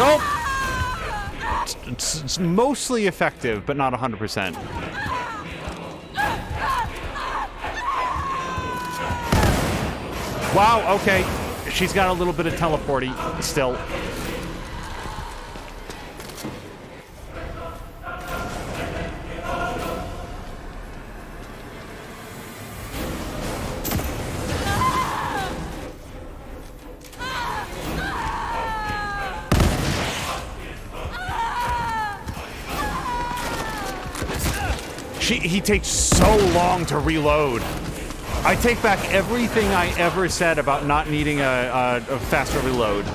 Oh! It's mostly effective, but not 100%. Wow, okay. She's got a little bit of teleporty still. He takes so long to reload. I take back everything I ever said about not needing a faster reload.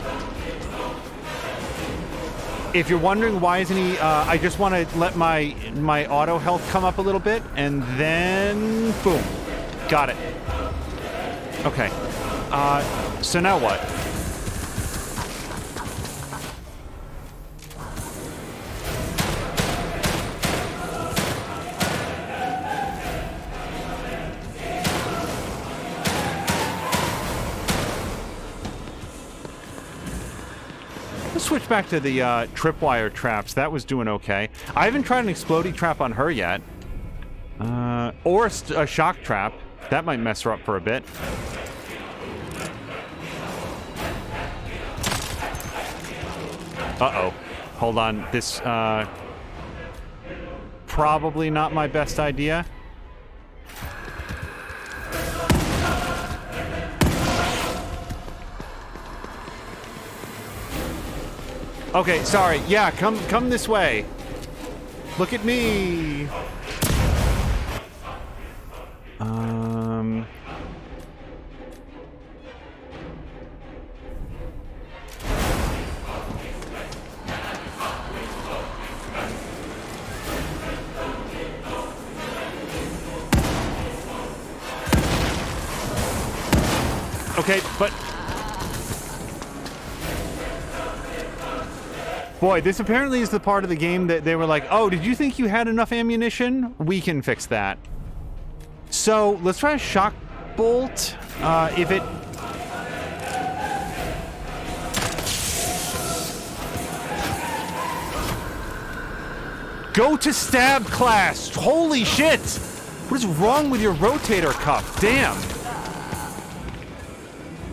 If you're wondering why isn't he, I just want to let my auto health come up a little bit, and then boom, got it. Okay. So now what? Let's switch back to the tripwire traps. That was doing okay. I haven't tried an exploding trap on her yet. Or a shock trap. That might mess her up for a bit. Uh-oh. Hold on. This, probably not my best idea. Okay, sorry. Yeah, come this way. Look at me. Okay, but boy, this apparently is the part of the game that they were like, oh, did you think you had enough ammunition? We can fix that. So let's try a shock bolt. If it... Go to stab class! Holy shit! What is wrong with your rotator cuff? Damn.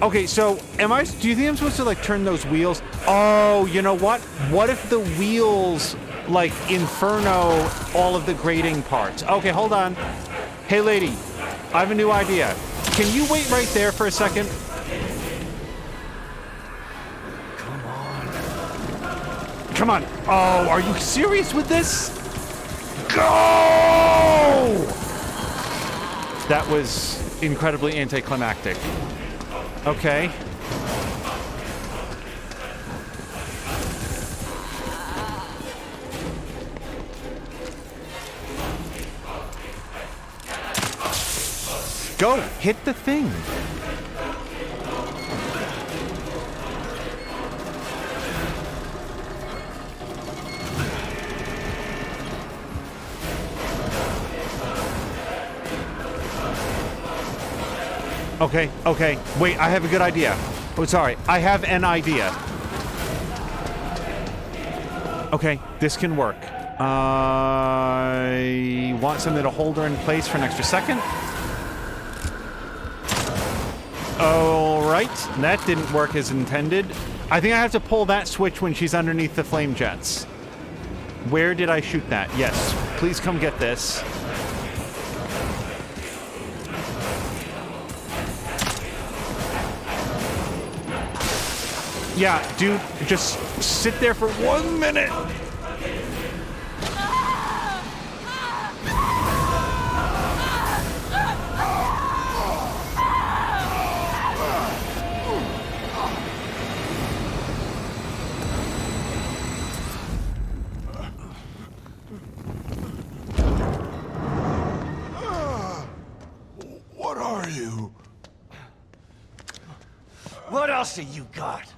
Okay, so do you think I'm supposed to like turn those wheels? Oh, you know what? What if the wheels like inferno all of the grading parts? Okay, hold on. Hey lady, I have a new idea. Can you wait right there for a second? Come on. Oh, are you serious with this? Go! That was incredibly anticlimactic. Okay. Go! Hit the thing! Okay, okay. Wait, I have a good idea. Oh, sorry. I have an idea. Okay, this can work. I want something to hold her in place for an extra second. All right, that didn't work as intended. I think I have to pull that switch when she's underneath the flame jets. Where did I shoot that? Yes, please come get this. Yeah, dude, just sit there for 1 minute. What are you? What else have you got?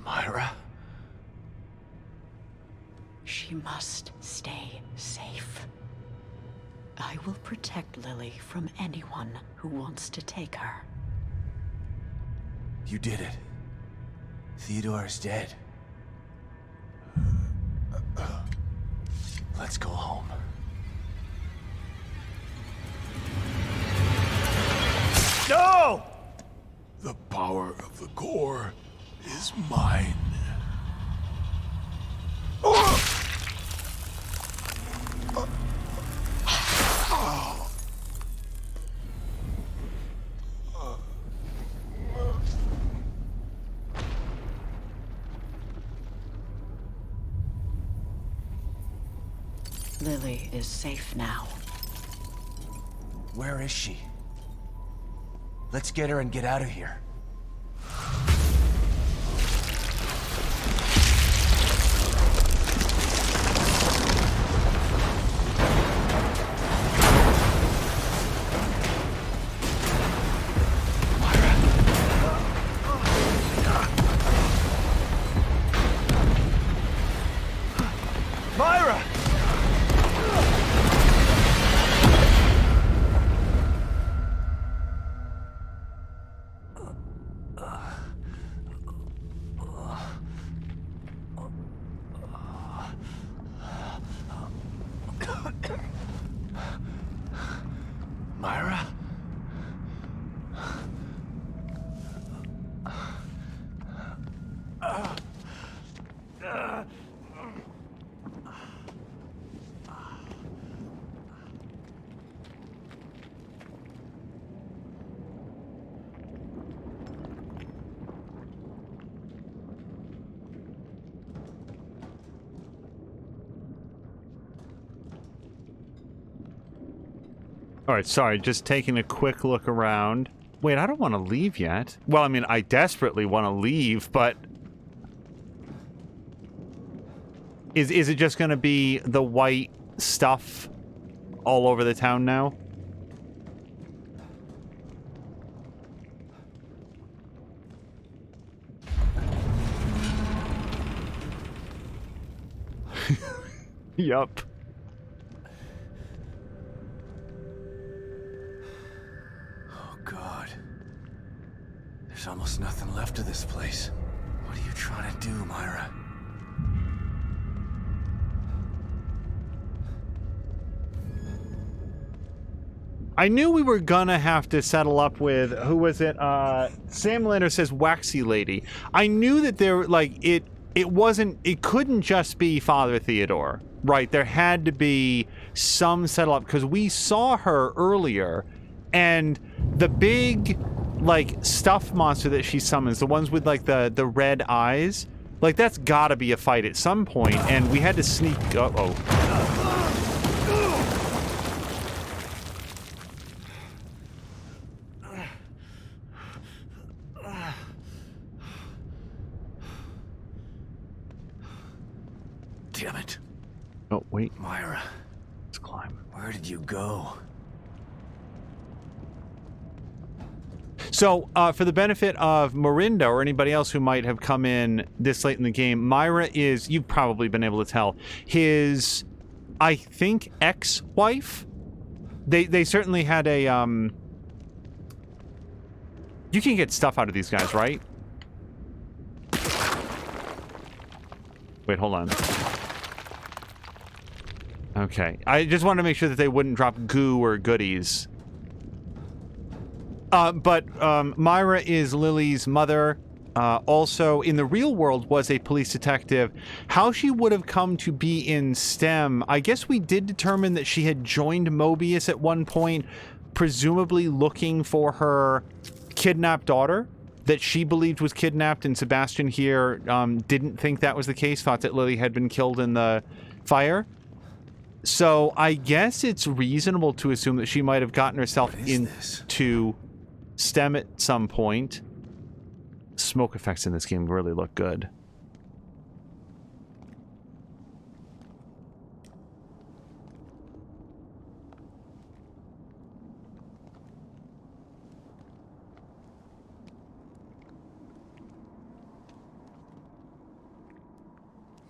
Myra? She must stay safe. I will protect Lily from anyone who wants to take her. You did it. Theodore is dead. Let's go home. No! The power of the core is mine. Lily is safe now. Where is she? Let's get her and get out of here. Myra! Myra? All right, sorry, just taking a quick look around. Wait, I don't want to leave yet. Well, I mean, I desperately want to leave, but... Is it just going to be the white stuff all over the town now? Yup. Oh, God. There's almost nothing left of this place. What are you trying to do, Myra? I knew we were gonna have to settle up with, who was it? Sam Lander says Waxy Lady. I knew that there, like, it couldn't just be Father Theodore, right? There had to be some settle up, because we saw her earlier, and the big, like, stuffed monster that she summons, the ones with, like, the red eyes, like, that's gotta be a fight at some point, and we had to sneak, uh-oh. Damn it. Oh, wait. Myra. Let's climb. Where did you go? So, for the benefit of Morinda or anybody else who might have come in this late in the game, Myra is, you've probably been able to tell, his, I think, ex-wife? They certainly had a, you can get stuff out of these guys, right? Wait, hold on. Okay. I just wanted to make sure that they wouldn't drop goo or goodies. But Myra is Lily's mother. Also, in the real world, was a police detective. How she would have come to be in STEM, I guess we did determine that she had joined Mobius at one point, presumably looking for her kidnapped daughter that she believed was kidnapped, and Sebastian here didn't think that was the case, thought that Lily had been killed in the fire. So I guess it's reasonable to assume that she might have gotten herself into STEM at some point. Smoke effects in this game really look good.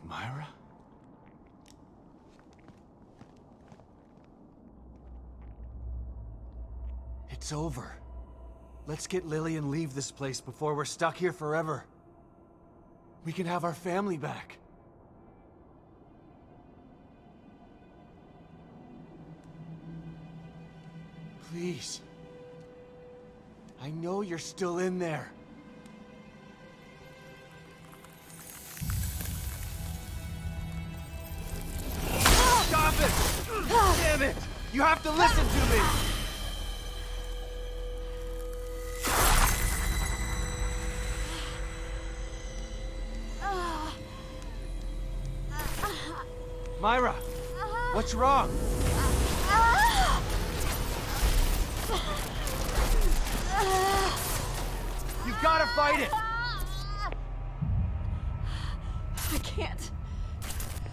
Myra? It's over. Let's get Lily and leave this place before we're stuck here forever. We can have our family back. Please. I know you're still in there. Stop it! Damn it! You have to listen to me! Myra! What's wrong? You gotta fight it! I can't.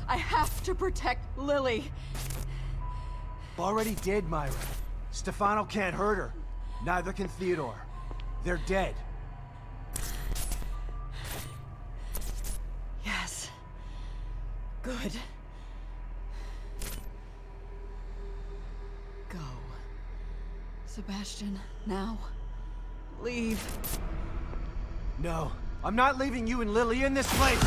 I have to protect Lily. Already did, Myra. Stefano can't hurt her. Neither can Theodore. They're dead. Yes. Good. Go. Sebastian, now. Leave. No, I'm not leaving you and Lily in this place!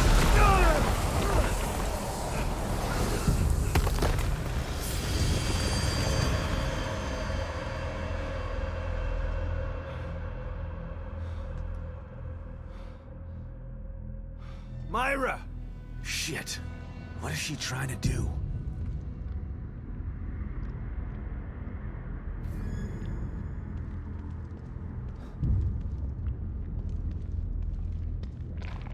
Myra! Shit. What is she trying to do?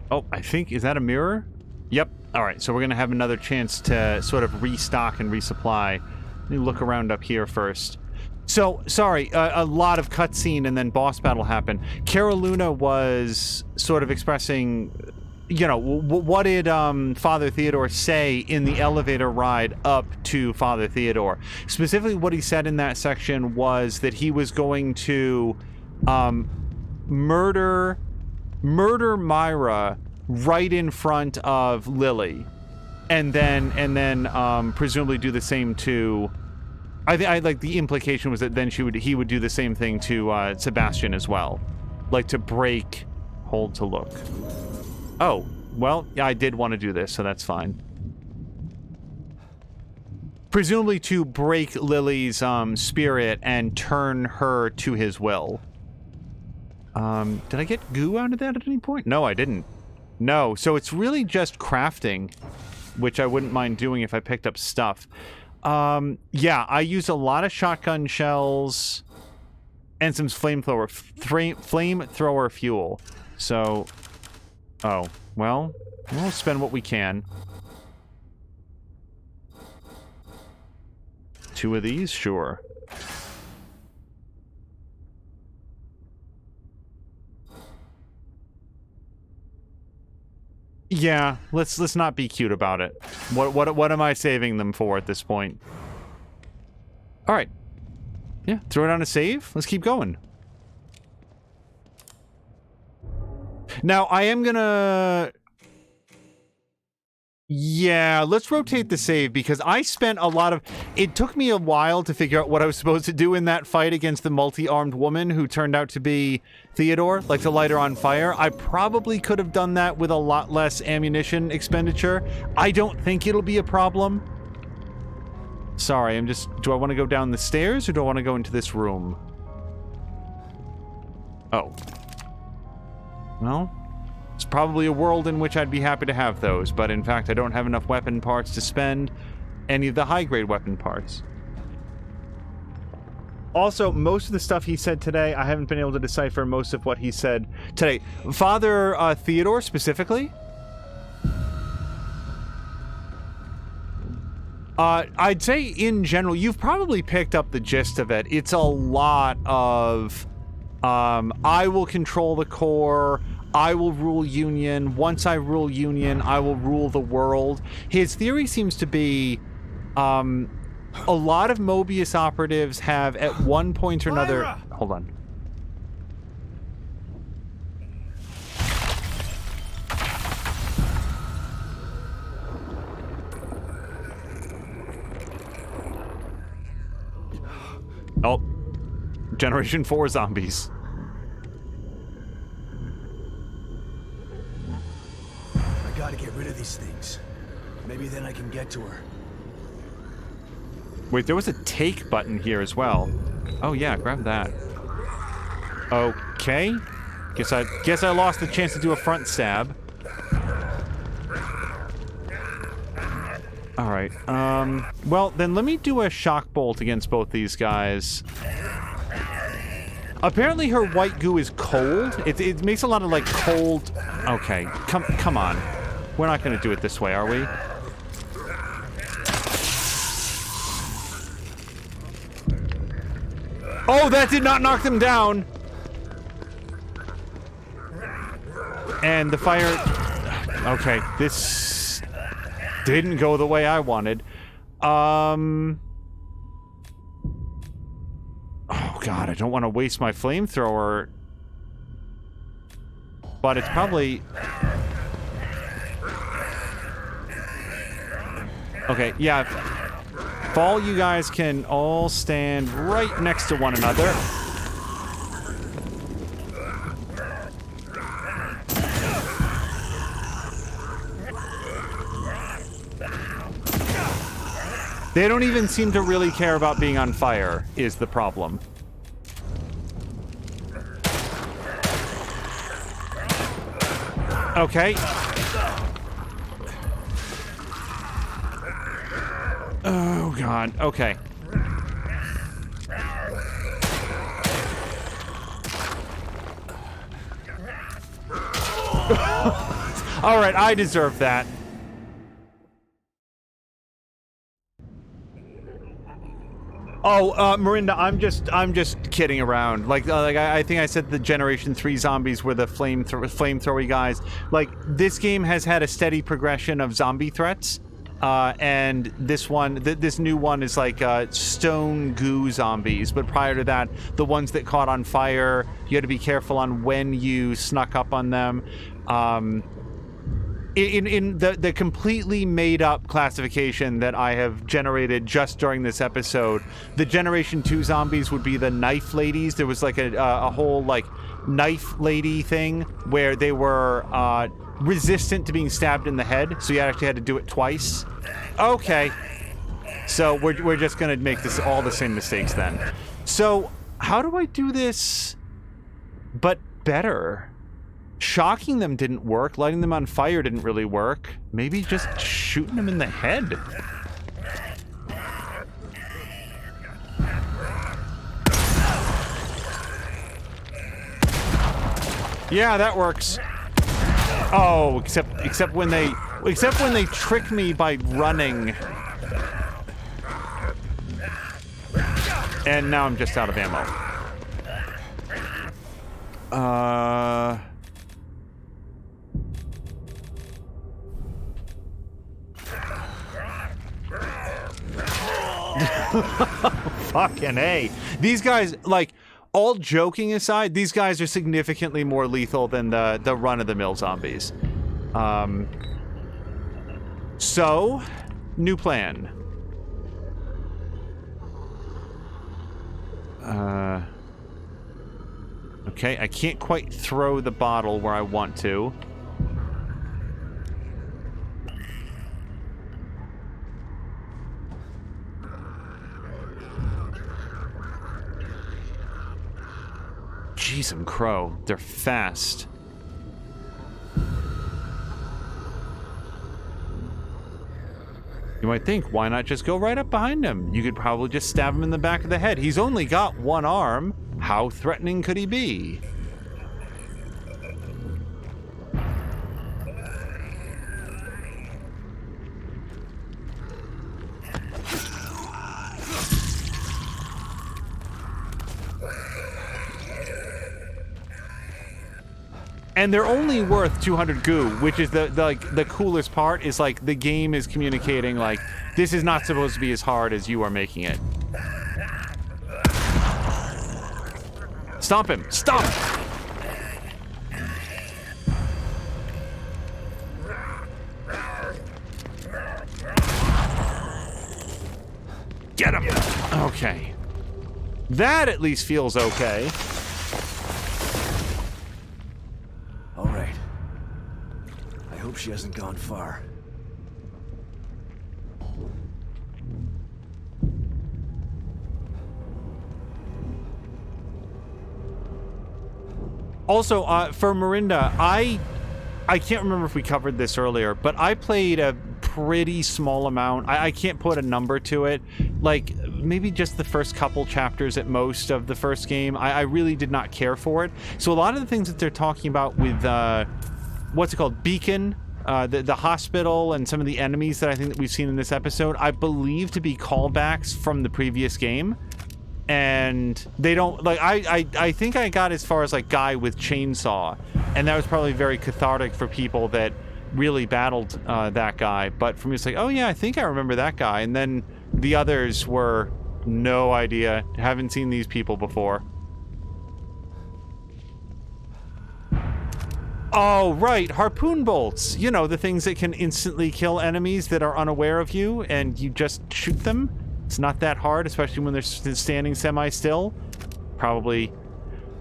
Oh, I think, is that a mirror? Yep. All right, so we're going to have another chance to sort of restock and resupply. Let me look around up here first. So, sorry, a lot of cutscene and then boss battle happened. Cara Luna was sort of expressing, you know, what did Father Theodore say in the elevator ride up to Father Theodore? Specifically, what he said in that section was that he was going to murder Myra right in front of Lily, and then presumably do the same to. I like the implication was that then he would do the same thing to Sebastian as well, like to break. Hold to look. Oh well, yeah, I did want to do this, so that's fine. Presumably to break Lily's spirit and turn her to his will. Did I get goo out of that at any point? No, I didn't. No, so it's really just crafting, which I wouldn't mind doing if I picked up stuff. Yeah, I use a lot of shotgun shells and some flamethrower fuel. So, oh, well, we'll spend what we can. 2 of these, sure. Yeah, let's not be cute about it. What am I saving them for at this point? All right. Yeah, throw it on a save. Let's keep going. Now, I am gonna... Yeah, let's rotate the save because I spent a lot of... It took me a while to figure out what I was supposed to do in that fight against the multi-armed woman who turned out to be Theodore, like to light her on fire. I probably could have done that with a lot less ammunition expenditure. I don't think it'll be a problem. Sorry, I'm just... Do I want to go down the stairs or do I want to go into this room? Oh. Well... It's probably a world in which I'd be happy to have those, but in fact I don't have enough weapon parts to spend any of the high-grade weapon parts. Also, most of the stuff he said today, I haven't been able to decipher most of what he said today. Father Theodore, specifically? I'd say, in general, you've probably picked up the gist of it. It's a lot of, I will control the core... I will rule Union. Once I rule Union, I will rule the world. His theory seems to be a lot of Mobius operatives have at one point or another... Myra! Hold on. Oh. Generation 4 zombies. Gotta get rid of these things. Maybe then I can get to her. Wait, there was a take button here as well. Oh yeah, grab that. Okay. Guess I lost the chance to do a front stab. All right. Well, then let me do a shock bolt against both these guys. Apparently her white goo is cold. It makes a lot of like cold. Okay, come on. We're not going to do it this way, are we? Oh, that did not knock them down. And the fire... Okay, this didn't go the way I wanted. Oh, God, I don't want to waste my flamethrower. But it's probably... Okay, yeah. If all you guys can all stand right next to one another. They don't even seem to really care about being on fire, is the problem. Okay. Oh, God. Okay. All right, I deserve that. Oh, Miranda, I'm just kidding around. Like I think I said the Generation 3 zombies were the flamethrower guys. Like, this game has had a steady progression of zombie threats. And this one, this new one is like stone goo zombies. But prior to that, the ones that caught on fire, you had to be careful on when you snuck up on them. In the completely made-up classification that I have generated just during this episode, the Generation 2 zombies would be the knife ladies. There was like a whole like knife lady thing where they were resistant to being stabbed in the head, so you actually had to do it twice. Okay, so we're just gonna make this all the same mistakes then. So how do I do this but better? Shocking them didn't work. Lighting them on fire didn't really work. Maybe just shooting them in the head. Yeah, that works. Oh, except when they trick me by running. And now I'm just out of ammo. Fucking A. These guys, like, all joking aside, these guys are significantly more lethal than the run-of-the-mill zombies. So, new plan. Okay, I can't quite throw the bottle where I want to. Jeez, I'm crow. They're fast. You might think, why not just go right up behind him? You could probably just stab him in the back of the head. He's only got one arm. How threatening could he be? And they're only worth 200 goo, which is the coolest part. Is like the game is communicating like this is not supposed to be as hard as you are making it. Stomp him! Stomp! Get him! Okay. That at least feels okay. She hasn't gone far. Also, for Miranda, I can't remember if we covered this earlier, but I played a pretty small amount. I can't put a number to it. Like, maybe just the first couple chapters at most of the first game. I really did not care for it. So a lot of the things that they're talking about with, what's it called? Beacon? The hospital and some of the enemies that I think that we've seen in this episode, I believe to be callbacks from the previous game. and they don't like. I think I got as far as like guy with chainsaw, and that was probably very cathartic for people that really battled that guy. But for me, it's like, oh yeah, I think I remember that guy, and then the others were no idea, haven't seen these people before. Oh, right, harpoon bolts. You know, the things that can instantly kill enemies that are unaware of you, and you just shoot them. It's not that hard, especially when they're standing semi-still. Probably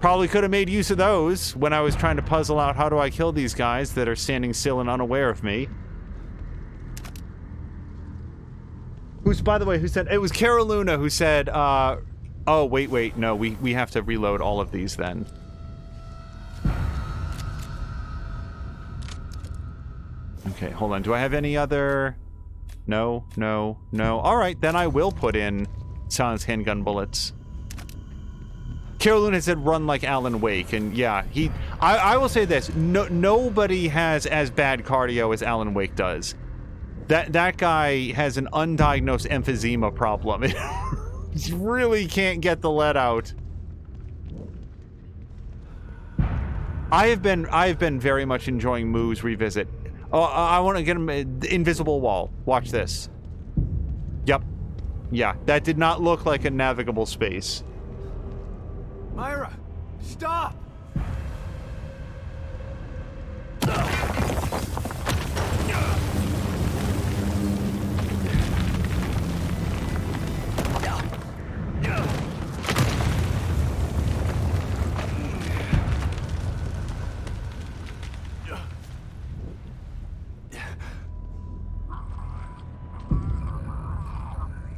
could have made use of those when I was trying to puzzle out how do I kill these guys that are standing still and unaware of me. Who's, by the way, who said... It was Caroluna who said, oh, wait, no, we have to reload all of these then. Okay, hold on. Do I have any other... No. All right, then I will put in silence handgun bullets. Caroluna said run like Alan Wake, and yeah, I will say this. Nobody has as bad cardio as Alan Wake does. That guy has an undiagnosed emphysema problem. He really can't get the lead out. I have been very much enjoying Moo's revisit. Oh, I want to get him invisible wall. Watch this. Yep. Yeah, that did not look like a navigable space. Myra, stop!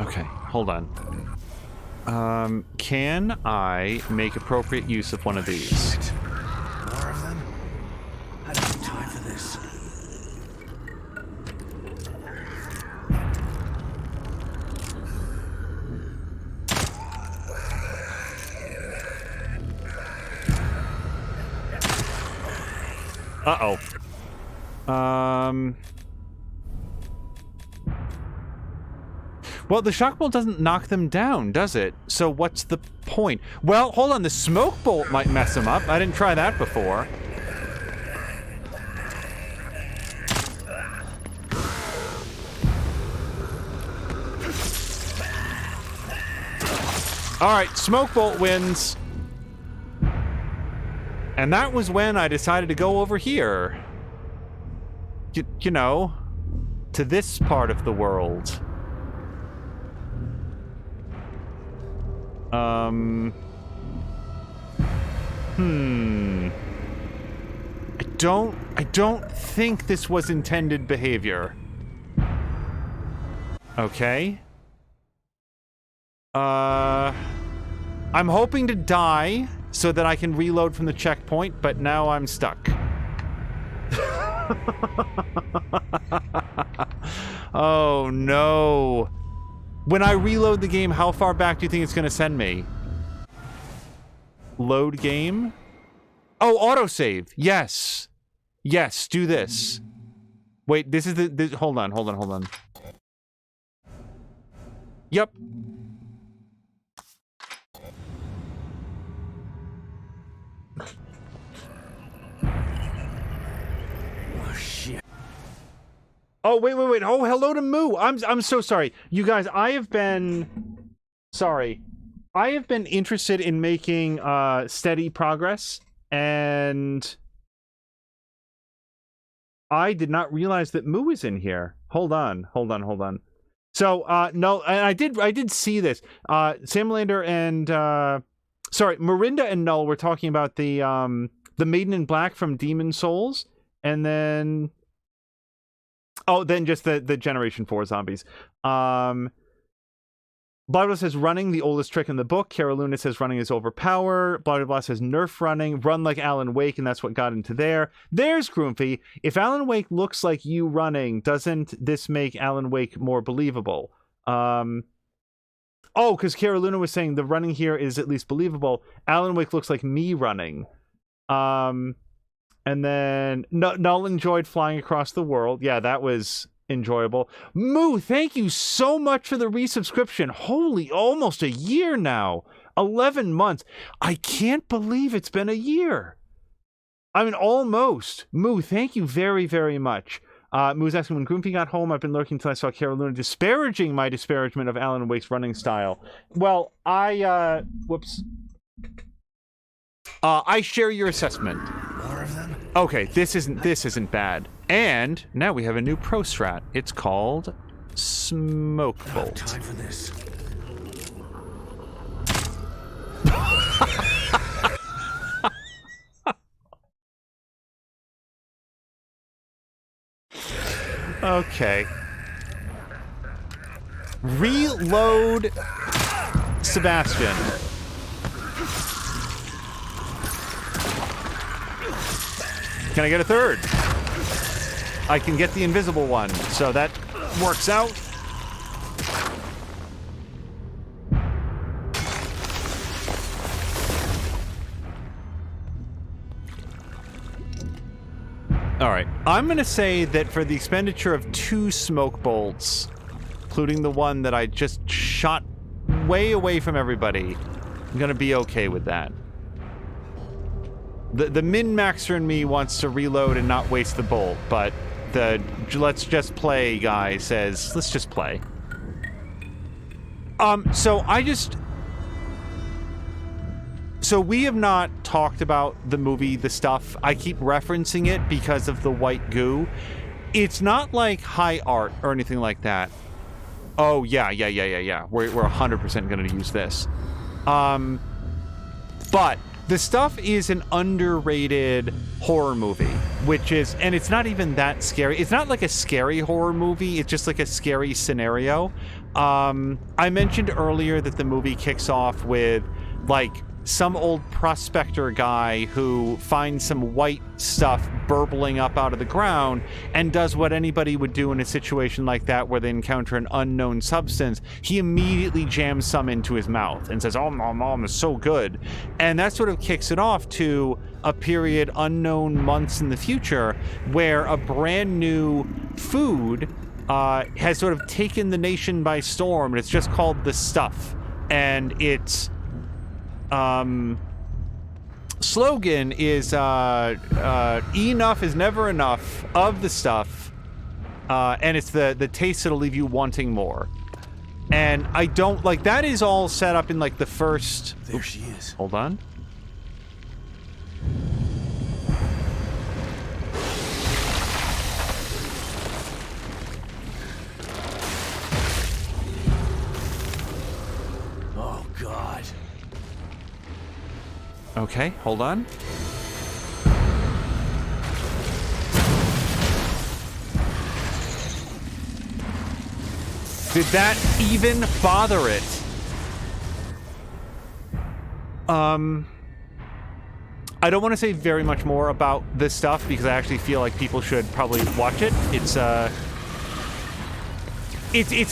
Okay, hold on. Can I make appropriate use of one of these? More of them? I don't have time for this. Uh-oh. Well, the shock bolt doesn't knock them down, does it? So what's the point? Well, hold on, the smoke bolt might mess them up. I didn't try that before. All right, smoke bolt wins. And that was when I decided to go over here. You know, to this part of the world. I don't think this was intended behavior. Okay. I'm hoping to die so that I can reload from the checkpoint, but now I'm stuck. Oh no. When I reload the game, how far back do you think it's going to send me? Load game? Oh, autosave. Yes. Yes, do this. Wait, this is the... hold on. Yep. Oh, shit. Oh, wait. Oh, hello to Moo. I'm so sorry. You guys, I have been... Sorry. I have been interested in making steady progress, and I did not realize that Moo is in here. Hold on. So, no, and I did see this. Sam Lander and, sorry, Marinda and Null were talking about the Maiden in Black from Demon Souls, and then... Oh, then just the Generation 4 zombies. Blah says running, the oldest trick in the book. Caroluna says running is overpower. Blah says nerf running, run like Alan Wake, and that's what got into there. There's Groomfy. If Alan Wake looks like you running, doesn't this make Alan Wake more believable? Oh, because Caroluna was saying the running here is at least believable. Alan Wake looks like me running. And then Null enjoyed flying across the world. Yeah, that was enjoyable. Moo, thank you so much for the resubscription. Holy, almost a year now. 11 months. I can't believe it's been a year. I mean, almost. Moo, thank you very, very much. Moo's asking, when Groomfy got home, I've been lurking until I saw Carolina disparaging my disparagement of Alan Wake's running style. Well, whoops. I share your assessment. More of them? Okay, this isn't bad. And now we have a new pro strat. It's called Smoke Bolt. Time for this. Okay. Reload Sebastian. Can I get a third? I can get the invisible one, so that works out. All right, I'm going to say that for the expenditure of 2 smoke bolts, including the one that I just shot way away from everybody, I'm going to be okay with that. The min-maxer in me wants to reload and not waste the bolt, but the let's just play guy says, let's just play. So we have not talked about the movie, The Stuff. I keep referencing it because of the white goo. It's not like high art or anything like that. Oh, yeah. We're 100% going to use this. But The Stuff is an underrated horror movie, which is, and it's not even that scary. It's not like a scary horror movie. It's just like a scary scenario. I mentioned earlier that the movie kicks off with, like, some old prospector guy who finds some white stuff burbling up out of the ground and does what anybody would do in a situation like that where they encounter an unknown substance. He immediately jams some into his mouth and says, oh, mom, it's so good. And that sort of kicks it off to a period unknown months in the future where a brand new food has sort of taken the nation by storm, and it's just called The Stuff. And it's slogan is enough is never enough of the stuff, and it's the taste that'll leave you wanting more. And I don't like that is all set up in like the first. There she is. Hold on. Oh God. Okay, hold on. Did that even bother it? I don't want to say very much more about this stuff because I actually feel like people should probably watch it. It's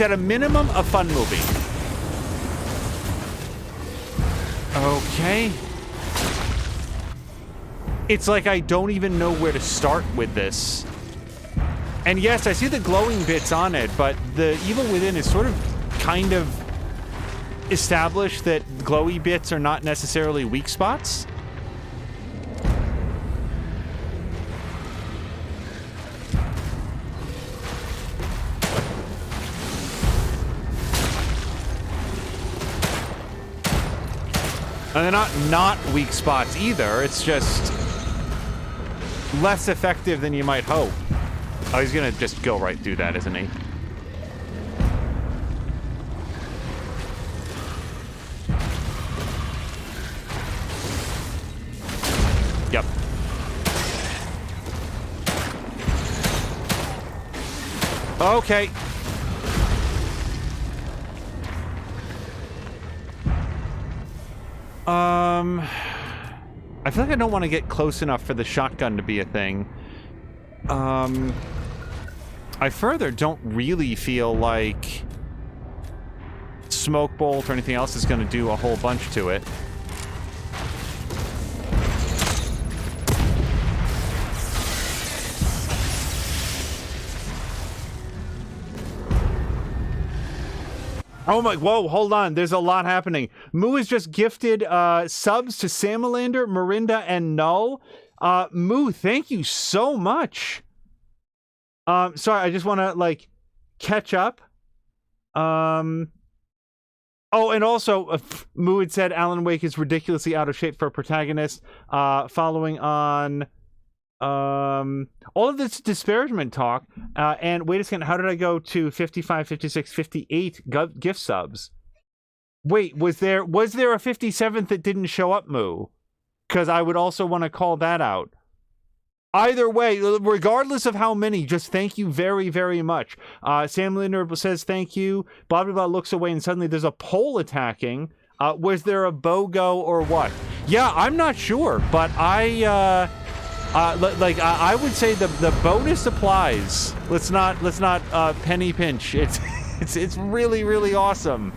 at a minimum a fun movie. Okay. It's like I don't even know where to start with this. And yes, I see the glowing bits on it, but the Evil Within is sort of kind of established that glowy bits are not necessarily weak spots. And they're not weak spots either. It's just less effective than you might hope. Oh, he's gonna just go right through that, isn't he? Yep. Okay. I feel like I don't want to get close enough for the shotgun to be a thing. I further don't really feel like Smoke Bolt or anything else is going to do a whole bunch to it. Oh my, whoa, hold on. There's a lot happening. Moo has just gifted subs to Samalander, Marinda, and Null. Moo, thank you so much. Sorry, I just want to, like, catch up. Oh, and also, Moo had said Alan Wake is ridiculously out of shape for a protagonist. Following on all of this disparagement talk. And wait a second, how did I go to 55, 56, 58 gift subs? Wait, was there a 57th that didn't show up, Moo? Because I would also want to call that out. Either way, regardless of how many, just thank you very, very much. Sam Linder says thank you. Blah, blah, blah looks away, and suddenly there's a pole attacking. Was there a BOGO or what? Yeah, I'm not sure, but I would say the bonus applies. Let's not penny pinch. It's really, really awesome.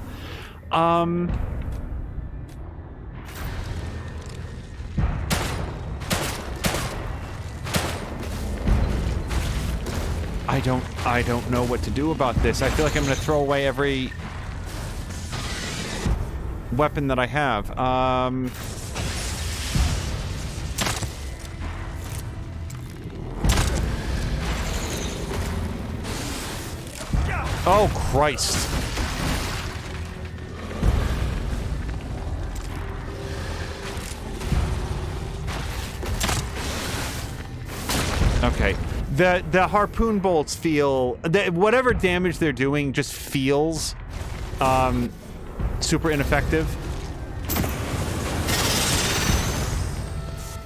I don't know what to do about this. I feel like I'm gonna throw away every weapon that I have. Oh, Christ. Okay. The harpoon bolts feel... whatever damage they're doing just feels super ineffective.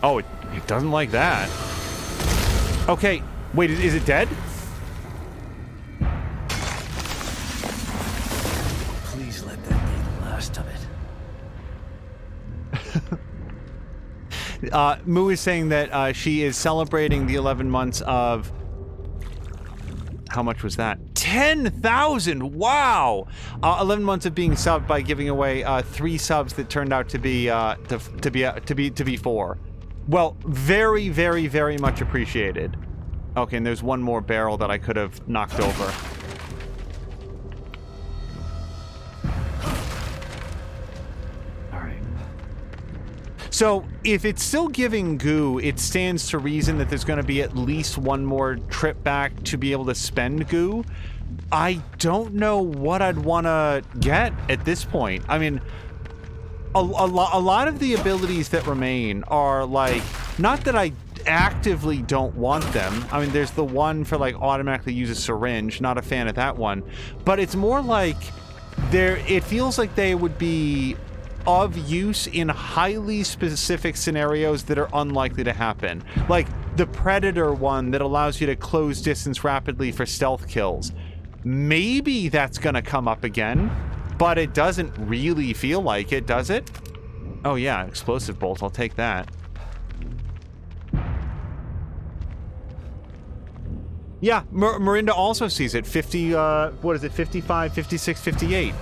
Oh, it doesn't like that. Okay. Wait, is it dead? Please let that be the last of it. Moo is saying that she is celebrating the 11 months of... How much was that? 10,000! Wow! 11 months of being subbed by giving away 3 subs that turned out to be 4. Well, very, very, very much appreciated. Okay, and there's one more barrel that I could have knocked over. So, if it's still giving goo, it stands to reason that there's going to be at least one more trip back to be able to spend goo. I don't know what I'd want to get at this point. I mean, a lot of the abilities that remain are, like, not that I actively don't want them. I mean, there's the one for, like, automatically use a syringe. Not a fan of that one. But it's more like, it feels like they would be... of use in highly specific scenarios that are unlikely to happen. Like the Predator one that allows you to close distance rapidly for stealth kills. Maybe that's gonna come up again, but it doesn't really feel like it, does it? Oh yeah, explosive bolt, I'll take that. Yeah, Marinda also sees it. 50, what is it, 55, 56, 58.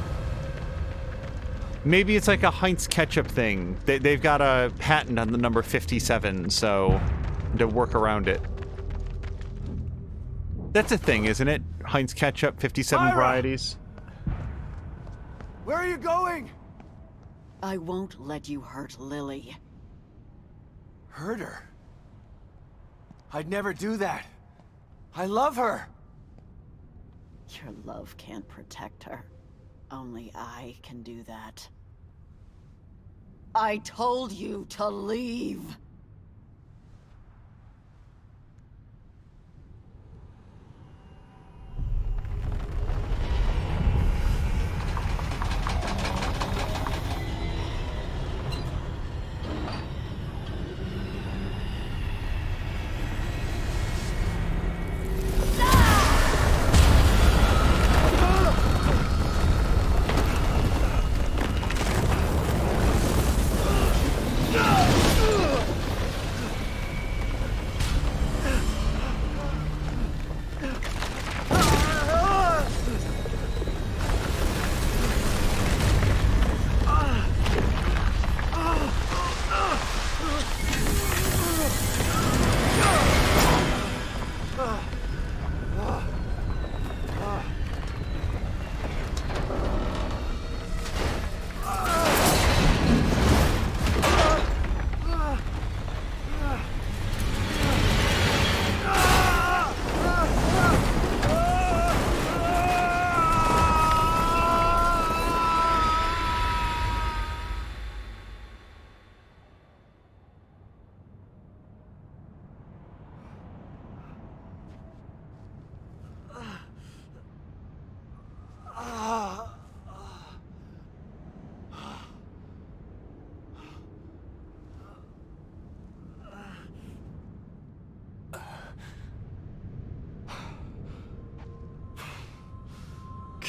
Maybe it's like a Heinz ketchup thing. They've got a patent on the number 57, so to work around it. That's a thing, isn't it? Heinz ketchup, 57 Myra! varieties. Where are you going? I won't let you hurt Lily. Hurt her? I'd never do that. I love her. Your love can't protect her. Only I can do that. I told you to leave.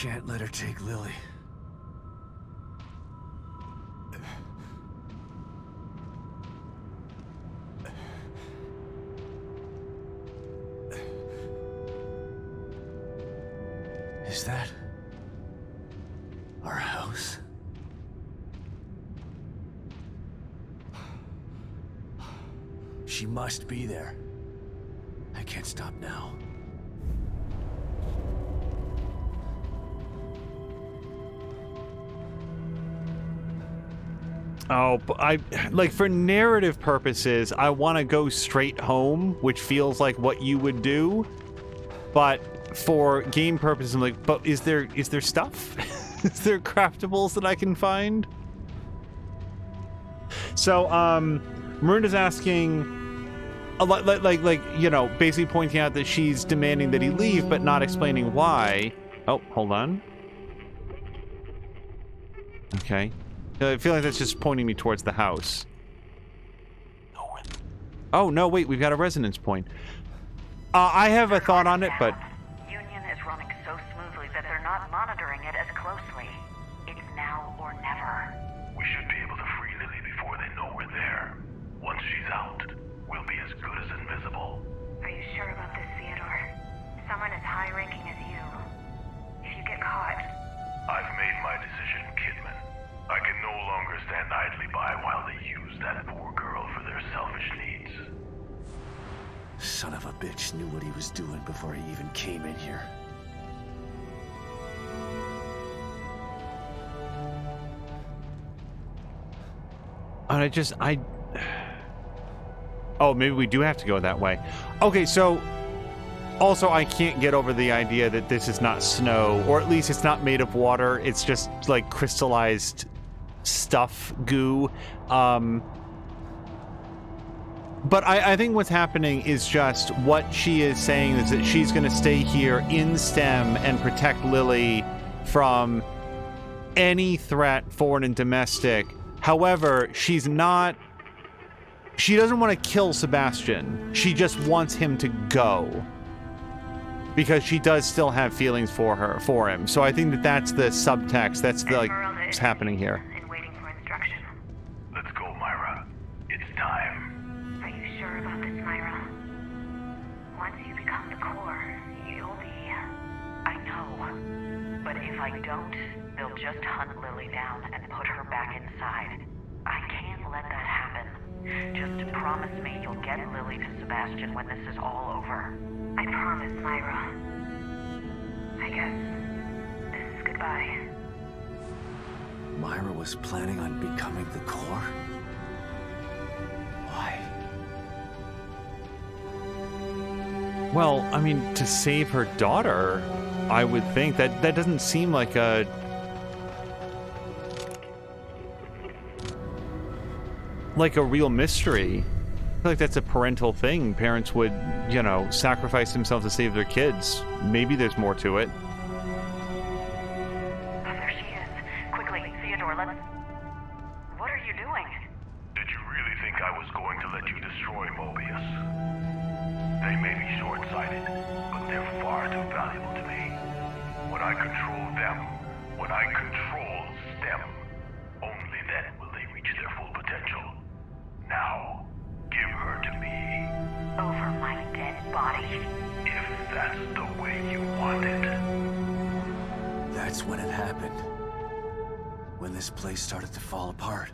can't let her take Lily. Is that our house? She must be there. I can't stop now. Oh, like for narrative purposes, I want to go straight home, which feels like what you would do. But for game purposes, I'm like, but is there stuff? Is there craftables that I can find? So, Miranda's asking, like you know, basically pointing out that she's demanding that he leave, but not explaining why. Oh, hold on. Okay. I feel like that's just pointing me towards the house. Oh, no, wait, we've got a resonance point. I have a thought on it, but... Union is running so smoothly that they're not monitoring it as closely. It's now or never. We should be able to free Lily before they know we're there. Once she's out, we'll be as good as invisible. Are you sure about this, Theodore? Someone as high-ranking as you. If you get caught... I've made my decision, Kidman. I can no longer stand idly by while they use that poor girl for their selfish needs. Son of a bitch knew what he was doing before he even came in here. And oh, maybe we do have to go that way. Okay, so... Also, I can't get over the idea that this is not snow, or at least it's not made of water. It's just, like, crystallized stuff, goo. But I think what's happening is just what she is saying is that she's going to stay here in STEM and protect Lily from any threat, foreign and domestic. However, she doesn't want to kill Sebastian. She just wants him to go. Because she does still have feelings for him. So I think that that's the subtext. That's the, like, what's happening here. And waiting for instruction. Let's go, Myra. It's time. Are you sure about this, Myra? Once you become the core, you'll be... I know. But if I don't, they'll just hunt Lily down and put her back inside. I can't let that happen. Just promise me you'll get Lily to Sebastian when this is all over. I promise, Myra. I guess this is goodbye. Myra was planning on becoming the core? Why? Well, I mean, to save her daughter, I would think that doesn't seem like a... like a real mystery. I feel like that's a parental thing. Parents would, you know, sacrifice themselves to save their kids. Maybe there's more to it. There she is. Quickly, Theodore, let's... What are you doing? Did you really think I was going to let you destroy Mobius? They may be short-sighted, but they're far too valuable to me. When I control them, when I control STEM, only then will they reach their full potential. Now, give her to me. Over my dead body? If that's the way you want it. That's when it happened. When this place started to fall apart.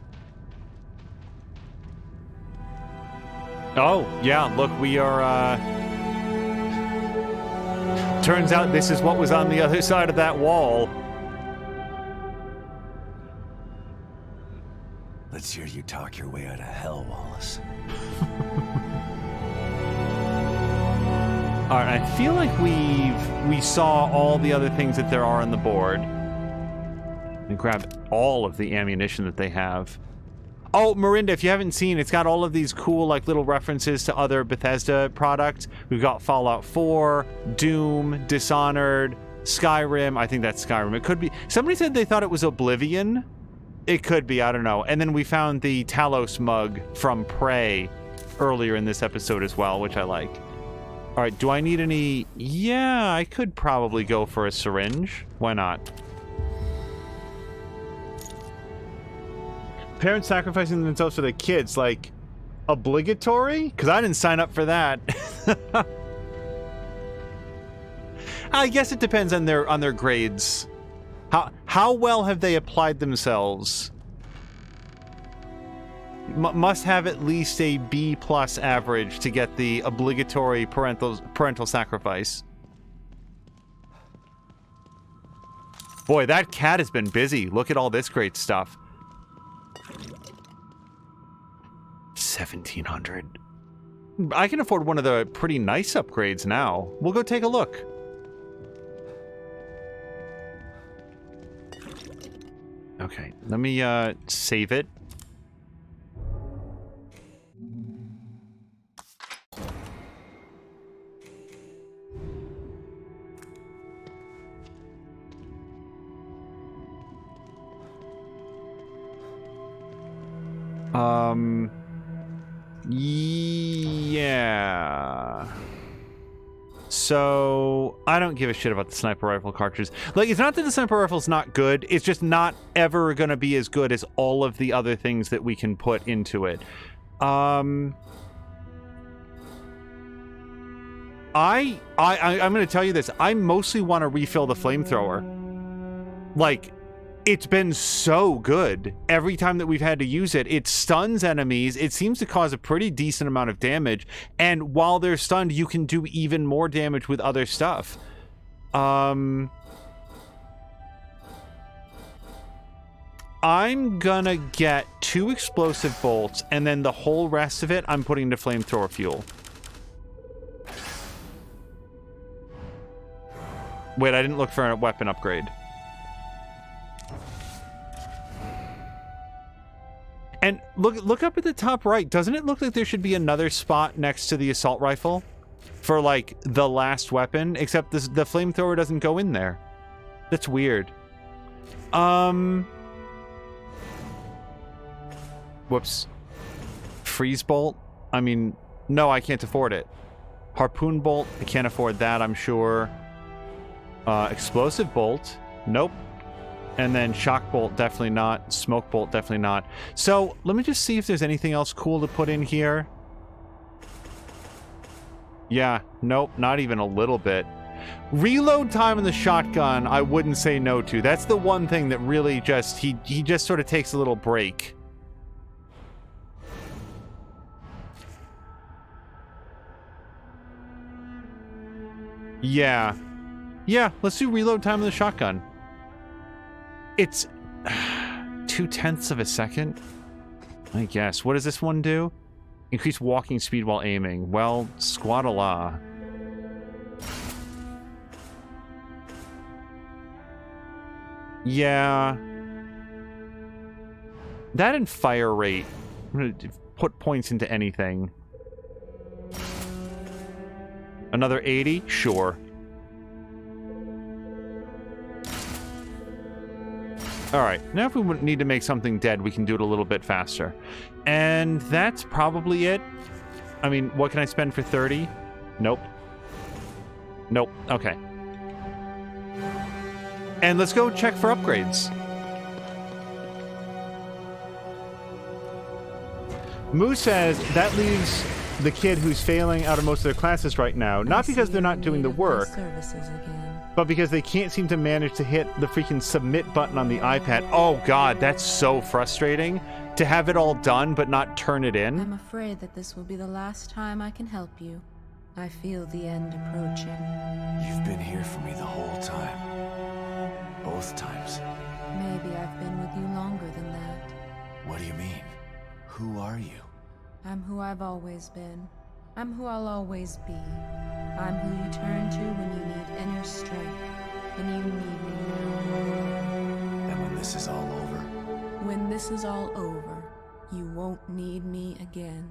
Oh, yeah, look, we are, turns out this is what was on the other side of that wall. Let's hear you talk your way out of hell, Wallace. All right, I feel like we saw all the other things that there are on the board. And grab all of the ammunition that they have. Oh, Miranda, if you haven't seen, it's got all of these cool, like, little references to other Bethesda products. We've got Fallout 4, Doom, Dishonored, Skyrim. I think that's Skyrim. It could be. Somebody said they thought it was Oblivion. It could be, I don't know. And then we found the Talos mug from Prey earlier in this episode as well, which I like. All right, do I need any? Yeah, I could probably go for a syringe. Why not? Parents sacrificing themselves for their kids, like, obligatory? Because I didn't sign up for that. I guess it depends on their grades. How well have they applied themselves? Must have at least a B+ average to get the obligatory parental sacrifice. Boy, that cat has been busy. Look at all this great stuff. 1,700. I can afford one of the pretty nice upgrades now. We'll go take a look. Okay, let me save it. Yeah. So, I don't give a shit about the sniper rifle cartridges. Like, it's not that the sniper rifle's not good, it's just not ever gonna be as good as all of the other things that we can put into it. I'm gonna tell you this, I mostly want to refill the flamethrower. Like, it's been so good every time that we've had to use it. It stuns enemies. It seems to cause a pretty decent amount of damage. And while they're stunned, you can do even more damage with other stuff. I'm gonna get 2 explosive bolts, and then the whole rest of it I'm putting into flamethrower fuel. Wait, I didn't look for a weapon upgrade. And look up at the top right. Doesn't it look like there should be another spot next to the assault rifle for, like, the last weapon? Except the flamethrower doesn't go in there. That's weird. Whoops. Freeze bolt? I mean, no, I can't afford it. Harpoon bolt? I can't afford that, I'm sure. Explosive bolt? Nope. And then shock bolt, definitely not. Smoke bolt, definitely not. So, let me just see if there's anything else cool to put in here. Yeah, nope, not even a little bit. Reload time on the shotgun, I wouldn't say no to. That's the one thing that really just, he just sort of takes a little break. Yeah. Yeah, let's do reload time on the shotgun. It's 0.2 of a second, I guess. What does this one do? Increase walking speed while aiming. Well, squat-a-la. Yeah. That and fire rate. I'm gonna put points into anything. Another 80? Sure. Alright, now if we need to make something dead, we can do it a little bit faster. And that's probably it. I mean, what can I spend for 30? Nope. Nope. Okay. And let's go check for upgrades. Moo says that leaves the kid who's failing out of most of their classes right now, not because they're not doing the work, but because they can't seem to manage to hit the freaking submit button on the iPad. Oh god, that's so frustrating. To have it all done, but not turn it in. I'm afraid that this will be the last time I can help you. I feel the end approaching. You've been here for me the whole time. Both times. Maybe I've been with you longer than that. What do you mean? Who are you? I'm who I've always been. I'm who I'll always be. I'm who you turn to when you need inner strength. When you need me now. And when this is all over? When this is all over, you won't need me again.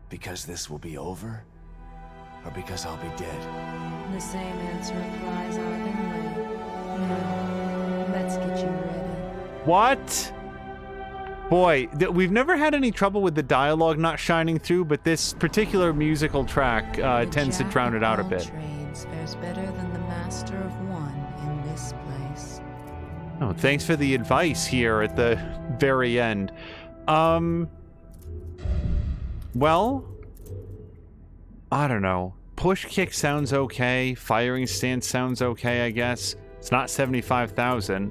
Because this will be over? Or because I'll be dead? The same answer applies either way. Now, let's get you ready. What? Boy, we've never had any trouble with the dialogue not shining through, but this particular musical track tends to drown it out a bit. Trades fares better than the master of one in this place. Oh, thanks for the advice here at the very end. Well, I don't know. Push kick sounds okay. Firing stance sounds okay, I guess. It's not 75,000.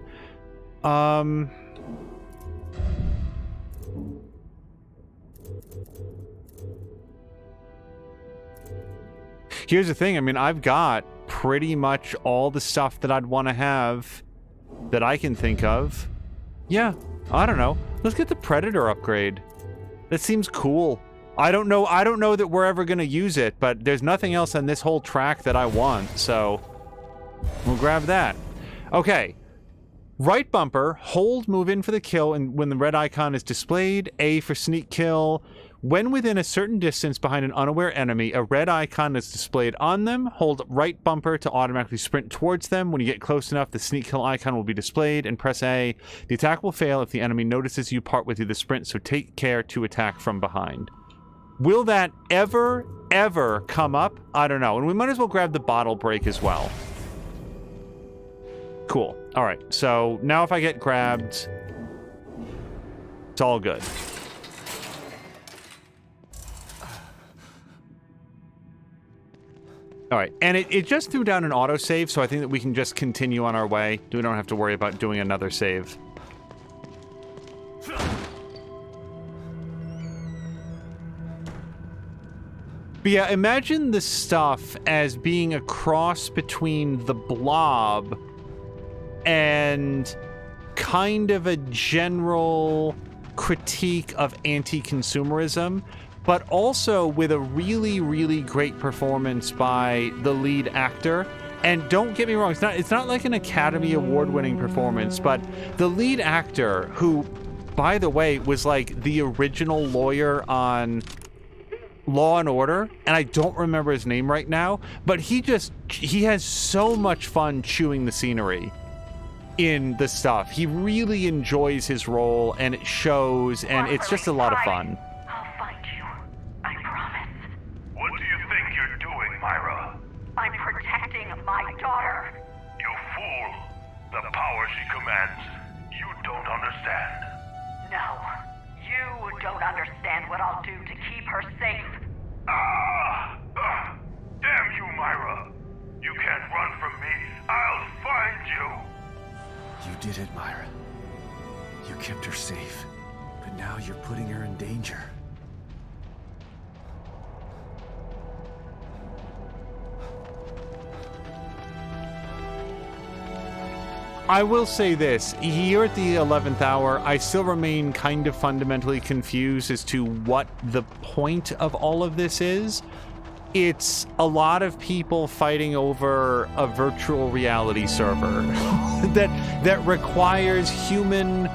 Here's the thing. I mean, I've got pretty much all the stuff that I'd want to have that I can think of. Yeah, I don't know. Let's get the Predator upgrade. That seems cool. I don't know that we're ever going to use it, but there's nothing else on this whole track that I want, so we'll grab that. Okay. Right bumper, hold, move in for the kill, and when the red icon is displayed, A for sneak kill. When within a certain distance behind an unaware enemy, a red icon is displayed on them. Hold right bumper to automatically sprint towards them. When you get close enough, the sneak kill icon will be displayed, and press A. The attack will fail if the enemy notices you part with you the sprint, so take care to attack from behind. Will that ever come up? I don't know. And we might as well grab the bottle break as well. Cool. All right. So now if I get grabbed, it's all good. All right. And it just threw down an autosave, so I think that we can just continue on our way. We don't have to worry about doing another save. But yeah, imagine the stuff as being a cross between the Blob and kind of a general critique of anti-consumerism, but also with a really, really great performance by the lead actor. And don't get me wrong, it's not like an Academy Award-winning performance, but the lead actor, who, by the way, was like the original lawyer on Law and Order, and I don't remember his name right now, but he has so much fun chewing the scenery in the stuff. He really enjoys his role, and it shows, and it's just a lot of fun. I'll find you. I promise. What do you think you're doing, Myra? I'm protecting my daughter. You fool! The power she commands, you don't understand. No, you don't understand what I'll do to keep her safe. Damn you, Myra! You can't run from me. I'll find you. You did it, Myra. You kept her safe, but now you're putting her in danger. I will say this, here at the 11th hour, I still remain kind of fundamentally confused as to what the point of all of this is. It's a lot of people fighting over a virtual reality server that requires human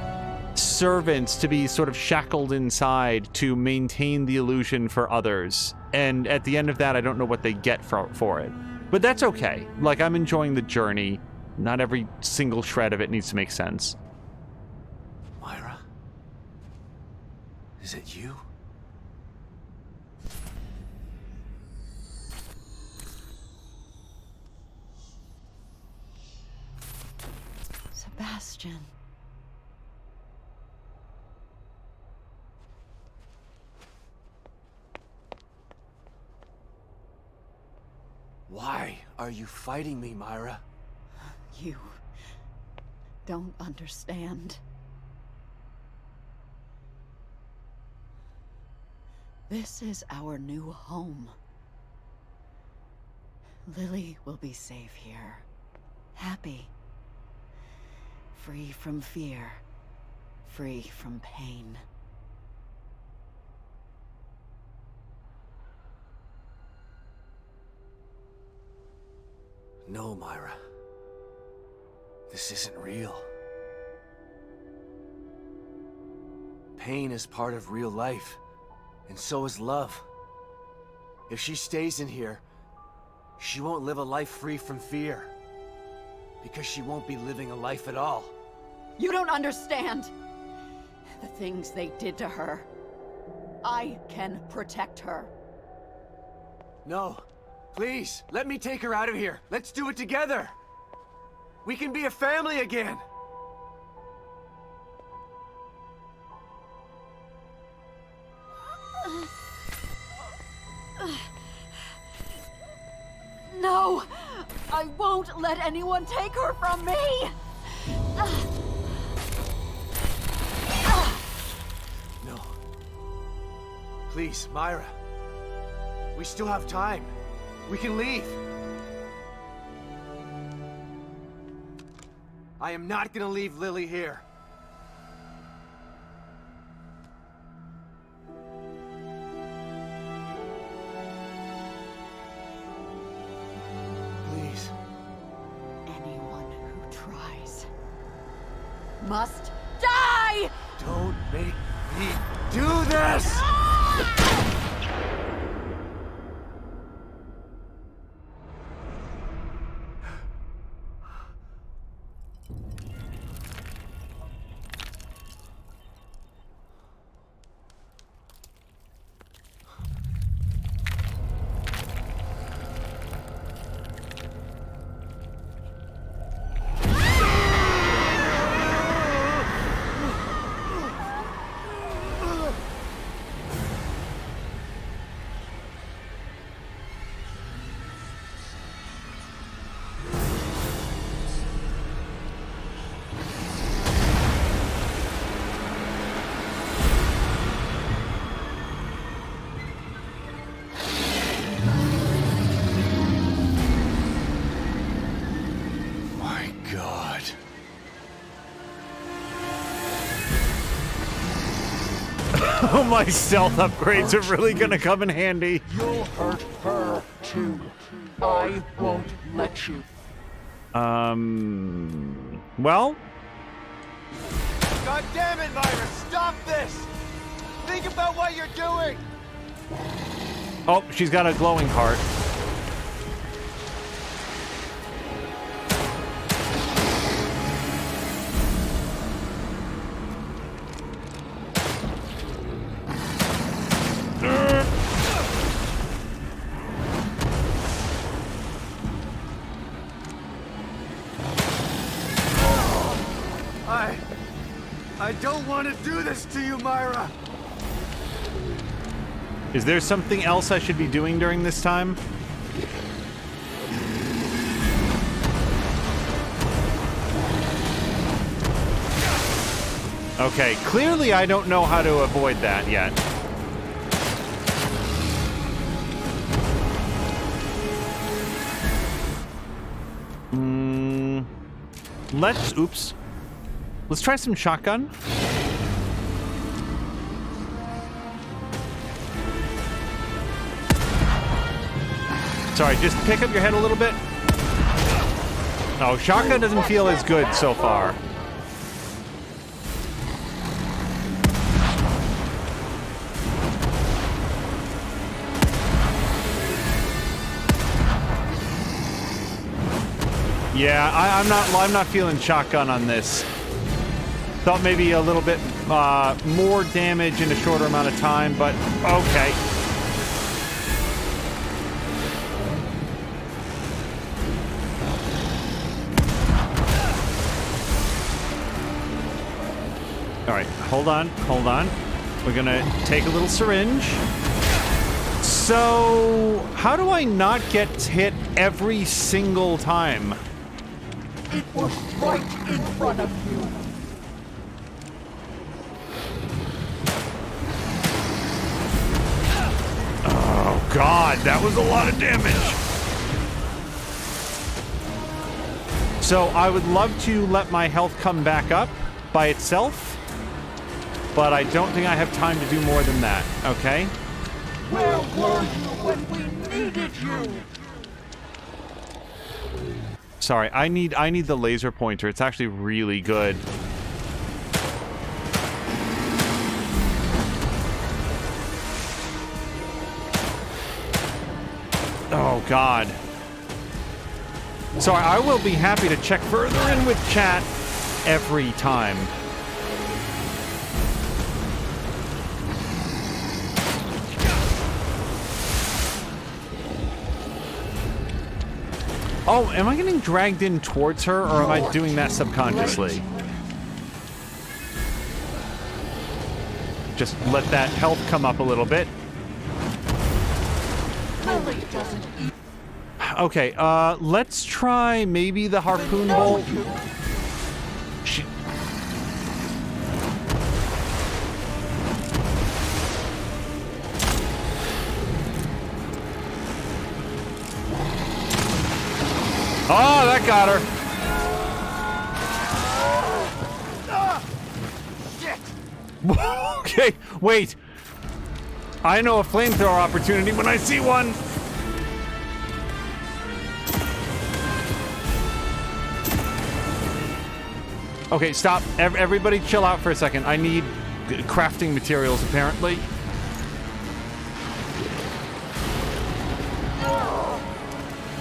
servants to be sort of shackled inside to maintain the illusion for others. And at the end of that, I don't know what they get for it. But that's okay. Like, I'm enjoying the journey. Not every single shred of it needs to make sense. Myra? Is it you? Sebastian. Why are you fighting me, Myra? You don't understand. This is our new home. Lily will be safe here. Happy. Free from fear. Free from pain. No, Myra. This isn't real. Pain is part of real life, and so is love. If she stays in here, she won't live a life free from fear. Because she won't be living a life at all. You don't understand. the things they did to her. I can protect her. No. Please, let me take her out of here. Let's do it together. We can be a family again. No! I won't let anyone take her from me! No. Please, Myra. We still have time. We can leave. I am not gonna leave Lily here. Please. Anyone who tries must die! Don't make me do this! Oh, my stealth upgrades are really gonna come in handy. You'll hurt her, too. I won't let you. Well? God damn it, Myra! Stop this! Think about what you're doing! Oh, she's got a glowing heart. I don't want to do this to you, Myra! Is there something else I should be doing during this time? Okay, clearly I don't know how to avoid that yet. Let's try some shotgun. Sorry, just pick up your head a little bit. Oh, shotgun doesn't feel as good so far. Yeah, I'm not feeling shotgun on this. Thought maybe a little bit more damage in a shorter amount of time, but okay. All right, hold on. We're gonna take a little syringe. So, how do I not get hit every single time? It was right in front of you. Oh God, that was a lot of damage. So I would love to let my health come back up by itself, but I don't think I have time to do more than that, okay? Where were you when we needed you? Sorry, I need the laser pointer. It's actually really good. Oh, God. Sorry, I will be happy to check further in with chat every time. Oh, am I getting dragged in towards her, or am I doing that subconsciously? Just let that health come up a little bit. Okay, let's try maybe the harpoon bolt. Oh, that got her. Okay, wait. I know a flamethrower opportunity when I see one. Okay, stop. Everybody chill out for a second. I need crafting materials, apparently.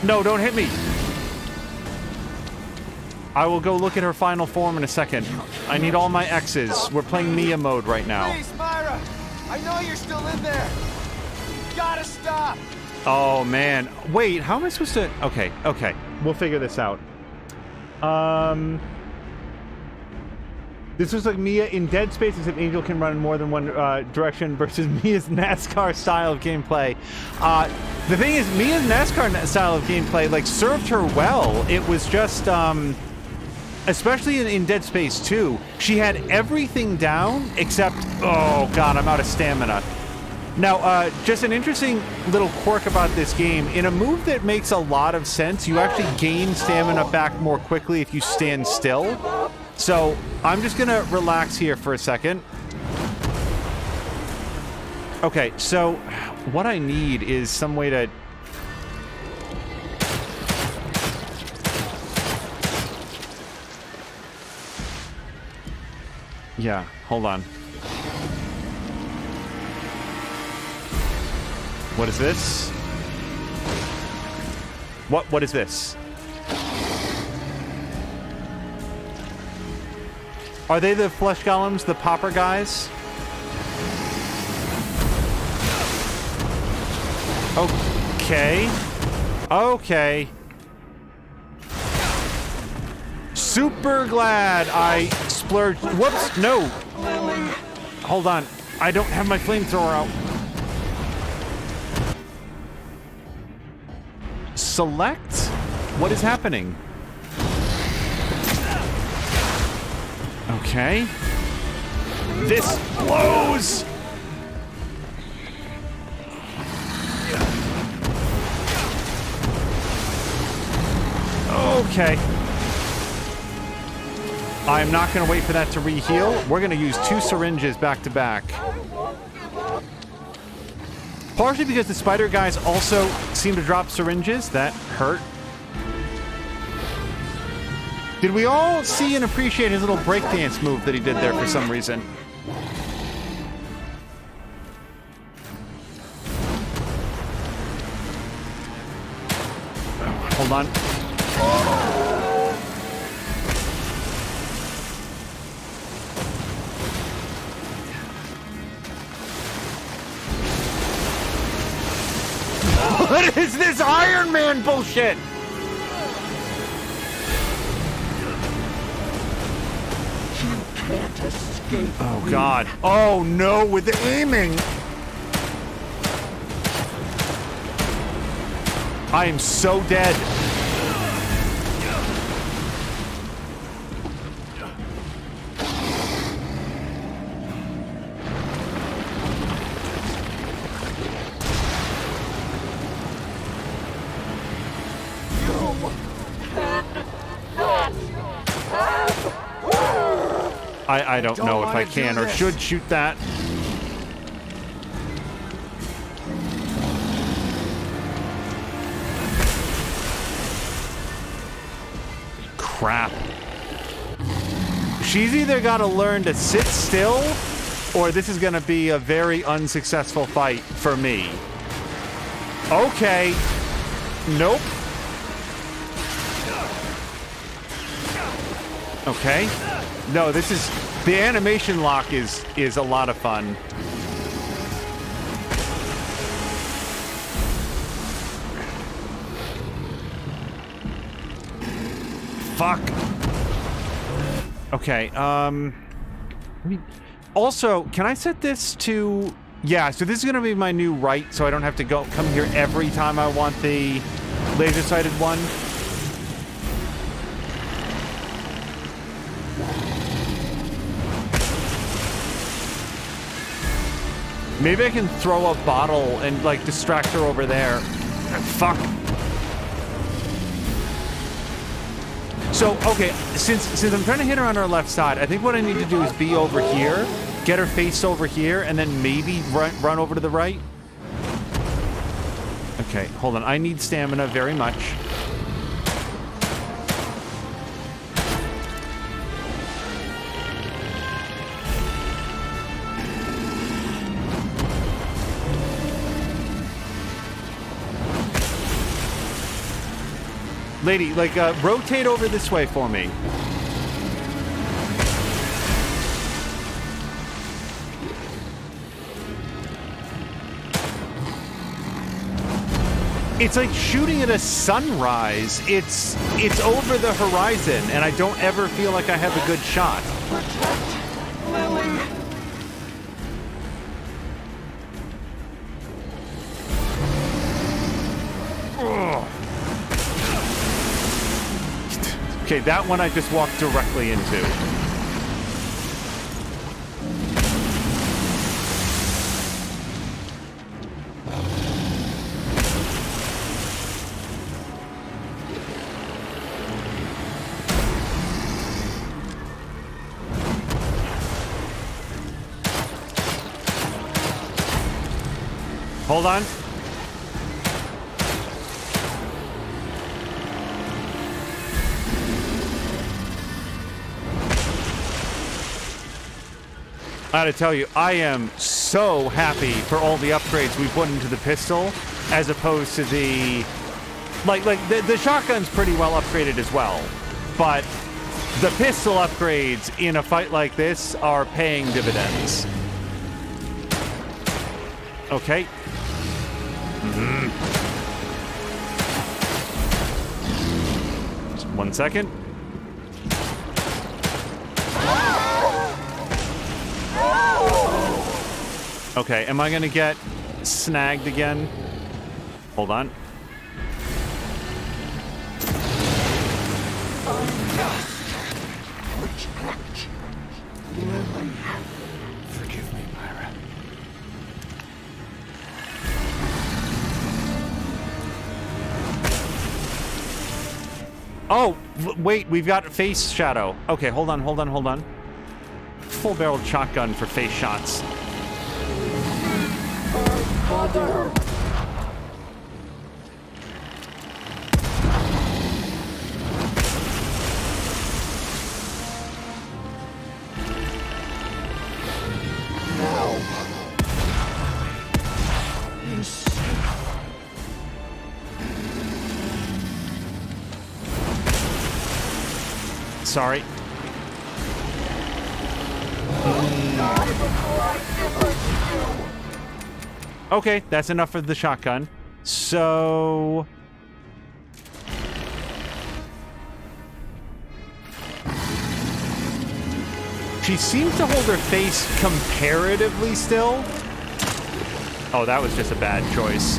No, don't hit me. I will go look at her final form in a second. I need all my X's. We're playing Mia mode right now. Please, Myra! I know you're still in there! You gotta stop! Oh, man. Wait, how am I supposed to... Okay, okay. We'll figure this out. This was like Mia in Dead Space, except Angel can run in more than one direction versus Mia's NASCAR style of gameplay. The thing is, Mia's NASCAR style of gameplay, like, served her well. It was just, especially in Dead Space 2, she had everything down except, oh god, I'm out of stamina. Now, just an interesting little quirk about this game, in a move that makes a lot of sense, you actually gain stamina back more quickly if you stand still. So, I'm just gonna relax here for a second. Okay, so what I need is some way to... Yeah, hold on. What is this? What is this? Are they the flesh golems, the popper guys? Okay. Okay. Super glad I splurged. Whoops, no. Hold on. I don't have my flamethrower out. Select? What is happening? Okay. This blows! Okay. I'm not going to wait for that to re-heal. We're going to use 2 syringes back to back. Partially because the spider guys also seem to drop syringes. That hurt. Did we all see and appreciate his little breakdance move that he did there for some reason? Hold on. What is this Iron Man bullshit? Oh god. Oh no, with the aiming. I am so dead. I don't know if I can or should shoot that. Crap. She's either got to learn to sit still, or this is going to be a very unsuccessful fight for me. Okay. Nope. Okay. No, this is... The animation lock is a lot of fun. fuck. Okay, also, can I set this to... Yeah, so this is going to be my new right, so I don't have to come here every time I want the laser-sighted one. Maybe I can throw a bottle and, like, distract her over there. Fuck. So, okay, since I'm trying to hit her on her left side, I think what I need to do is be over here, get her face over here, and then maybe run over to the right. Okay, hold on. I need stamina very much. Lady, like, rotate over this way for me. It's like shooting at a sunrise. It's over the horizon, and I don't ever feel like I have a good shot. Protect Lily. Ugh. Okay, that one I just walked directly into. Hold on. I gotta tell you, I am so happy for all the upgrades we put into the pistol, as opposed to the... Like the shotgun's pretty well upgraded as well, but the pistol upgrades in a fight like this are paying dividends. Okay. Just 1 second. Okay, am I gonna get snagged again? Hold on. Forgive me, Myra. Oh, wait, we've got face shadow. Okay, hold on. Full-barreled shotgun for face shots. Father! Now! You're safe. Sorry. Die before I finish you! Okay, that's enough of the shotgun. So... She seems to hold her face comparatively still. Oh, that was just a bad choice.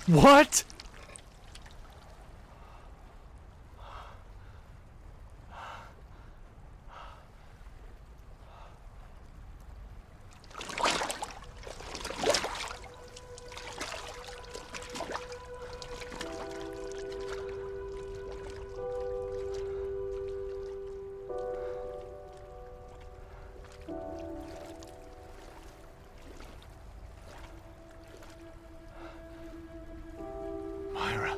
What? Myra.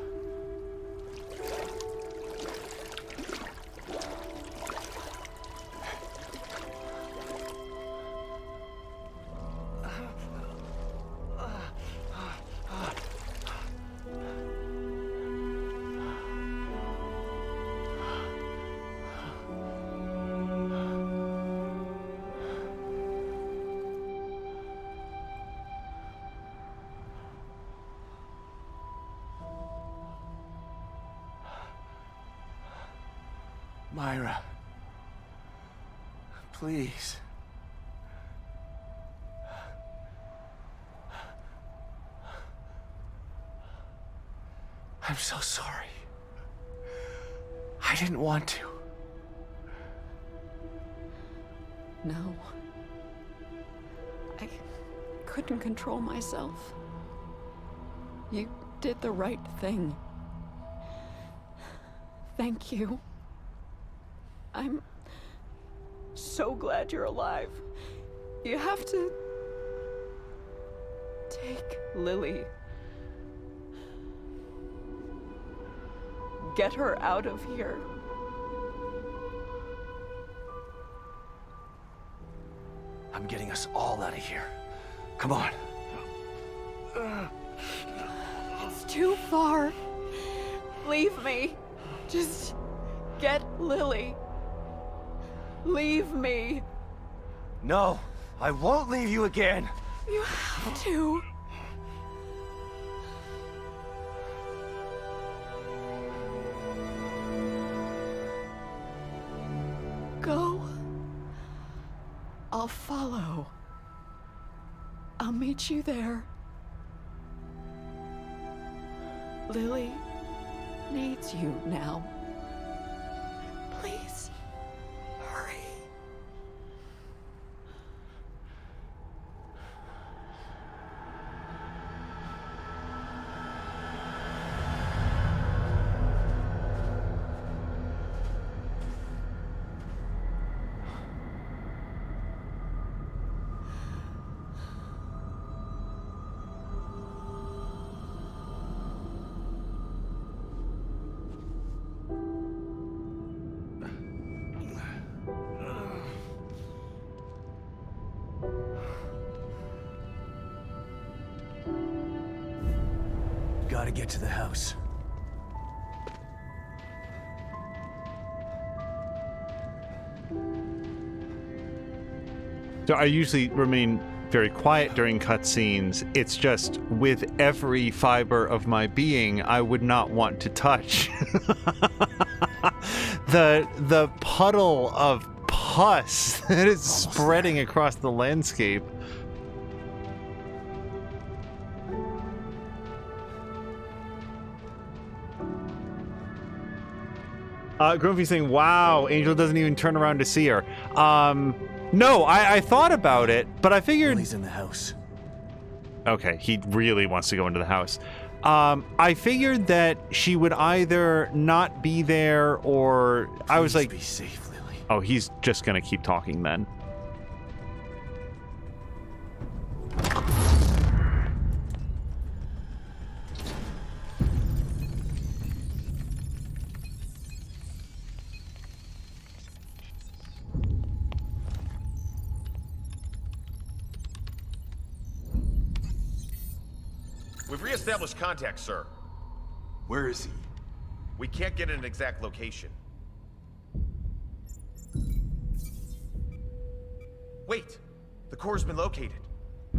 Myra. Please. I'm so sorry. I didn't want to. No. I couldn't control myself. You did the right thing. Thank you. I'm so glad you're alive. You have to take Lily. Get her out of here. I'm getting us all out of here. Come on. It's too far. Leave me. Just get Lily. Leave me. No, I won't leave you again. You have to. Go. I'll follow. I'll meet you there. Lily needs you now. Please, hurry. Gotta get to the house. So I usually remain very quiet during cutscenes. It's just with every fiber of my being, I would not want to touch the puddle of pus that is spreading across the landscape. Grumpy saying, wow, Angel doesn't even turn around to see her. No, I thought about it, but I figured... Lily's in the house. Okay, he really wants to go into the house. I figured that she would either not be there or... I was like... Be safe, Lily. Oh, he's just gonna keep talking then. We've re-established contact, sir. Where is he? We can't get an exact location. Wait! The core's been located.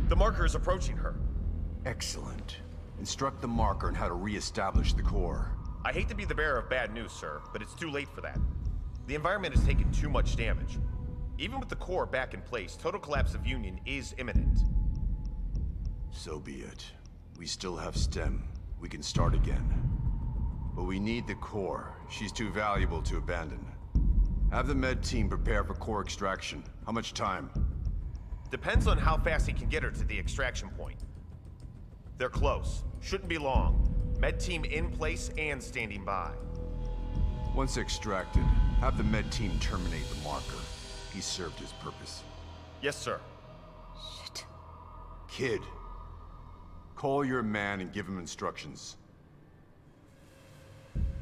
The marker is approaching her. Excellent. Instruct the marker on how to re-establish the core. I hate to be the bearer of bad news, sir, but it's too late for that. The environment has taken too much damage. Even with the core back in place, total collapse of Union is imminent. So be it. We still have STEM. we can start again. But we need the core. She's too valuable to abandon. Have the med team prepare for core extraction. How much time? Depends on how fast he can get her to the extraction point. They're close. Shouldn't be long. Med team in place and standing by. Once extracted, have the med team terminate the marker. He served his purpose. Yes, sir. Shit. Kid, call your man and give him instructions.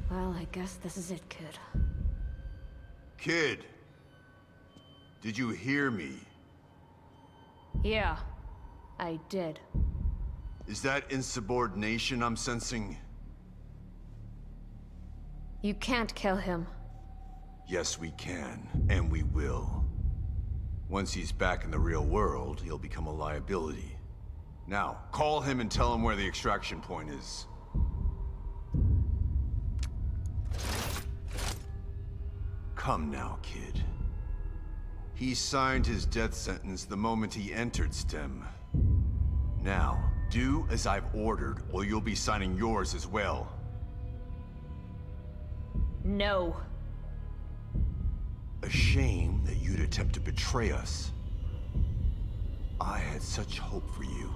Well, I guess this is it, kid. Kid, did you hear me? Yeah, I did. Is that insubordination I'm sensing? You can't kill him. Yes, we can, and we will. Once he's back in the real world, he'll become a liability. Now, call him and tell him where the extraction point is. Come now, kid. He signed his death sentence the moment he entered STEM. Now, do as I've ordered, or you'll be signing yours as well. No. A shame that you'd attempt to betray us. I had such hope for you.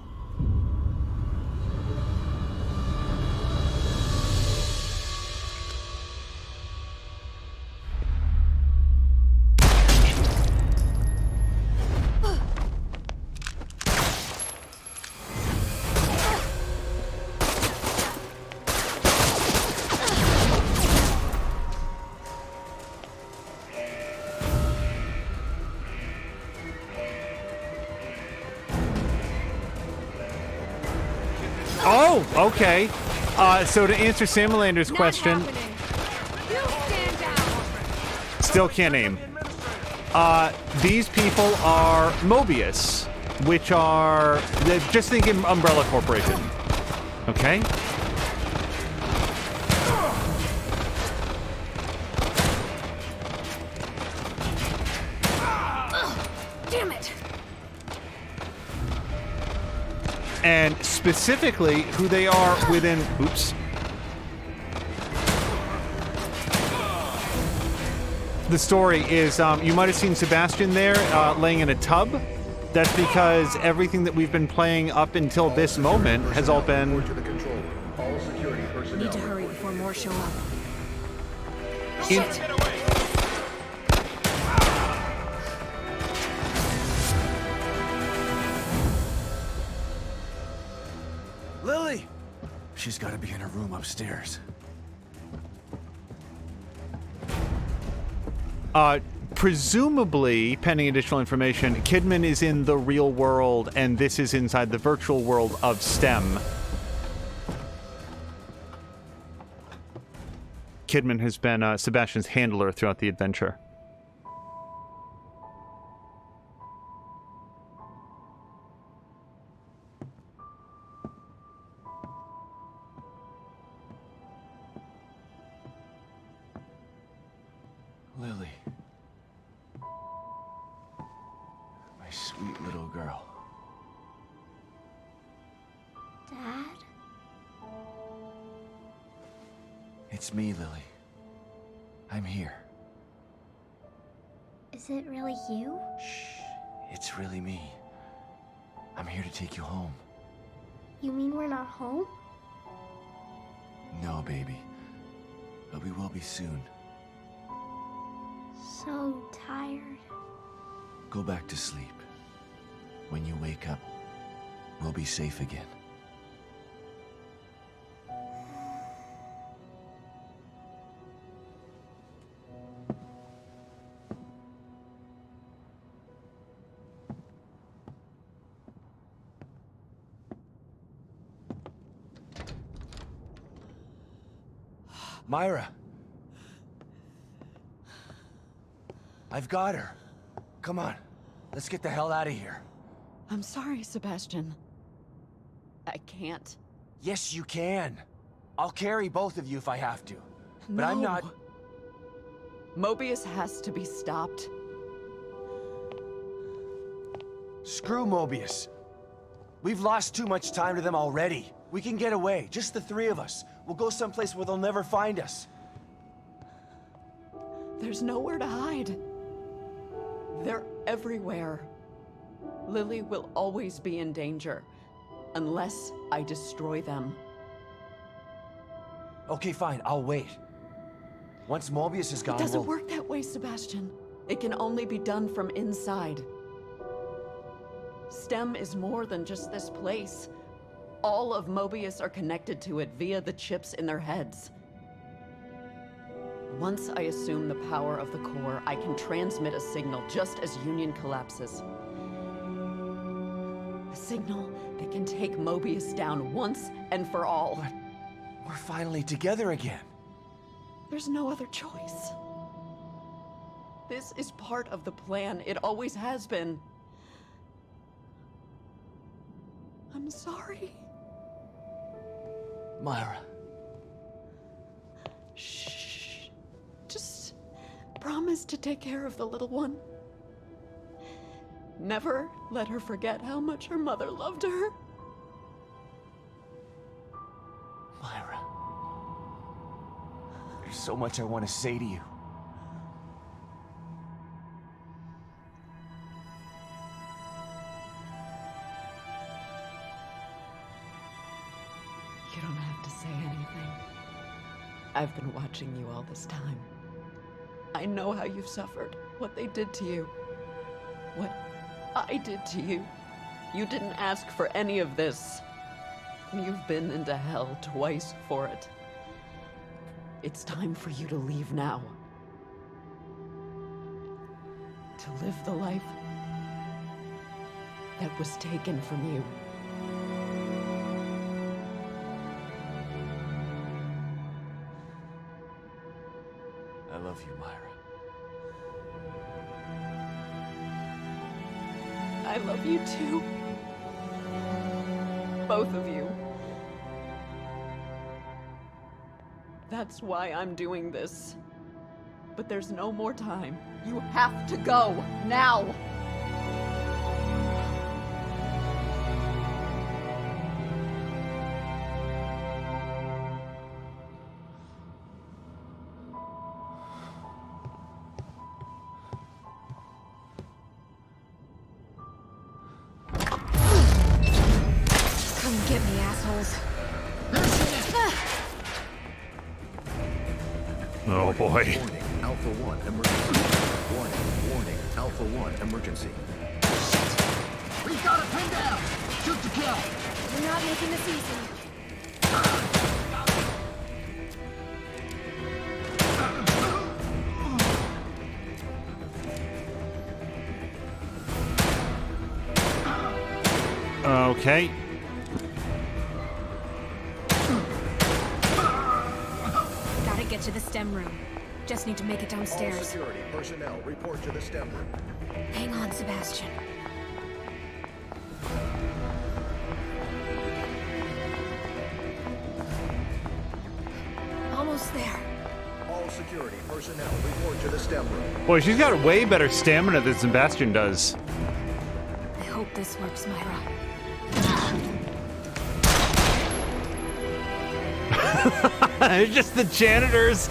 Oh, okay. So to answer Samelander's question, still can't name. These people are Mobius, which are, just think of Umbrella Corporation. Okay? Damn it! And specifically who they are within... Oops. The story is, you might have seen Sebastian there laying in a tub. That's because everything that we've been playing up until this moment has all been... Need to hurry before more show up. Lily! She's gotta be in her room upstairs. Presumably, pending additional information, Kidman is in the real world, and this is inside the virtual world of STEM. Kidman has been Sebastian's handler throughout the adventure. Lily. My sweet little girl. Dad? It's me, Lily. I'm here. Is it really you? Shh. It's really me. I'm here to take you home. You mean we're not home? No, baby. But we will be soon. So tired. Go back to sleep. When you wake up, we'll be safe again. Myra! I've got her. Come on. Let's get the hell out of here. I'm sorry, Sebastian. I can't. Yes, you can. I'll carry both of you if I have to. But No. I'm not... Mobius has to be stopped. Screw Mobius. We've lost too much time to them already. We can get away, just the three of us. We'll go someplace where they'll never find us. There's nowhere to hide. They're everywhere. Lily will always be in danger, unless I destroy them. Okay, fine, I'll wait. Once Mobius is gone, It doesn't work that way, Sebastian. It can only be done from inside. STEM is more than just this place. All of Mobius are connected to it via the chips in their heads. Once I assume the power of the core, I can transmit a signal just as Union collapses. A signal that can take Mobius down once and for all. But we're finally together again. There's no other choice. This is part of the plan. It always has been. I'm sorry. Myra. Shh. Just promise to take care of the little one. Never let her forget how much her mother loved her. Myra. There's so much I want to say to you. You don't have to say anything. I've been watching you all this time. I know how you've suffered, what they did to you, what I did to you. You didn't ask for any of this. You've been into hell twice for it. It's time for you to leave now. To live the life that was taken from you. I love you, Myra. I love you too. Both of you. That's why I'm doing this. But there's no more time. You have to go, now! Come get me, assholes. Oh boy. Warning, Alpha 1, emergency. Warning, Alpha 1, emergency. We've got it pinned down! Shoot to kill! We're not making this easy. Okay. Gotta get to the STEM room. Just need to make it All downstairs. security personnel, report to the STEM room. Hang on, Sebastian. Almost there. All security personnel, report to the STEM room. Boy, she's got way better stamina than Sebastian does. I hope this works, Myra. It's just the janitors.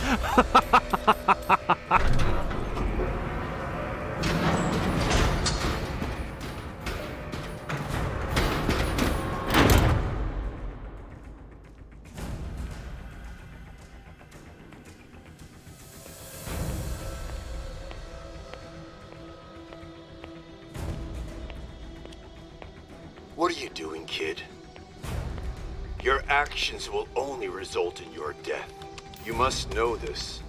What are you doing, kid? Your actions will only result in your death. You must know this.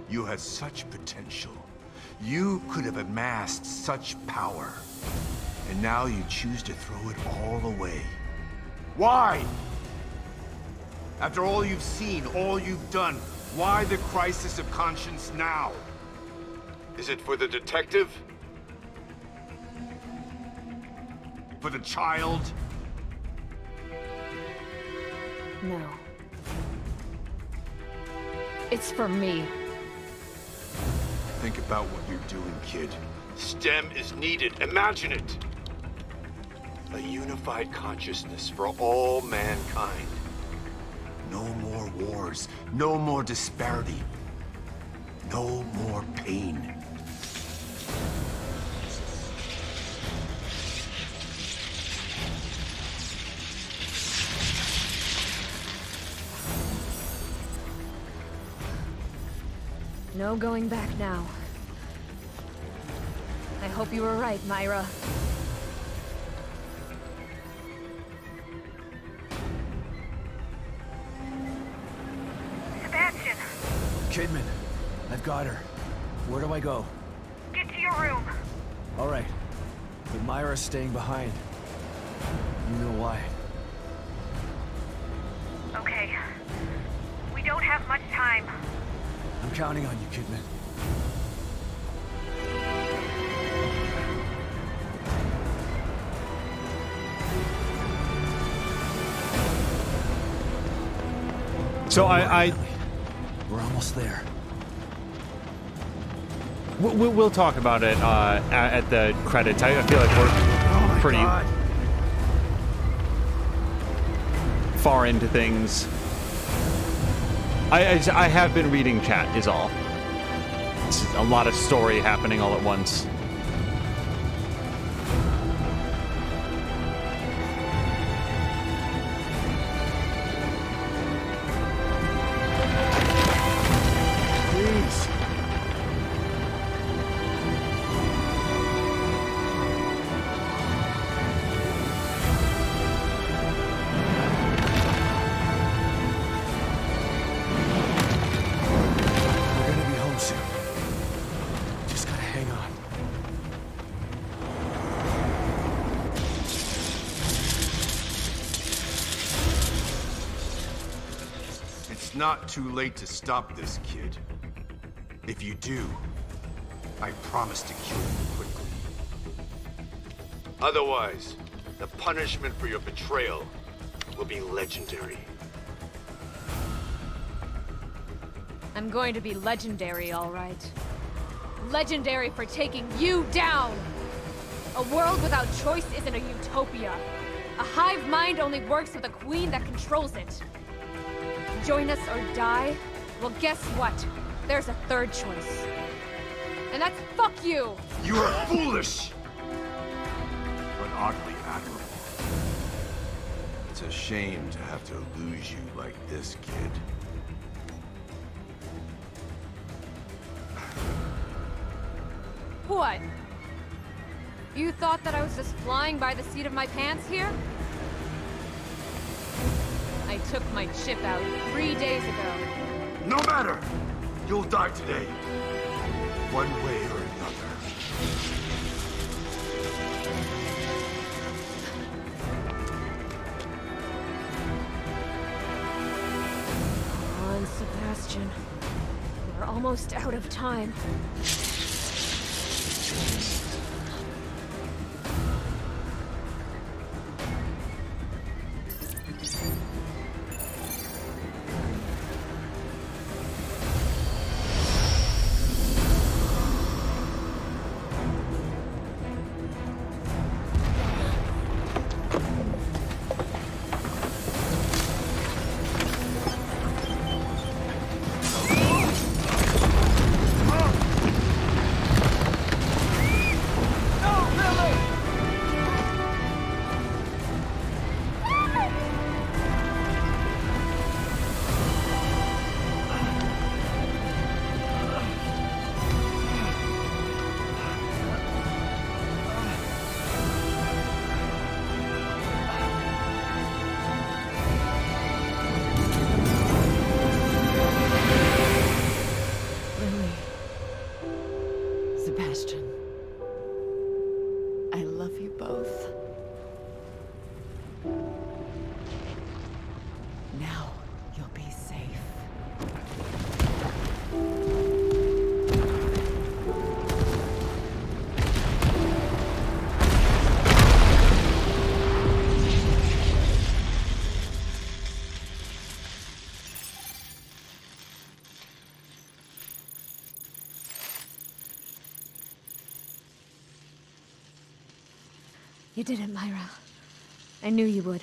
You had such potential. You could have amassed such power. And now you choose to throw it all away. Why? After all you've seen, all you've done, why the crisis of conscience now? Is it for the detective? For the child? No. It's for me. Think about what you're doing, kid. STEM is needed. Imagine it. A unified consciousness for all mankind. No more wars. No more disparity. No more pain. No going back now. I hope you were right, Myra. Sebastian! Kidman, I've got her. Where do I go? Get to your room. All right. But Myra's staying behind. You know why. Okay. We don't have much time. I'm counting on you, Kidman. So We're almost there. We'll talk about it at the credits. I feel like we're pretty far into things. I have been reading chat, is all. It's a lot of story happening all at once. Please. We're gonna be home soon. Just gotta hang on. It's not too late to stop this, kid. If you do, I promise to kill you quickly. Otherwise, the punishment for your betrayal will be legendary. I'm going to be legendary, all right. Legendary for taking you down! A world without choice isn't a utopia. A hive mind only works with a queen that controls it. Join us or die? Well, guess what? There's a third choice. And that's fuck you! You are foolish! But oddly admirable. It's a shame to have to lose you like this, kid. What? You thought that I was just flying by the seat of my pants here? I took my chip out 3 days ago. No matter! You'll die today. One way or another. Come on, Sebastian. We're almost out of time. You did it, Myra. I knew you would.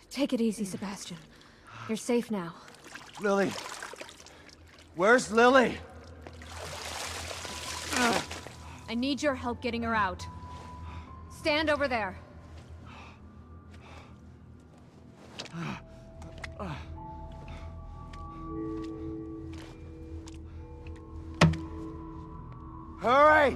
Take it easy, Sebastian. You're safe now. Lily. Where's Lily? I need your help getting her out. Stand over there. Hurry!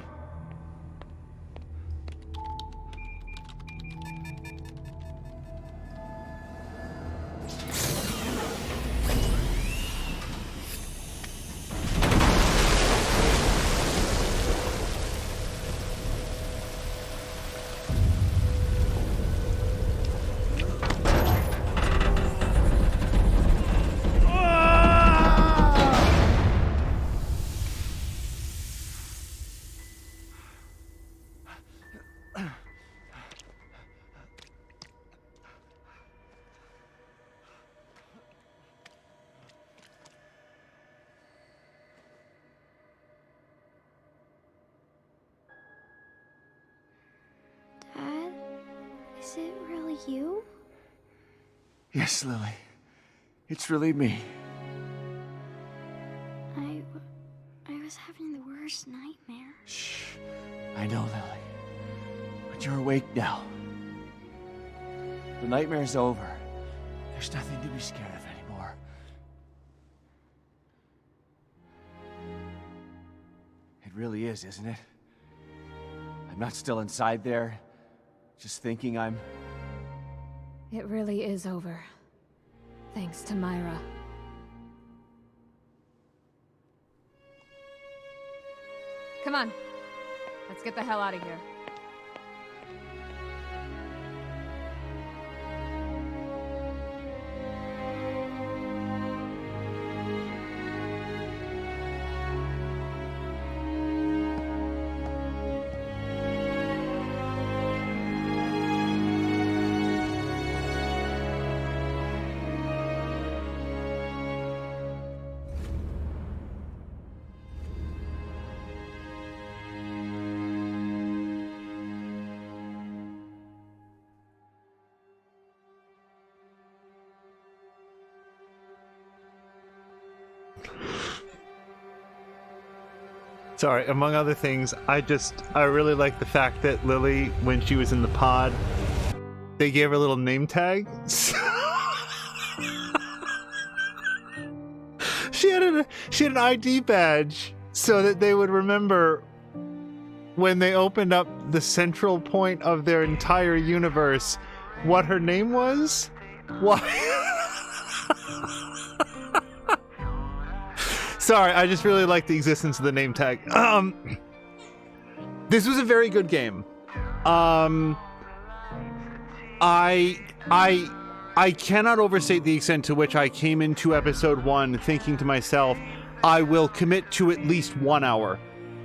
Dad, is it really you? Yes, Lily. It's really me. I was having the worst nightmare. Shh. I know, Lily. But you're awake now. The nightmare's over. There's nothing to be scared of anymore. It really is, isn't it? I'm not still inside there, just thinking I'm... It really is over. Thanks to Myra. Come on. Let's get the hell out of here. Sorry, among other things, I really like the fact that Lily, when she was in the pod, they gave her a little name tag. She had an ID badge so that they would remember when they opened up the central point of their entire universe what her name was. Why? Sorry, I just really like the existence of the name tag. This was a very good game. I cannot overstate the extent to which I came into episode 1 thinking to myself, I will commit to at least 1 hour.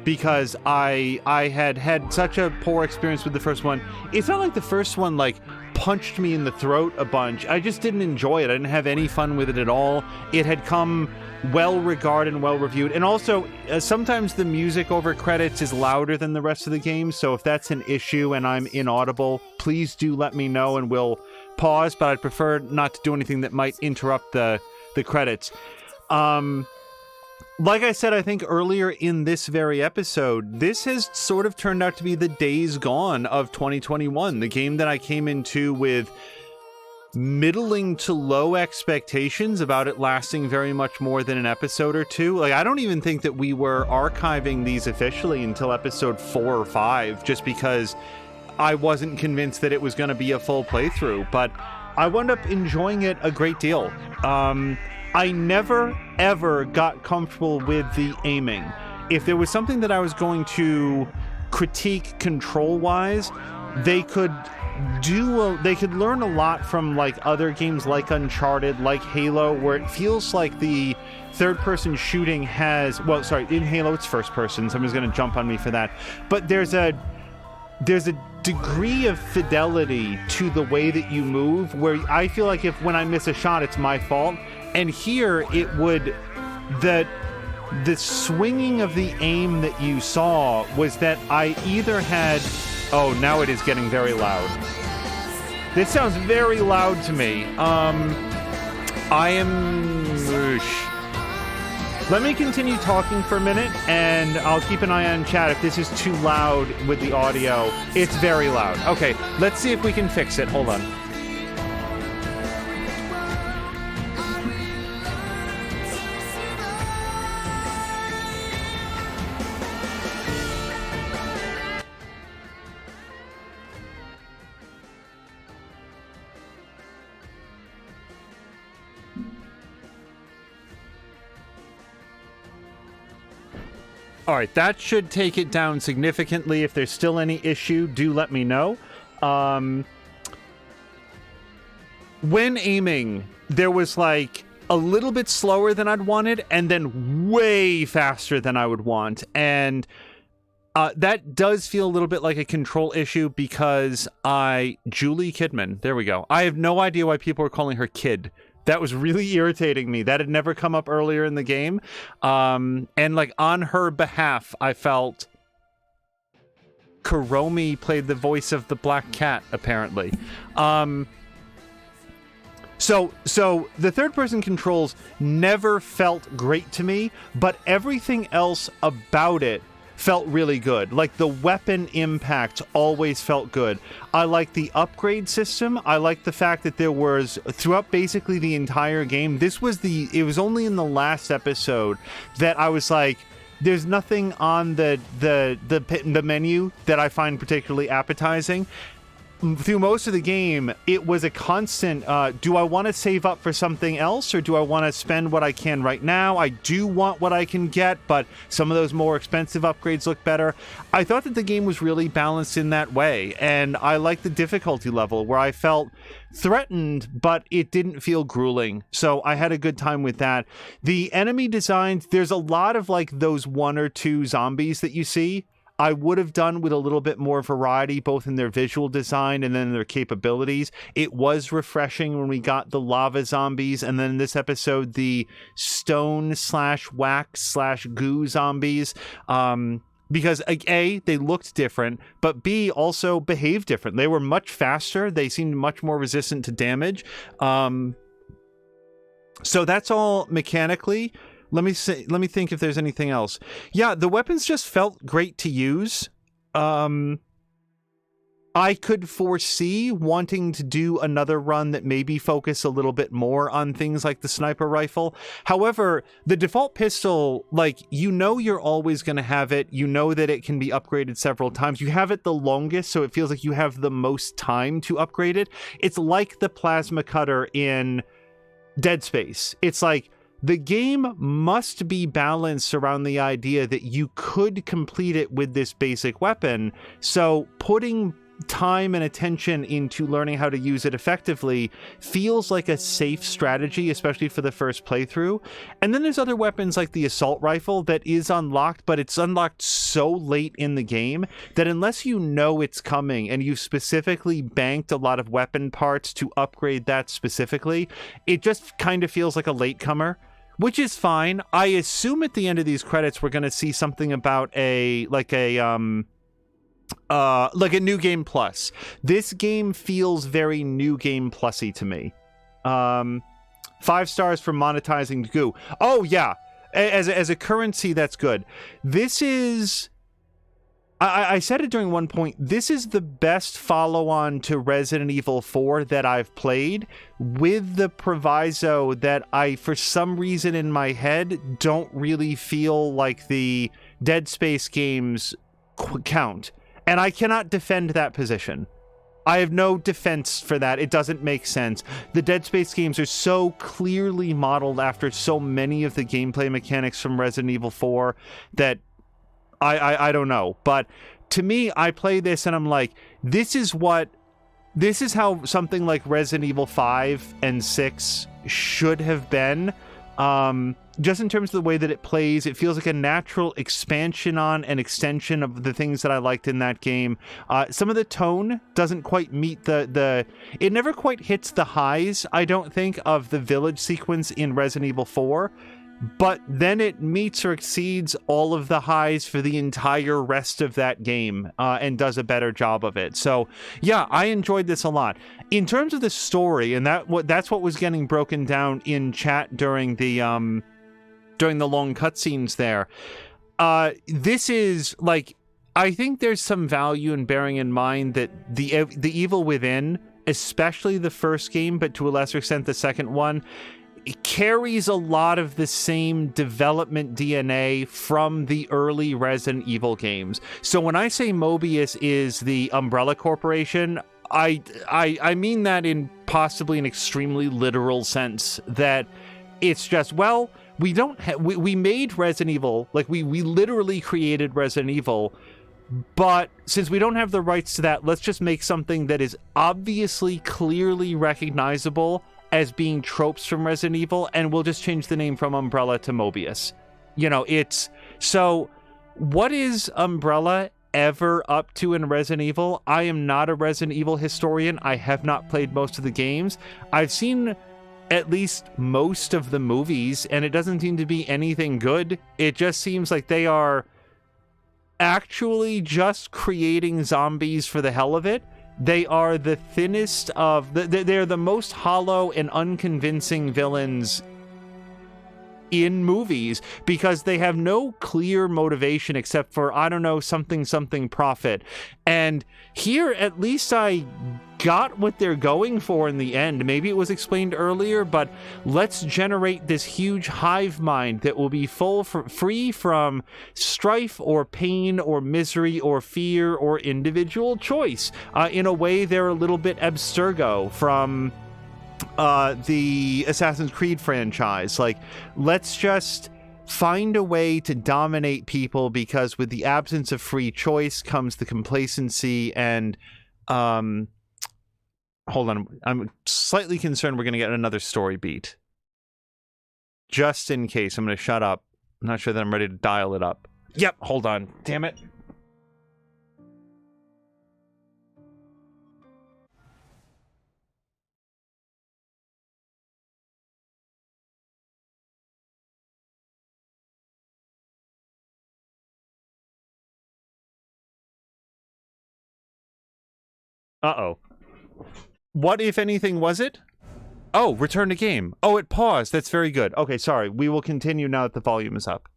because I had such a poor experience with the first one. It's not like the first one like punched me in the throat a bunch. I just didn't enjoy it. I didn't have any fun with it at all. It had come well regarded and well reviewed, and also sometimes the music over credits is louder than the rest of the game, so if that's an issue and I'm inaudible, please do let me know and we'll pause, but I'd prefer not to do anything that might interrupt the credits. Like I said, I think earlier in this very episode, this has sort of turned out to be the Days Gone of 2021, the game that I came into with middling to low expectations about it lasting very much more than an episode or two. Like, I don't even think that we were archiving these officially until episode 4 or 5, just because I wasn't convinced that it was going to be a full playthrough, but I wound up enjoying it a great deal. I never, ever got comfortable with the aiming. If there was something that I was going to critique control-wise, they could learn a lot from like other games like Uncharted, like Halo, where it feels like the third-person shooting has... Well, sorry, in Halo it's first-person. Someone's going to jump on me for that. But there's a degree of fidelity to the way that you move where I feel like when I miss a shot, it's my fault. And here it would... The swinging of the aim that you saw was that I either had... Oh, now it is getting very loud. This sounds very loud to me. I am... Let me continue talking for a minute, and I'll keep an eye on chat if this is too loud with the audio. It's very loud. Okay, let's see if we can fix it. Hold on. All right, that should take it down significantly. If there's still any issue, do let me know. When aiming, there was like a little bit slower than I'd wanted and then way faster than I would want. And that does feel a little bit like a control issue because Julie Kidman, there we go. I have no idea why people are calling her Kid. That was really irritating me. That had never come up earlier in the game. And like on her behalf, I felt Kuromi played the voice of the Black Cat, apparently. So the third-person controls never felt great to me, but everything else about it felt really good. Like the weapon impact always felt good. I like the upgrade system. I like the fact that there was, throughout basically the entire game, it was only in the last episode that I was like, there's nothing on the menu that I find particularly appetizing. Through most of the game, it was a constant, do I want to save up for something else, or do I want to spend what I can right now? I do want what I can get, but some of those more expensive upgrades look better. I thought that the game was really balanced in that way, and I liked the difficulty level, where I felt threatened, but it didn't feel grueling, so I had a good time with that. The enemy designs, there's a lot of like those 1 or 2 zombies that you see. I would have done with a little bit more variety, both in their visual design and then their capabilities. It was refreshing when we got the lava zombies, and then in this episode, the stone/wax/goo zombies. Because A, they looked different, but B, also behaved different. They were much faster. They seemed much more resistant to damage. So that's all mechanically. Let me think if there's anything else. Yeah, the weapons just felt great to use. I could foresee wanting to do another run that maybe focus a little bit more on things like the sniper rifle. However, the default pistol, like, you're always going to have it. You know that it can be upgraded several times. You have it the longest, so it feels like you have the most time to upgrade it. It's like the plasma cutter in Dead Space. It's like, the game must be balanced around the idea that you could complete it with this basic weapon, so putting time and attention into learning how to use it effectively feels like a safe strategy, especially for the first playthrough. And then there's other weapons like the assault rifle that is unlocked, but it's unlocked so late in the game that unless you know it's coming and you've specifically banked a lot of weapon parts to upgrade that specifically, it just kind of feels like a latecomer, which is fine. I assume at the end of these credits we're going to see something about a New Game Plus. This game feels very New Game Plus-y to me. 5 stars for monetizing goo. Oh yeah, as a currency, that's good. This is, I said it during one point, this is the best follow-on to Resident Evil 4 that I've played, with the proviso that I, for some reason in my head, don't really feel like the Dead Space games count. And I cannot defend that position. I have no defense for that. It doesn't make sense. The Dead Space games are so clearly modeled after so many of the gameplay mechanics from Resident Evil 4 that I don't know. But to me, I play this and I'm like, this is how something like Resident Evil 5 and 6 should have been. Just in terms of the way that it plays, it feels like a natural expansion on and extension of the things that I liked in that game. Some of the tone doesn't quite meet it never quite hits the highs, I don't think, of the village sequence in Resident Evil 4, but then it meets or exceeds all of the highs for the entire rest of that game, and does a better job of it. So yeah, I enjoyed this a lot. In terms of the story, and that's what was getting broken down in chat during the long cutscenes there. This is like, I think there's some value in bearing in mind that the Evil Within, especially the first game, but to a lesser extent the second one, it carries a lot of the same development DNA from the early Resident Evil games. So when I say Mobius is the Umbrella Corporation, I mean that in possibly an extremely literal sense, that it's just, well, we made Resident Evil, like we literally created Resident Evil, but since we don't have the rights to that, let's just make something that is obviously clearly recognizable as being tropes from Resident Evil, and we'll just change the name from Umbrella to Mobius. You know, it's, so what is Umbrella ever up to in Resident Evil? I am not a Resident Evil historian. I have not played most of the games. I've seen at least most of the movies, and it doesn't seem to be anything good. It just seems like they are actually just creating zombies for the hell of it. They are the thinnest of they're the most hollow and unconvincing villains in movies, because they have no clear motivation except for, I don't know, something profit. And here, at least I got what they're going for in the end. Maybe it was explained earlier, but let's generate this huge hive mind that will be free from strife or pain or misery or fear or individual choice. In a way, they're a little bit Abstergo from the Assassin's Creed franchise. Like, let's just find a way to dominate people, because with the absence of free choice comes the complacency. And hold on, I'm slightly concerned we're going to get another story beat. Just in case, I'm going to shut up. I'm not sure that I'm ready to dial it up. Yep, hold on. Damn it. Uh-oh. What, if anything, was it? Oh, return to game. Oh, it paused. That's very good. Okay, sorry. We will continue now that the volume is up.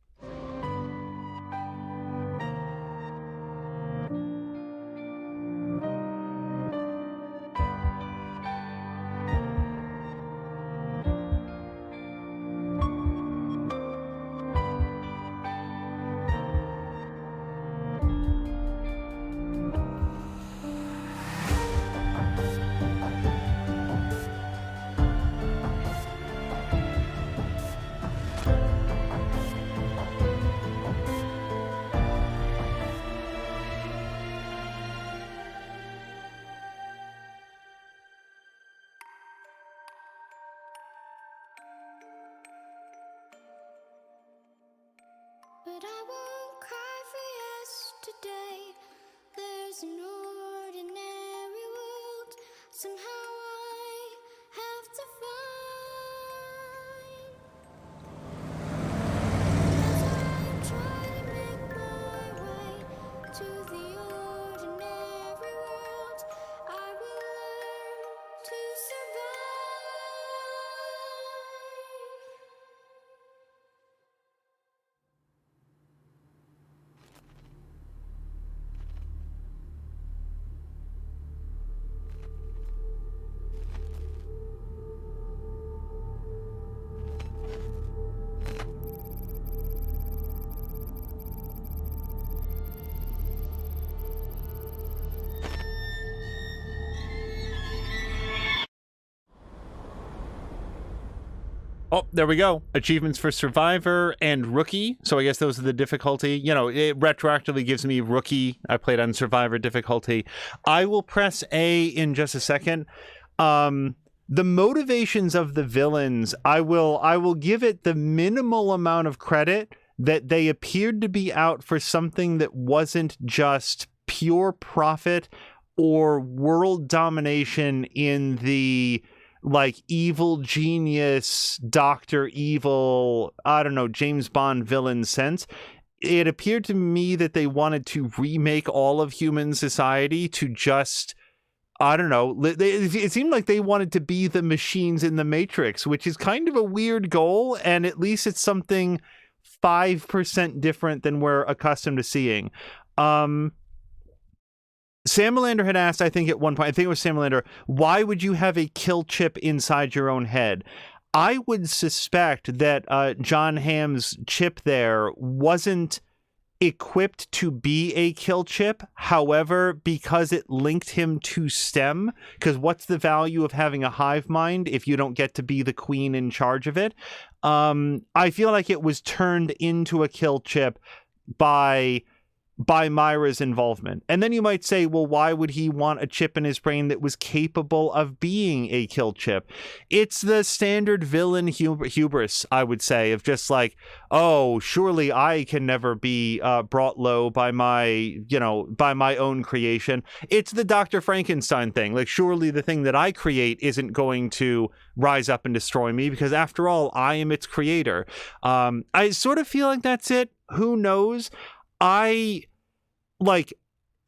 But I won't cry for yesterday. There's an ordinary world. Somehow I have to find. As I try to make my way to the ordinary world, I will learn to survive. Oh, there we go. Achievements for Survivor and Rookie. So I guess those are the difficulty. You know, it retroactively gives me Rookie. I played on Survivor difficulty. I will press A in just a second. The motivations of the villains, I will give it the minimal amount of credit that they appeared to be out for something that wasn't just pure profit or world domination in the like evil genius, Dr. Evil, I don't know, James Bond villain sense. It appeared to me that they wanted to remake all of human society to just, I don't know, it seemed like they wanted to be the machines in the Matrix, which is kind of a weird goal, and at least it's something 5% different than we're accustomed to seeing. Samalander had asked, I think at one point, I think it was Samalander, why would you have a kill chip inside your own head? I would suspect that John Hamm's chip there wasn't equipped to be a kill chip. However, because it linked him to STEM, because what's the value of having a hive mind if you don't get to be the queen in charge of it? I feel like it was turned into a kill chip by Myra's involvement. And then you might say, well, why would he want a chip in his brain that was capable of being a kill chip? It's the standard villain hubris, I would say, of just like, oh, surely I can never be brought low by my own creation. It's the Dr. Frankenstein thing. Like, surely the thing that I create isn't going to rise up and destroy me because after all, I am its creator. I sort of feel like that's it. Who knows?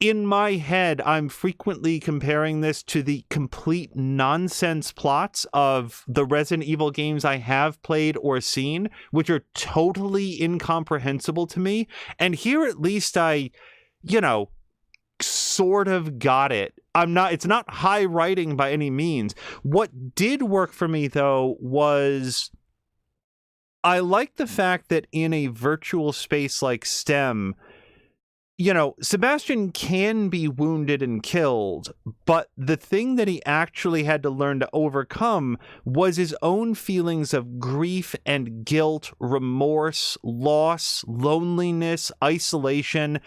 In my head, I'm frequently comparing this to the complete nonsense plots of the Resident Evil games I have played or seen, which are totally incomprehensible to me. And here at least I, sort of got it. It's not high writing by any means. What did work for me, though, was I like the fact that in a virtual space like STEM, Sebastian can be wounded and killed, but the thing that he actually had to learn to overcome was his own feelings of grief and guilt, remorse, loss, loneliness, isolation.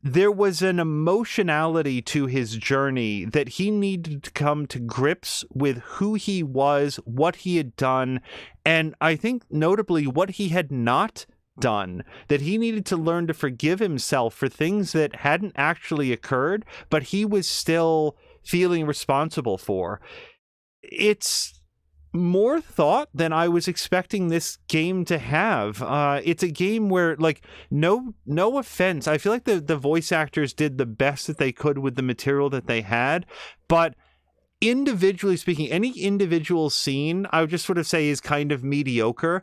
There was an emotionality to his journey that he needed to come to grips with who he was, what he had done, and I think notably what he had not done, that he needed to learn to forgive himself for things that hadn't actually occurred, but he was still feeling responsible for. It's more thought than I was expecting this game to have. It's a game where, no offense, I feel like the voice actors did the best that they could with the material that they had, but individually speaking, any individual scene, I would just sort of say is kind of mediocre.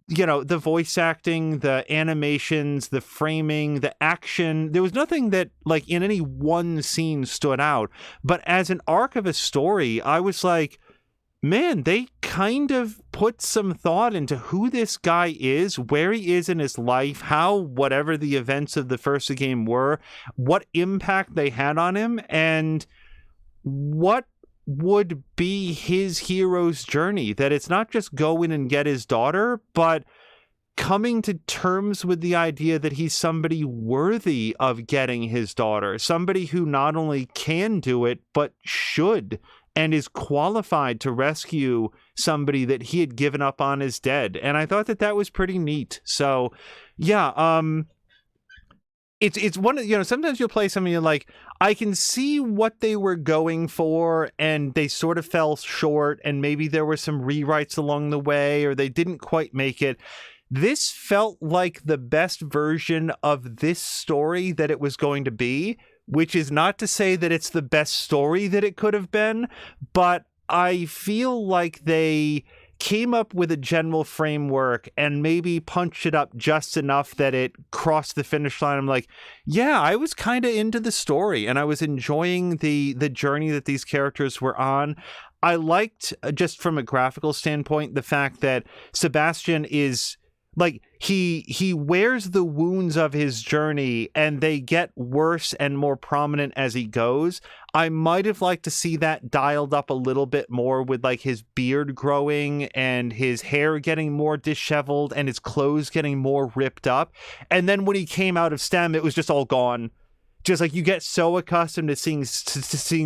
The voice acting, the animations, the framing, the action, there was nothing that, in any one scene stood out. But as an arc of a story, I was like, man, they kind of put some thought into who this guy is, where he is in his life, how whatever the events of the first game were, what impact they had on him, and what would be his hero's journey. That it's not just go in and get his daughter, but coming to terms with the idea that he's somebody worthy of getting his daughter, somebody who not only can do it, but should and is qualified to rescue somebody that he had given up on as dead. And I thought that was pretty neat. So Yeah, it's one of, sometimes you'll play something, you're like, I can see what they were going for, and they sort of fell short, and maybe there were some rewrites along the way, or they didn't quite make it. This felt like the best version of this story that it was going to be, which is not to say that it's the best story that it could have been, but I feel like they came up with a general framework and maybe punched it up just enough that it crossed the finish line. I'm like, yeah, I was kind of into the story, and I was enjoying the journey that these characters were on. I liked, just from a graphical standpoint, the fact that Sebastian is like, he wears the wounds of his journey, and they get worse and more prominent as he goes. I might have liked to see that dialed up a little bit more, with like his beard growing and his hair getting more disheveled and his clothes getting more ripped up. And then when he came out of STEM, it was just all gone. Just like, you get so accustomed to seeing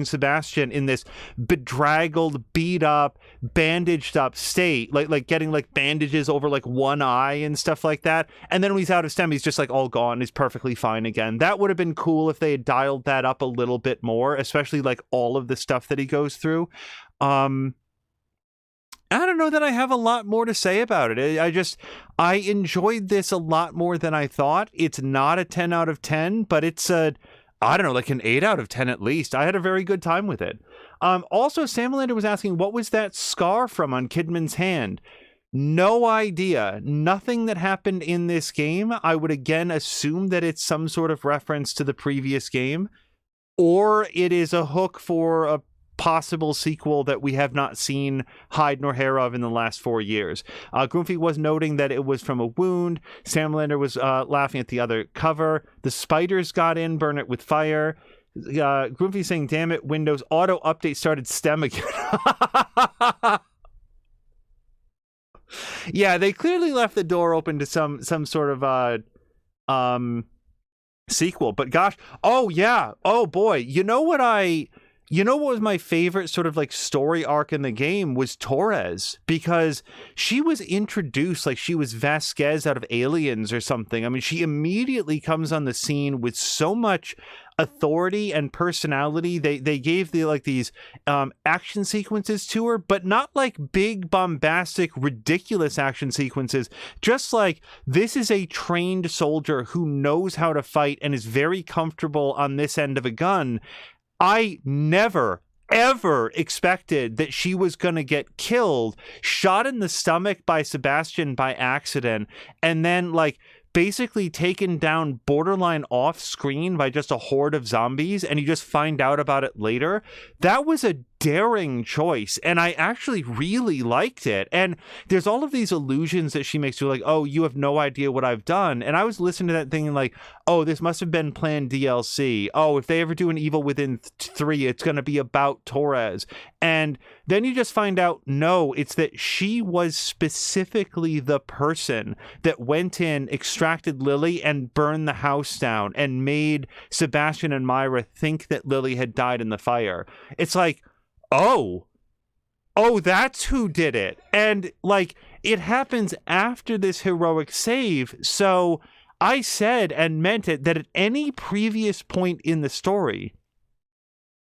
Sebastian in this bedraggled, beat up, bandaged up state, like getting like bandages over like one eye and stuff like that. And then when he's out of STEM, he's just like all gone. He's perfectly fine again. That would have been cool if they had dialed that up a little bit more, especially like all of the stuff that he goes through. I don't know that I have a lot more to say about it. I enjoyed this a lot more than I thought. It's not a 10 out of 10, but it's like an 8 out of 10 at least. I had a very good time with it. Also, Samalander was asking, what was that scar from on Kidman's hand? No idea. Nothing that happened in this game. I would again assume that it's some sort of reference to the previous game, or it is a hook for a possible sequel that we have not seen hide nor hair of in the last 4 years. Groomfy was noting that it was from a wound. Samalander was laughing at the other cover. The spiders got in, burn it with fire. Groomfy saying, damn it, Windows auto update started STEM again. Yeah, they clearly left the door open to some sort of sequel. But gosh, oh yeah, oh boy, you know what was my favorite sort of like story arc in the game was Torres, because she was introduced like she was Vasquez out of Aliens or something. I mean, she immediately comes on the scene with so much authority and personality. They gave these action sequences to her, but not like big, bombastic, ridiculous action sequences. Just like, this is a trained soldier who knows how to fight and is very comfortable on this end of a gun. I never, ever expected that she was going to get killed, shot in the stomach by Sebastian by accident, and then like basically taken down borderline off screen by just a horde of zombies, and you just find out about it later. That was a daring choice, and I actually really liked it. And there's all of these allusions that she makes to, like, oh, you have no idea what I've done. And I was listening to that thinking like, oh, this must have been planned DLC. Oh, if they ever do an Evil Within 3, it's going to be about Torres. And then you just find out, no, it's that she was specifically the person that went in, extracted Lily, and burned the house down, and made Sebastian and Myra think that Lily had died in the fire. It's like, oh, that's who did it. And like, it happens after this heroic save. So I said and meant it that at any previous point in the story,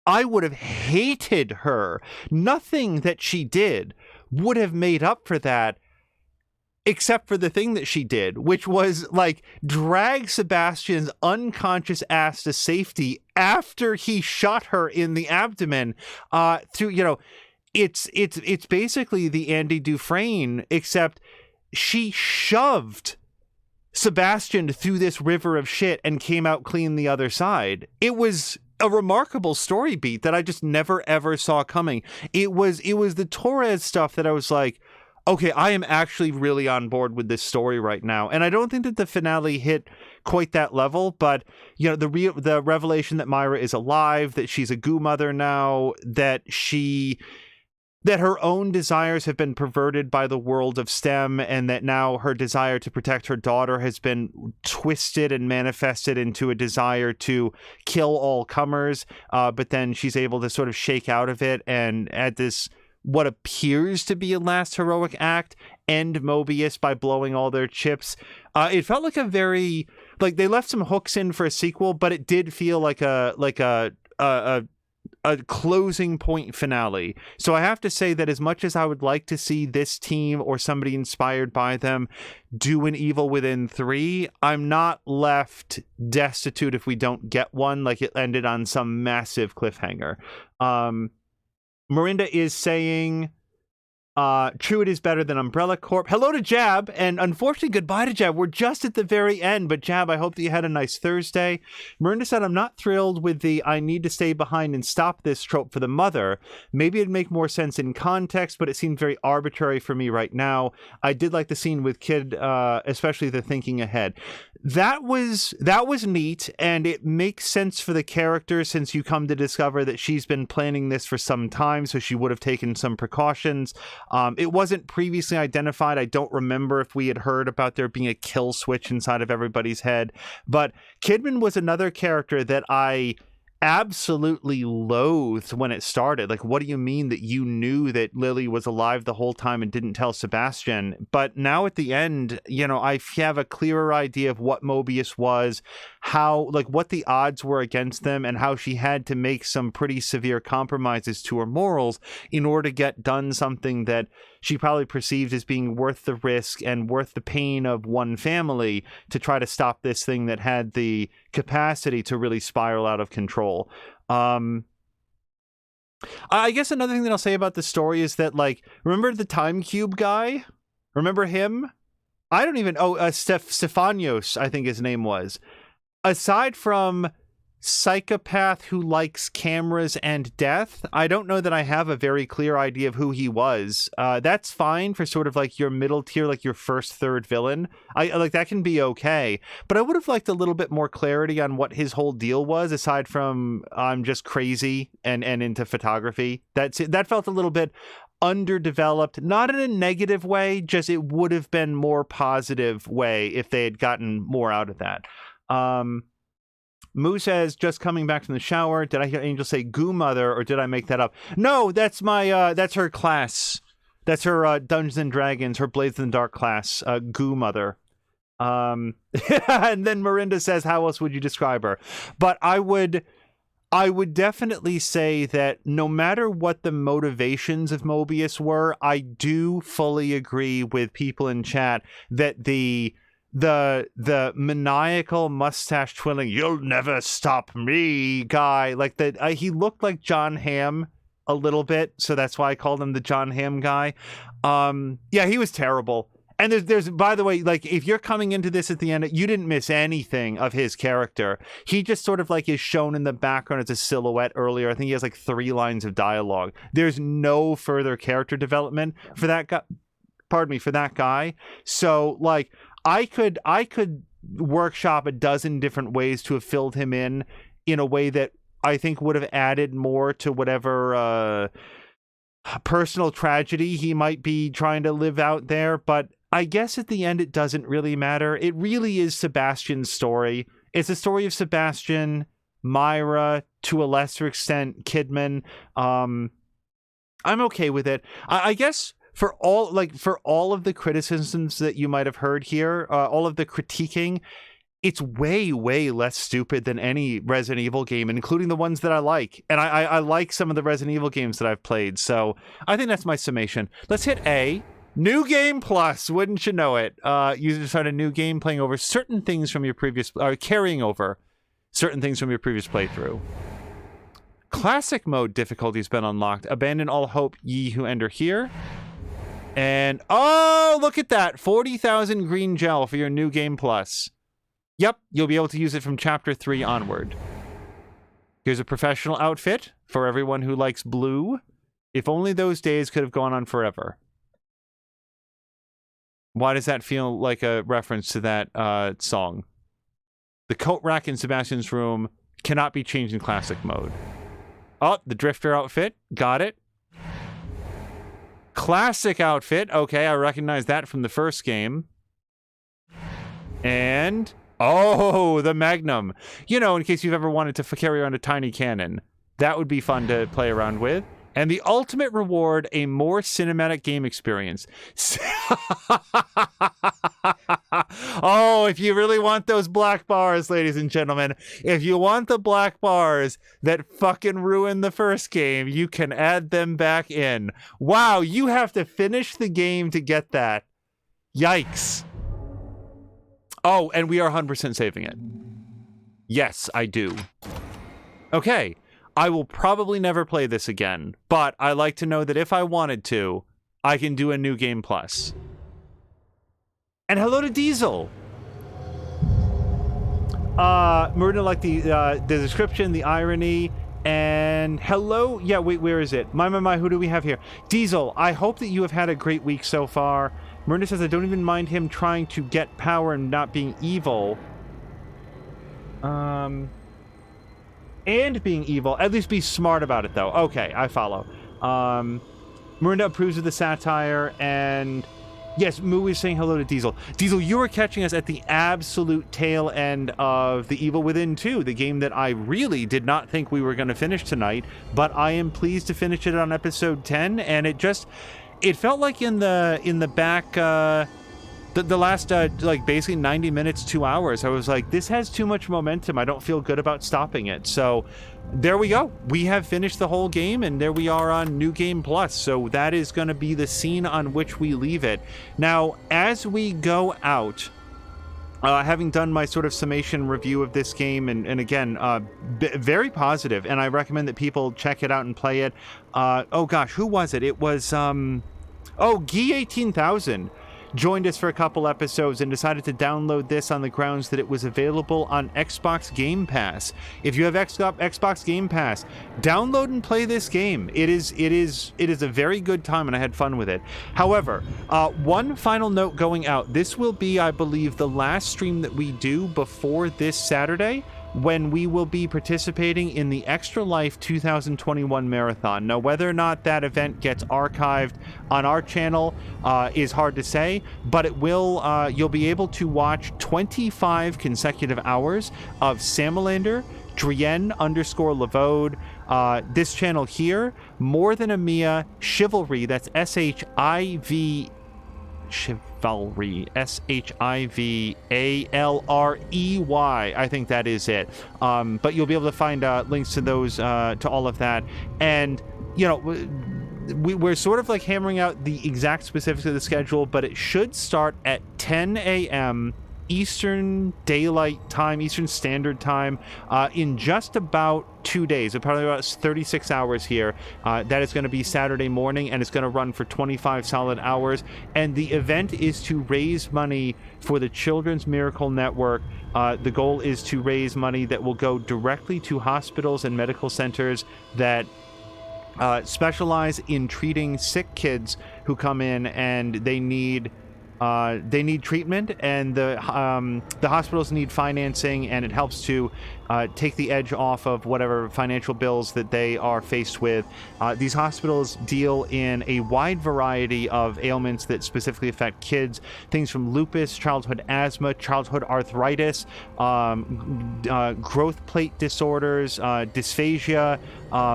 I would have hated her. Nothing that she did would have made up for that, except for the thing that she did, which was like drag Sebastian's unconscious ass to safety after he shot her in the abdomen. Through, it's basically the Andy Dufresne, except she shoved Sebastian through this river of shit and came out clean the other side. It was a remarkable story beat that I just never ever saw coming. It was the Torres stuff that I was like, okay, I am actually really on board with this story right now. And I don't think that the finale hit quite that level, but the revelation that Myra is alive, that she's a goo mother now, that her own desires have been perverted by the world of STEM, and that now her desire to protect her daughter has been twisted and manifested into a desire to kill all comers, but then she's able to sort of shake out of it, and at this what appears to be a last heroic act, end Mobius by blowing all their chips. It felt like a very, like, they left some hooks in for a sequel, but it did feel like a closing point finale. So I have to say that as much as I would like to see this team or somebody inspired by them do an Evil Within 3, I'm not left destitute if we don't get one, like it ended on some massive cliffhanger. Marinda is saying, true, it is better than Umbrella Corp. Hello to Jab, and unfortunately goodbye to Jab. We're just at the very end, but Jab, I hope that you had a nice Thursday. Marinda said, I'm not thrilled with the I need to stay behind and stop this trope for the mother. Maybe it'd make more sense in context, but it seemed very arbitrary for me right now. I did like the scene with Kid, especially the thinking ahead. That was neat, and it makes sense for the character since you come to discover that she's been planning this for some time, so she would have taken some precautions. It wasn't previously identified. I don't remember if we had heard about there being a kill switch inside of everybody's head, but Kidman was another character that I absolutely loathed when it started. Like, what do you mean that you knew that Lily was alive the whole time and didn't tell Sebastian? But now at the end, you know, I have a clearer idea of what Mobius was, how, like, what the odds were against them, and how she had to make some pretty severe compromises to her morals in order to get done something that she probably perceived as being worth the risk and worth the pain of one family to try to stop this thing that had the capacity to really spiral out of control. I guess another thing that I'll say about the story is that, like, remember the Time Cube guy? Remember him? I don't even... Stephanios, I think his name was. Aside from psychopath who likes cameras and death, I don't know that I have a very clear idea of who he was. That's fine for sort of like your middle tier, like your first, third villain. I like that can be okay, but I would have liked a little bit more clarity on what his whole deal was, aside from I'm just crazy and into photography. That felt a little bit underdeveloped, not in a negative way, just it would have been more positive way if they had gotten more out of that. Moo says, just coming back from the shower. Did I hear Angel say Goo Mother, or did I make that up? No, that's my, that's her class. That's her Dungeons and Dragons, her Blades in the Dark class, Goo Mother. And then Marinda says, how else would you describe her? But I would definitely say that no matter what the motivations of Mobius were, I do fully agree with people in chat that the maniacal mustache twirling, you'll never stop me guy, like that, he looked like John Hamm a little bit, so that's why I called him the John Hamm guy. Yeah, he was terrible. And there's by the way, like, if you're coming into this at the end, you didn't miss anything of his character. He just sort of like is shown in the background as a silhouette earlier. I think he has like 3 lines of dialogue. There's no further character development for that guy. Pardon me, for that guy. So like, I could workshop a dozen different ways to have filled him in a way that I think would have added more to whatever personal tragedy he might be trying to live out there. But I guess at the end, it doesn't really matter. It really is Sebastian's story. It's a story of Sebastian, Myra, to a lesser extent, Kidman. I'm okay with it. I guess... For all of the criticisms that you might have heard here, all of the critiquing, it's way, way less stupid than any Resident Evil game, including the ones that I like. And I like some of the Resident Evil games that I've played. So I think that's my summation. Let's hit A. New Game Plus, wouldn't you know it? You start a new game playing over certain things from your previous... carrying over certain things from your previous playthrough. Classic mode difficulty has been unlocked. Abandon all hope, ye who enter here. And, oh, look at that. 40,000 green gel for your New Game Plus. Yep, you'll be able to use it from Chapter 3 onward. Here's a professional outfit for everyone who likes blue. If only those days could have gone on forever. Why does that feel like a reference to that song? The coat rack in Sebastian's room cannot be changed in classic mode. Oh, the Drifter outfit. Got it. Classic outfit. Okay, I recognize that from the first game. And, oh, the Magnum. You know, in case you've ever wanted to carry around a tiny cannon. That would be fun to play around with. And the ultimate reward, a more cinematic game experience. Oh, if you really want those black bars, ladies and gentlemen, if you want the black bars that fucking ruined the first game, you can add them back in. Wow, you have to finish the game to get that. Yikes. Oh, and we are 100% saving it. Yes, I do. Okay, I will probably never play this again, but I like to know that if I wanted to, I can do a new game plus. And hello to Diesel. Marina liked the description, the irony, and hello. Yeah, wait, where is it? My, who do we have here? Diesel, I hope that you have had a great week so far. Marina says, I don't even mind him trying to get power and not being evil. And being evil. At least be smart about it, though. Okay, I follow. Miranda approves of the satire, and yes, Moo is saying hello to Diesel. Diesel, you are catching us at the absolute tail end of The Evil Within 2, the game that I really did not think we were going to finish tonight, but I am pleased to finish it on episode 10, and it felt like in the back, the last, like, basically 90 minutes, 2 hours, I was like, this has too much momentum. I don't feel good about stopping it. So there we go. We have finished the whole game, and there we are on New Game Plus. So that is going to be the scene on which we leave it. Now, as we go out, having done my sort of summation review of this game, and again, very positive, and I recommend that people check it out and play it. Oh gosh, who was it? It was, Gee18000 joined us for a couple episodes and decided to download this on the grounds that it was available on Xbox Game Pass. If you have Xbox Game Pass, download and play this game. It is a very good time, and I had fun with it. However, one final note going out. This will be, I believe, the last stream that we do before this Saturday, when we will be participating in the Extra Life 2021 Marathon. Now, whether or not that event gets archived on our channel is hard to say, but it will. You'll be able to watch 25 consecutive hours of Samalander, Drienne_Lavode, this channel here, More Than a Mia, Chivalry, that's SHIV, Chivalry, SHIVALREY, I think that is it. But you'll be able to find links to those, to all of that. And, you know, we're sort of like hammering out the exact specifics of the schedule, but it should start at 10 a.m. Eastern Daylight Time, Eastern Standard Time, in just about 2 days, probably about 36 hours here. That is going to be Saturday morning, and it's going to run for 25 solid hours. And the event is to raise money for the Children's Miracle Network. The goal is to raise money that will go directly to hospitals and medical centers that specialize in treating sick kids who come in and they need treatment, and the hospitals need financing, and it helps to take the edge off of whatever financial bills that they are faced with. These hospitals deal in a wide variety of ailments that specifically affect kids, things from lupus, childhood asthma, childhood arthritis, growth plate disorders, dysphagia,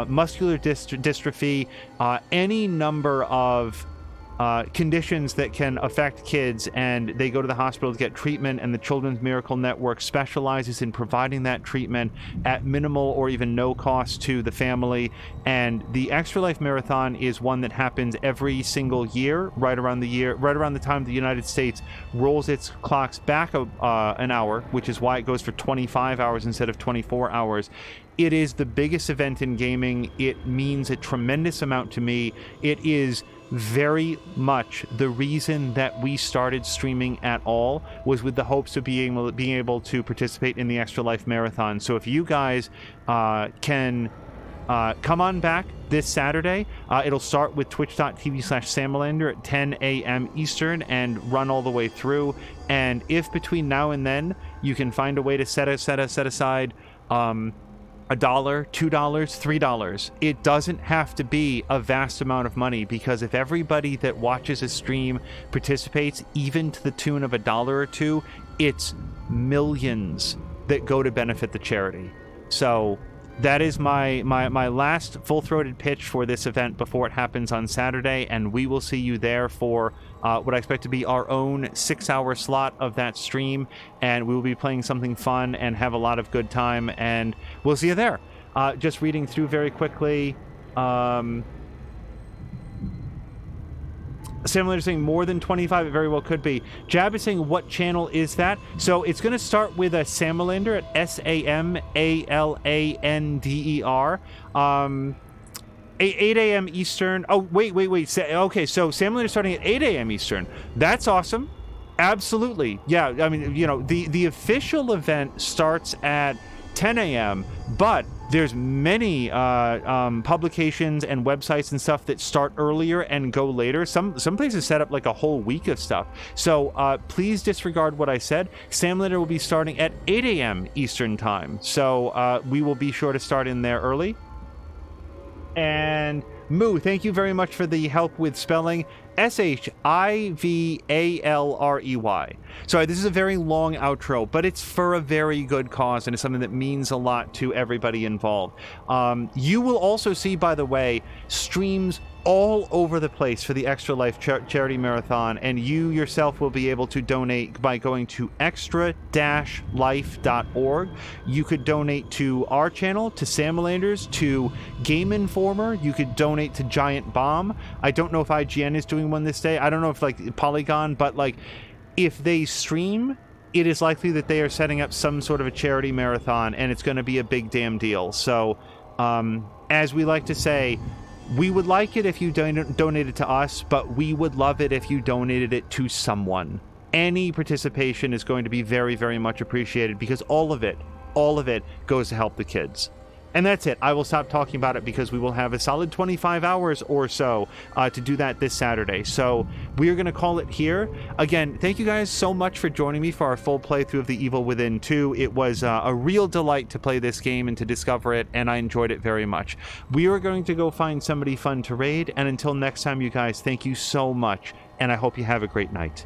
muscular dystrophy, any number of conditions that can affect kids, and they go to the hospital to get treatment, and the Children's Miracle Network specializes in providing that treatment at minimal or even no cost to the family. And the Extra Life Marathon is one that happens every single year, right around the time the United States rolls its clocks back an hour, which is why it goes for 25 hours instead of 24 hours. It is the biggest event in gaming. It means a tremendous amount to me. It is very much the reason that we started streaming at all, was with the hopes of being able to participate in the Extra Life Marathon. So if you guys can come on back this Saturday, it'll start with twitch.tv/Samalander at 10 a.m. Eastern and run all the way through. And if between now and then you can find a way to set aside $1, $2, $3. It doesn't have to be a vast amount of money, because if everybody that watches a stream participates, even to the tune of $1 or $2, it's millions that go to benefit the charity. So that is my last full-throated pitch for this event before it happens on Saturday, and we will see you there for what I expect to be our own 6-hour slot of that stream, and we will be playing something fun and have a lot of good time, and we'll see you there. Just reading through very quickly. Sam is saying more than 25, it very well could be. Jab is saying, what channel is that? So it's going to start with a Samalander at S-A-M-A-L-A-N-D-E-R. 8 a.m. Eastern. Oh, wait. Okay, so Samalander is starting at 8 a.m. Eastern. That's awesome. Absolutely. Yeah, I mean, you know, the official event starts at 10 a.m., but there's many publications and websites and stuff that start earlier and go later. Some places set up like a whole week of stuff. So please disregard what I said. Samlander will be starting at 8 a.m. Eastern time. So we will be sure to start in there early. And Moo, thank you very much for the help with spelling. S-H-I-V-A-L-R-E-Y. Sorry, this is a very long outro, but it's for a very good cause, and it's something that means a lot to everybody involved. You will also see, by the way, streams all over the place for the Extra Life Charity Marathon, and you yourself will be able to donate by going to extra-life.org. You could donate to our channel, to Samalanders, to Game Informer. You could donate to Giant Bomb. I don't know if IGN is doing one this day. I don't know if like Polygon, but like if they stream, it is likely that they are setting up some sort of a charity marathon, and it's going to be a big damn deal. So as we like to say, we would like it if you donated to us, but we would love it if you donated it to someone. Any participation is going to be very, very much appreciated, because all of it goes to help the kids. And that's it. I will stop talking about it because we will have a solid 25 hours or so to do that this Saturday. So we are going to call it here. Again, thank you guys so much for joining me for our full playthrough of The Evil Within 2. It was a real delight to play this game and to discover it, and I enjoyed it very much. We are going to go find somebody fun to raid, and until next time, you guys, thank you so much, and I hope you have a great night.